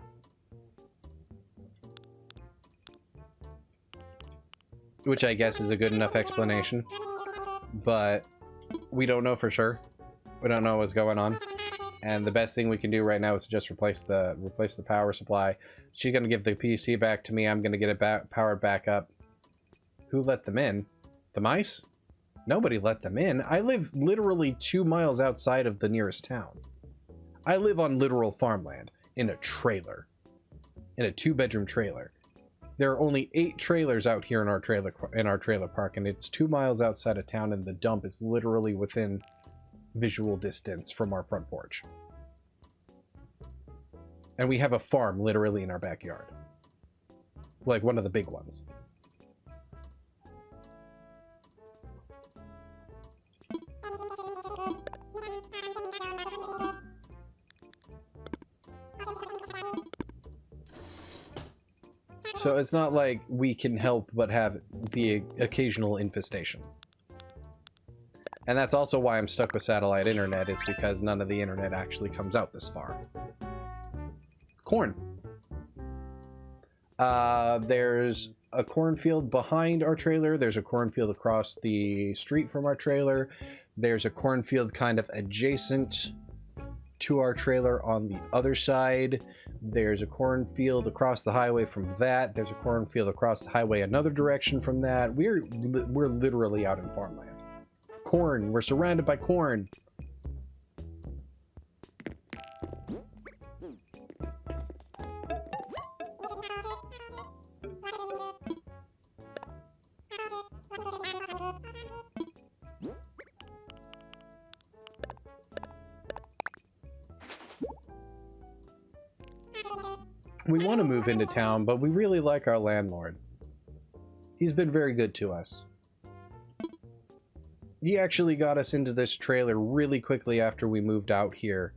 Which I guess is a good enough explanation. But we don't know for sure. We don't know what's going on. And the best thing we can do right now is to just replace the power supply. She's gonna give the PC back to me. I'm gonna get it powered back up. Who let them in? The mice? Nobody let them in. I live literally 2 miles outside of the nearest town. I live on literal farmland in a trailer. In a 2-bedroom trailer. There are only 8 trailers out here in our trailer park, and it's 2 miles outside of town, and the dump is literally within visual distance from our front porch. And we have a farm literally in our backyard. Like one of the big ones. So it's not like we can help but have the occasional infestation. And that's also why I'm stuck with satellite internet, is because none of the internet actually comes out this far. Corn. There's a cornfield behind our trailer. There's a cornfield across the street from our trailer. There's a cornfield kind of adjacent to our trailer on the other side. There's a cornfield across the highway from that. There's a cornfield across the highway another direction from that. We're literally out in farmland. Corn. We're surrounded by corn. We want to move into town, but we really like our landlord. He's been very good to us. He actually got us into this trailer really quickly after we moved out here,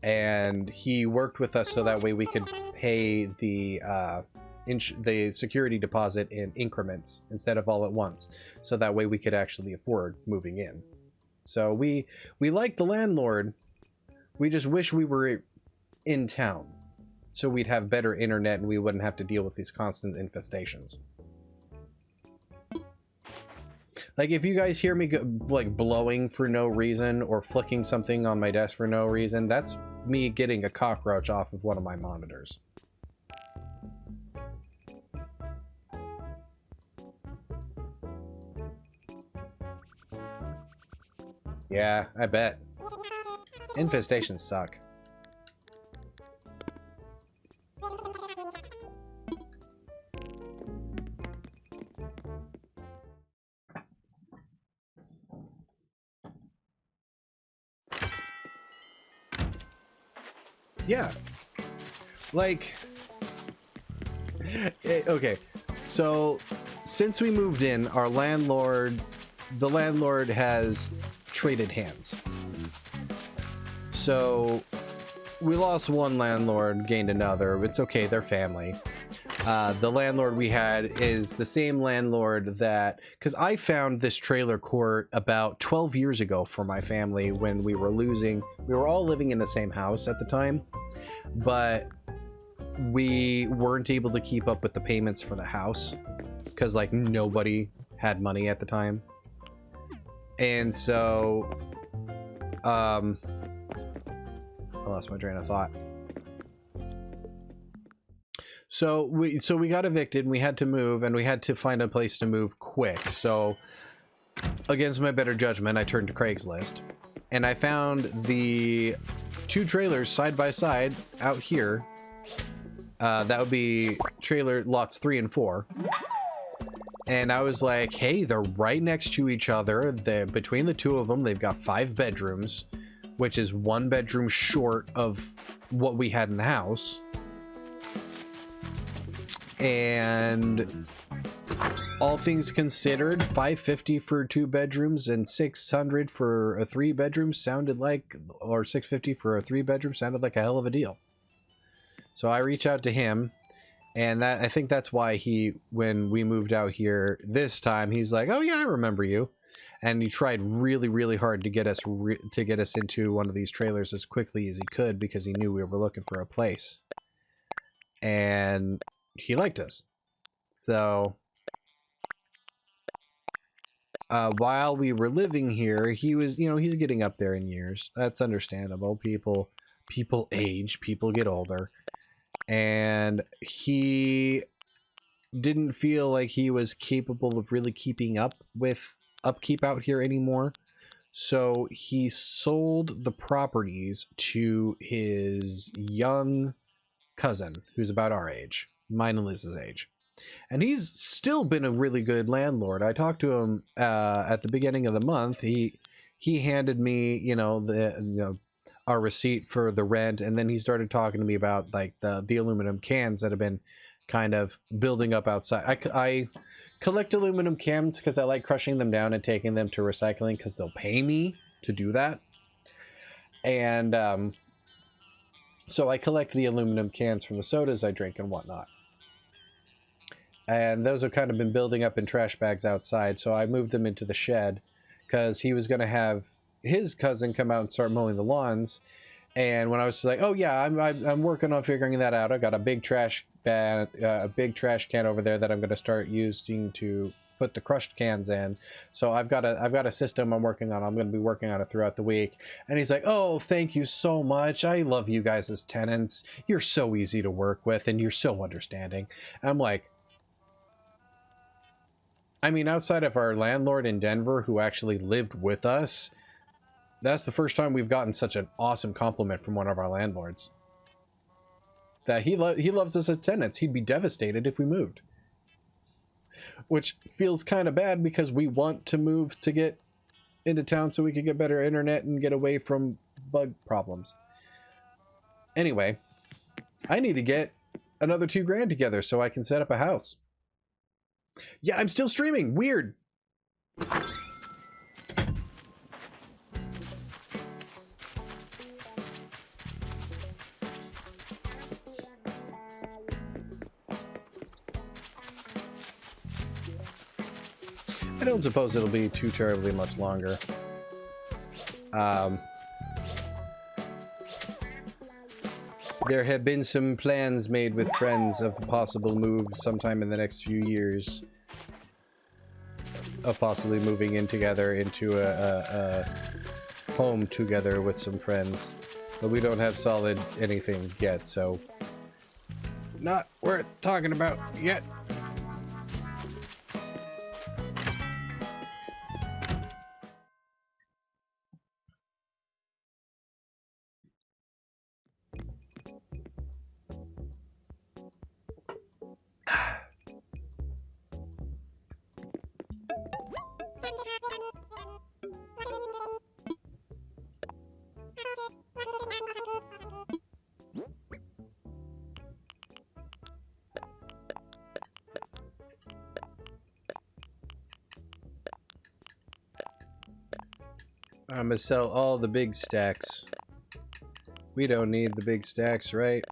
and he worked with us so that way we could pay the security deposit in increments instead of all at once, so that way we could actually afford moving in. So we like the landlord. We just wish we were in town, so we'd have better internet and we wouldn't have to deal with these constant infestations. Like, if you guys hear me like blowing for no reason or flicking something on my desk for no reason, that's me getting a cockroach off of one of my monitors. Yeah, I bet. Infestations suck. Yeah. Like, okay, so since we moved in, the landlord has traded hands. So we lost one landlord, gained another. It's okay, they're family. The landlord we had is the same landlord that, because I found this trailer court about 12 years ago for my family when we were all living in the same house at the time, but we weren't able to keep up with the payments for the house because like nobody had money at the time. And so I lost my train of thought. So we got evicted and we had to move, and we had to find a place to move quick. So against my better judgment, I turned to Craigslist and I found the 2 trailers side by side out here. That would be trailer lots 3 and 4. And I was like, hey, they're right next to each other. Between the 2 of them, they've got 5 bedrooms, which is 1 bedroom short of what we had in the house. And all things considered, $550 for 2 bedrooms and $600 for a 3 bedroom sounded like, or $650 for a 3 bedroom sounded like a hell of a deal. So I reach out to him, and I think that's why when we moved out here this time, he's like, oh yeah, I remember you. And he tried really, really hard to get us into one of these trailers as quickly as he could because he knew we were looking for a place. And he liked us. So while we were living here, he was, he's getting up there in years. That's understandable. People age, people get older. And he didn't feel like he was capable of really keeping up with upkeep out here anymore. So he sold the properties to his young cousin, who's about our age, mine and Liz's age. And he's still been a really good landlord. I talked to him at the beginning of the month. He handed me, our receipt for the rent, and then he started talking to me about like the aluminum cans that have been kind of building up outside. I collect aluminum cans because I like crushing them down and taking them to recycling because they'll pay me to do that. And so I collect the aluminum cans from the sodas I drink and whatnot. And those have kind of been building up in trash bags outside, so I moved them into the shed because he was going to have his cousin come out and start mowing the lawns. And when I was like, oh yeah, I'm working on figuring that out, I got a big trash can over there that I'm going to start using to put the crushed cans in. So I've got a system I'm working on. I'm going to be working on it throughout the week. And he's like, oh, thank you so much. I love you guys as tenants. You're so easy to work with and you're so understanding. And I'm like, I mean, outside of our landlord in Denver who actually lived with us, that's the first time we've gotten such an awesome compliment from one of our landlords. That he loves us as tenants. He'd be devastated if we moved. Which feels kind of bad because we want to move to get into town so we can get better internet and get away from bug problems. Anyway, I need to get another $2,000 together so I can set up a house. Yeah, I'm still streaming. Weird. I don't suppose it'll be too terribly much longer. There have been some plans made with friends of a possible move sometime in the next few years. Of possibly moving in together into a home together with some friends. But we don't have solid anything yet, so not worth talking about yet. I'm gonna sell all the big stacks. We don't need the big stacks, right?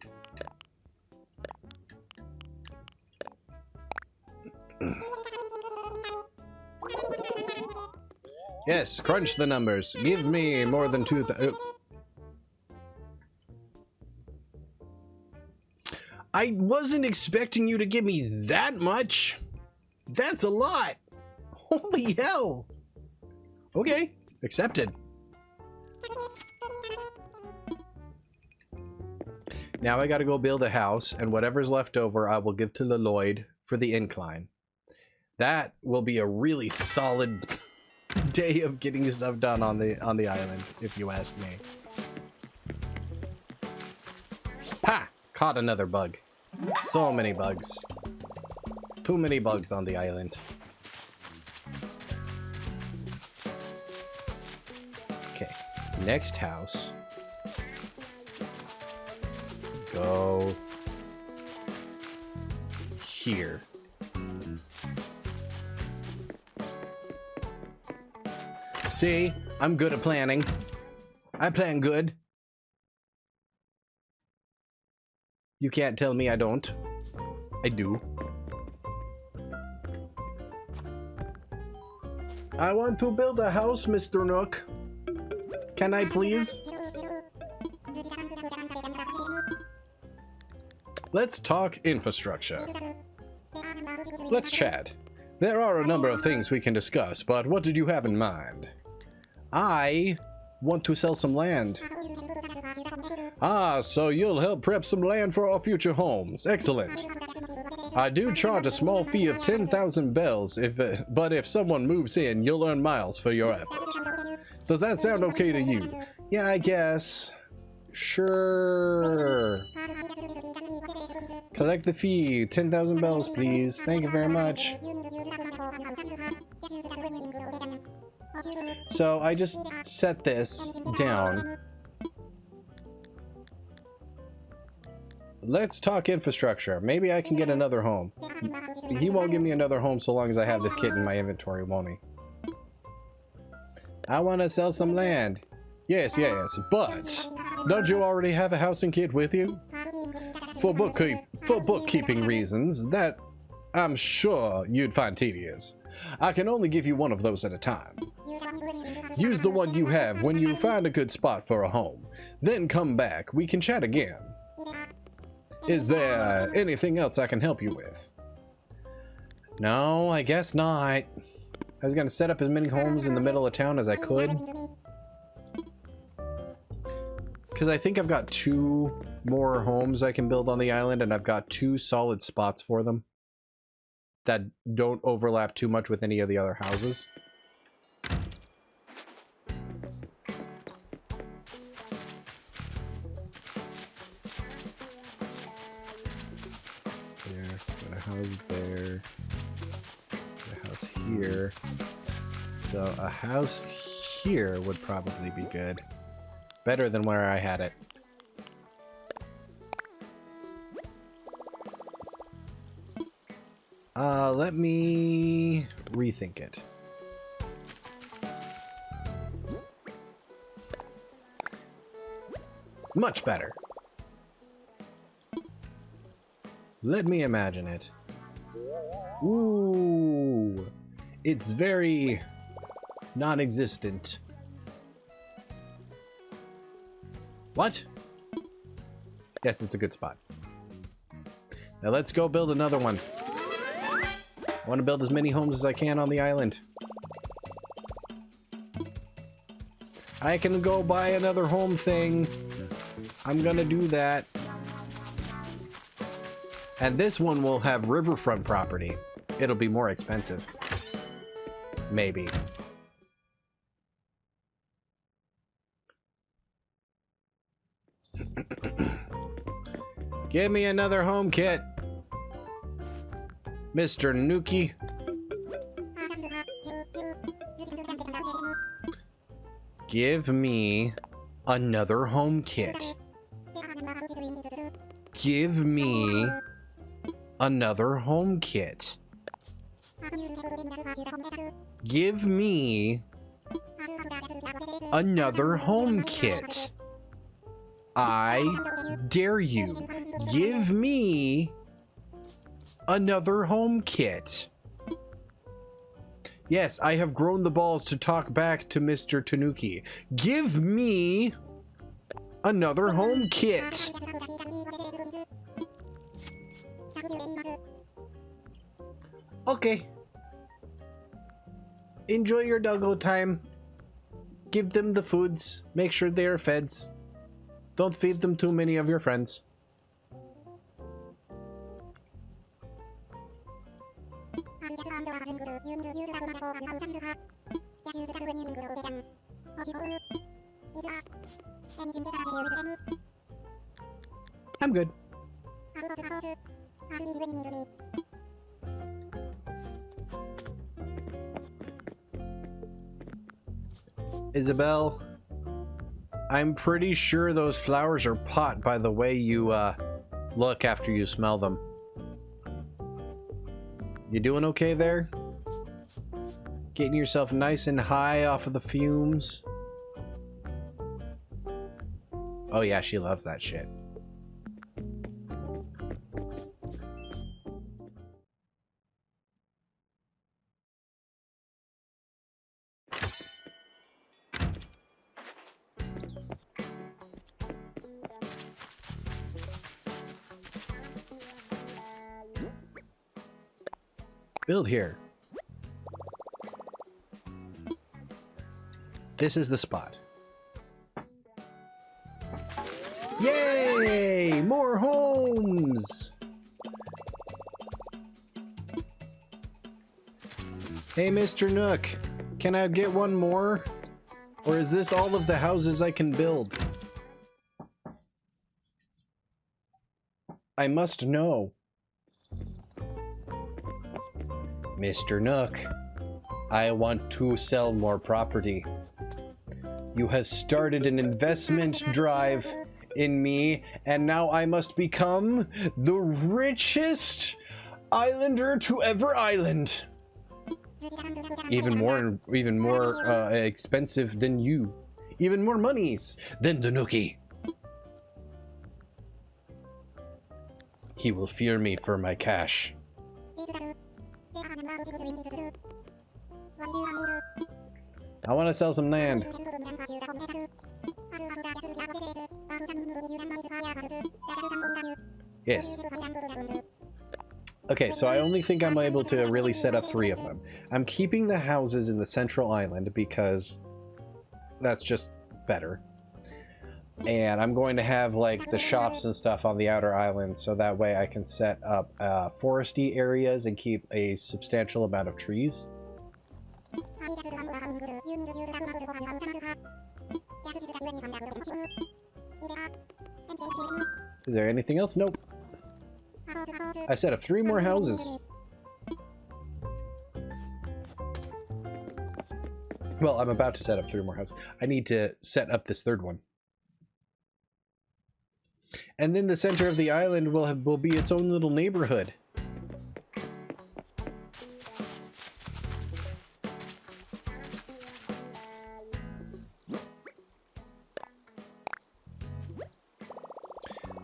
Yes, crunch the numbers. Give me more than 2,000. I wasn't expecting you to give me that much. That's a lot. Holy hell. Okay, accepted. Now I gotta go build a house, and whatever's left over I will give to Lloyd for the incline. That will be a really solid day of getting stuff done on the island, if you ask me. Ha! Caught another bug. So many bugs. Too many bugs on the island. Okay, next house. Go here. See, I'm good at planning. I plan good. You can't tell me I don't. I do. I want to build a house, Mr. Nook. Can I please? Let's talk infrastructure. Let's chat. There are a number of things we can discuss, but what did you have in mind? I want to sell some land. Ah, so you'll help prep some land for our future homes. Excellent. I do charge a small fee of 10,000 bells, but if someone moves in, you'll earn miles for your effort. Does that sound okay to you? Yeah, I guess. Sure. Collect the fee. 10,000 bells, please. Thank you very much. So I just set this down. Let's talk infrastructure. Maybe I can get another home. He won't give me another home so long as I have this kit in my inventory, won't he? I want to sell some land. Yes, but don't you already have a housing kit with you? For bookkeeping reasons that I'm sure you'd find tedious. I can only give you one of those at a time. Use the one you have when you find a good spot for a home. Then come back. We can chat again. Is there anything else I can help you with? No, I guess not. I was going to set up as many homes in the middle of town as I could. Because I think I've got 2 more homes I can build on the island, and I've got 2 solid spots for them that don't overlap too much with any of the other houses. There, got a house there, got a house here. So a house here would probably be good. Better than where I had it. Let me rethink it. Much better. Let me imagine it. Ooh, it's very non-existent. What? Yes, it's a good spot. Now let's go build another one. I want to build as many homes as I can on the island. I can go buy another home thing. I'm gonna do that. And this one will have riverfront property. It'll be more expensive. Maybe. Give me another home kit, Mr. Nookie. Give me another home kit. Give me another home kit. Give me Another home kit. I dare you. Give me another home kit. Yes, I have grown the balls to talk back to Mr. Tanuki. Give me another home kit. Okay. Enjoy your doggo time. Give them the foods. Make sure they are fed. Don't feed them too many of your friends. I'm good. Isabel, I'm pretty sure those flowers are pot by the way you look after you smell them. You doing okay there? Getting yourself nice and high off of the fumes? Oh yeah, she loves that shit. Build here. This is the spot. Yay! More homes! Hey, Mr. Nook, can I get one more? Or is this all of the houses I can build? I must know. Mr. Nook, I want to sell more property. You have started an investment drive in me, and now I must become the richest islander to ever island. Even more expensive than you. Even more monies than the Nookie. He will fear me for my cash. I want to sell some land. Yes. Okay, so I only think I'm able to really set up 3 of them. I'm keeping the houses in the central island because that's just better. And I'm going to have like the shops and stuff on the outer island so that way I can set up foresty areas and keep a substantial amount of trees. Is there anything else? Nope. I set up 3 more houses. Well, I'm about to set up 3 more houses. I need to set up this 3rd one. And then the center of the island will be its own little neighborhood.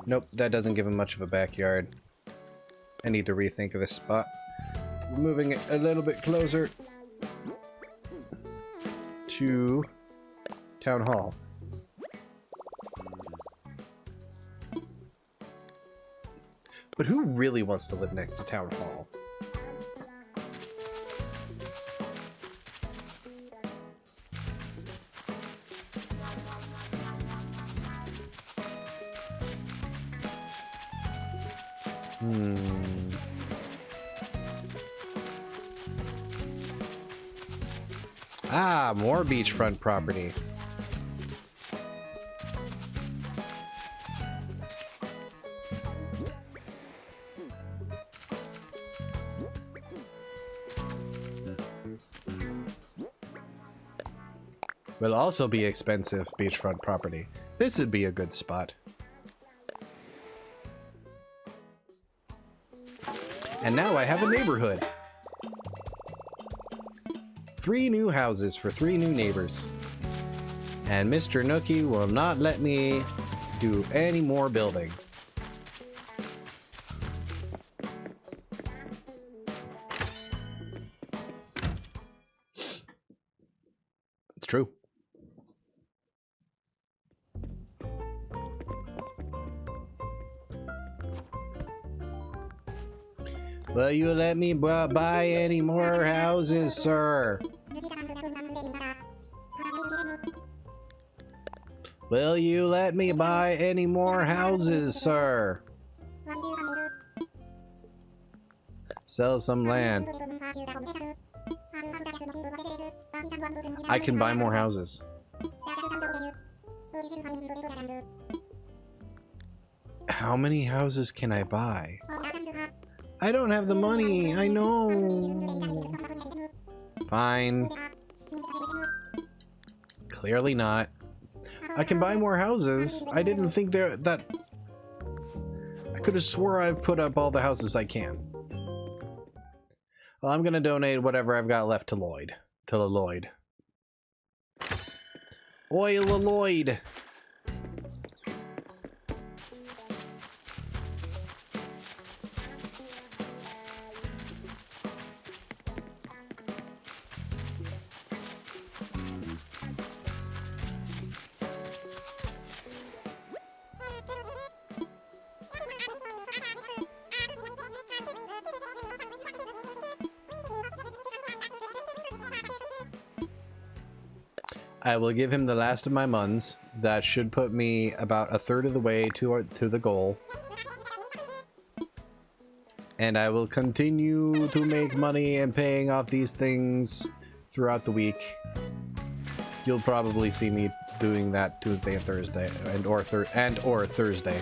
Nope, that doesn't give him much of a backyard. I need to rethink this spot. We're moving it a little bit closer to Town Hall. But who really wants to live next to Town Hall? Ah, more beachfront property. Will also be expensive beachfront property. This would be a good spot. And now I have a neighborhood. 3 new houses for 3 new neighbors. And Mr. Nookie will not let me do any more building. It's true. Will you let me buy any more houses, sir? Will you let me buy any more houses, sir? Sell some land. I can buy more houses. How many houses can I buy? I don't have the money, I know. Fine. Clearly not. I can buy more houses. I didn't think that... I could have swore I've put up all the houses I can. Well, I'm gonna donate whatever I've got left to Lloyd. To Lloyd. Oi, Lloyd! I will give him the last of my muns. That should put me about 1/3 of the way to the goal. And I will continue to make money and paying off these things throughout the week. You'll probably see me doing that Tuesday and Thursday, or Thursday.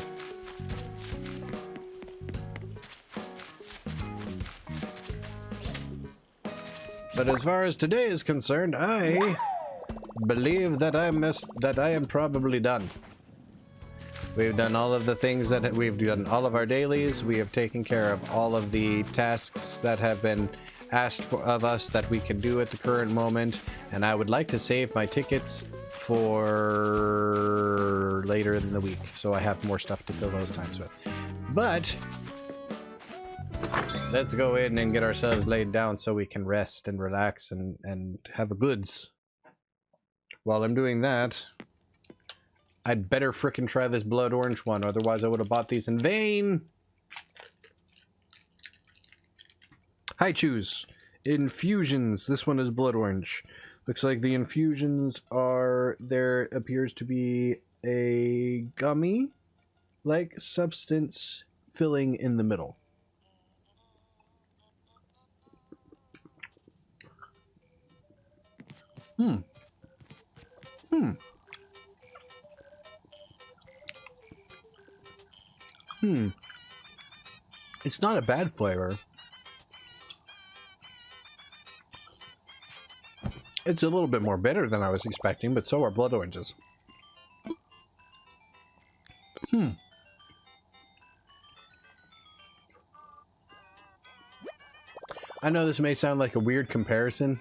But as far as today is concerned, I believe that I am probably done. We've done all of the things that we've done, all of our dailies. We have taken care of all of the tasks that have been asked of us that we can do at the current moment. And I would like to save my tickets for later in the week, so I have more stuff to fill those times with. But let's go in and get ourselves laid down so we can rest and relax and have a goods. While I'm doing that, I'd better frickin' try this blood orange one, otherwise I would have bought these in vain. Hi, choose infusions. This one is blood orange. Looks like the infusions are, there appears to be a gummy-like substance filling in the middle. It's not a bad flavor. It's a little bit more bitter than I was expecting, but so are blood oranges. I know this may sound like a weird comparison,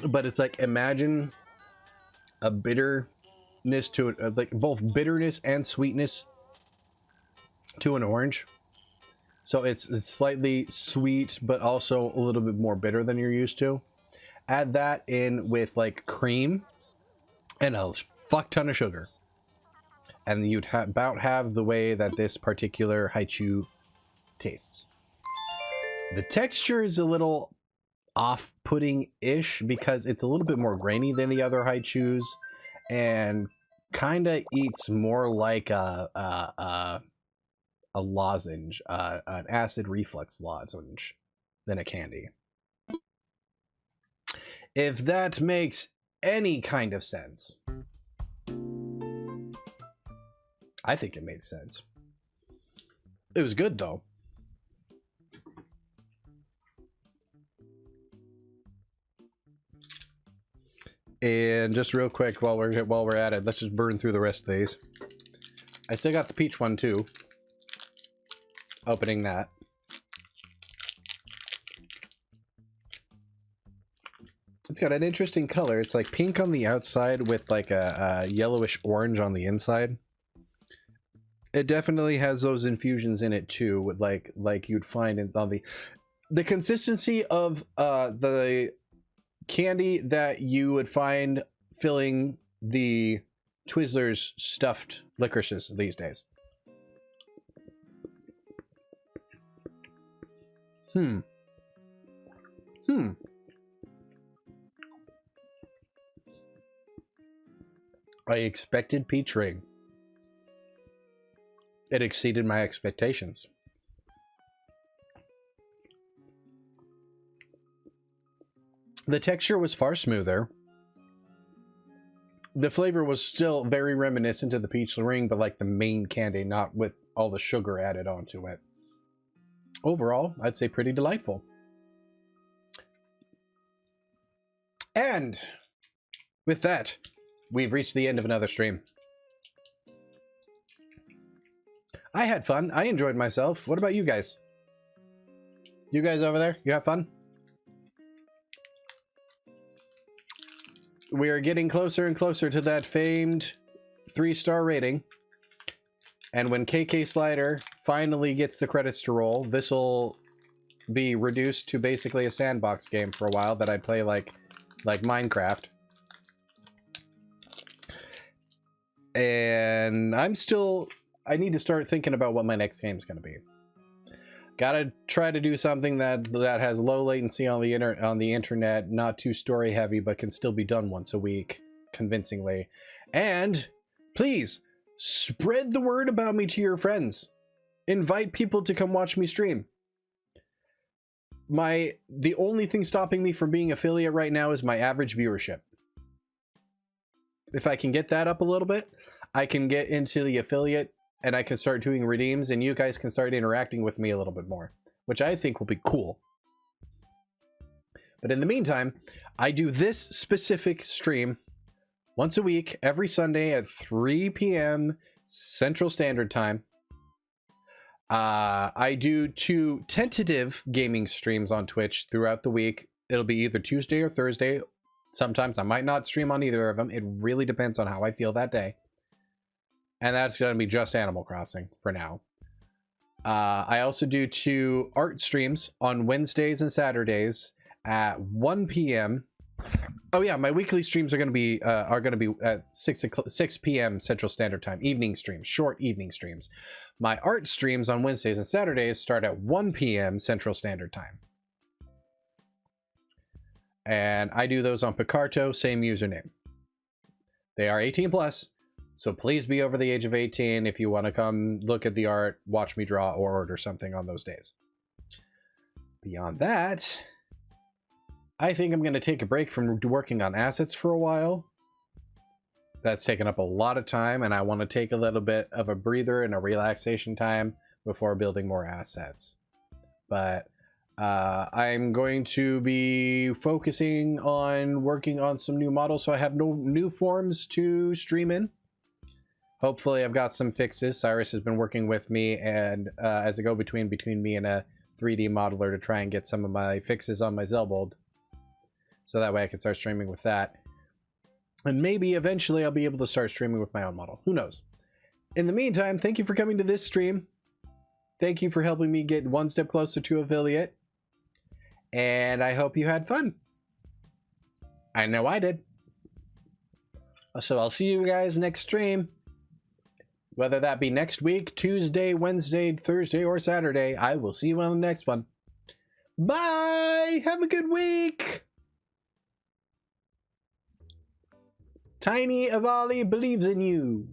but it's like, imagine a bitterness to like both bitterness and sweetness to an orange. So it's slightly sweet, but also a little bit more bitter than you're used to. Add that in with like cream and a fuck ton of sugar, and you'd about have the way that this particular haichu tastes. The texture is a little off-putting-ish because it's a little bit more grainy than the other haichus, and kind of eats more like a lozenge, an acid reflux lozenge, than a candy. If that makes any kind of sense. I think it made sense. It was good though. And just real quick, while we're at it, let's just burn through the rest of these. I still got the peach one too. Opening that. got an interesting color. It's like pink on the outside with like a yellowish orange on the inside. It definitely has those infusions in it too, with like you'd find on the consistency of the candy that you would find filling the Twizzlers stuffed licorices these days. I expected peach ring. It exceeded my expectations. The texture was far smoother. The flavor was still very reminiscent of the peach ring, but like the main candy, not with all the sugar added onto it. Overall, I'd say pretty delightful. And with that, we've reached the end of another stream. I had fun. I enjoyed myself. What about you guys? You guys over there, you have fun? We are getting closer and closer to that famed 3-star rating. And when KK Slider finally gets the credits to roll, this will be reduced to basically a sandbox game for a while that I play like Minecraft. And I need to start thinking about what my next game is going to be. Gotta try to do something that has low latency on the internet, not too story heavy, but can still be done once a week convincingly. And please spread the word about me to your friends. Invite people to come watch me stream. The only thing stopping me from being affiliate right now is my average viewership. If I can get that up a little bit, I can get into the affiliate and I can start doing redeems and you guys can start interacting with me a little bit more, which I think will be cool. But in the meantime, I do this specific stream once a week, every Sunday at 3 p.m. Central Standard Time. I do 2 tentative gaming streams on Twitch throughout the week. It'll be either Tuesday or Thursday. Sometimes I might not stream on either of them. It really depends on how I feel that day. And that's going to be just Animal Crossing for now. I also do 2 art streams on Wednesdays and Saturdays at 1 p.m. Oh yeah, my weekly streams are going to be at 6 p.m. Central Standard Time. Evening streams, short evening streams. My art streams on Wednesdays and Saturdays start at 1 p.m. Central Standard Time. And I do those on Picarto, same username. They are 18 plus. So please be over the age of 18 if you want to come look at the art, watch me draw, or order something on those days. Beyond that, I think I'm going to take a break from working on assets for a while. That's taken up a lot of time, and I want to take a little bit of a breather and a relaxation time before building more assets. But I'm going to be focusing on working on some new models, so I have no new forms to stream in. Hopefully I've got some fixes. Cyrus has been working with me and as a go-between between me and a 3D modeler to try and get some of my fixes on my Zelbold. So that way I can start streaming with that. And maybe eventually I'll be able to start streaming with my own model. Who knows? In the meantime, thank you for coming to this stream. Thank you for helping me get one step closer to affiliate. And I hope you had fun. I know I did. So I'll see you guys next stream. Whether that be next week, Tuesday, Wednesday, Thursday, or Saturday, I will see you on the next one. Bye! Have a good week! Tiny Avali believes in you.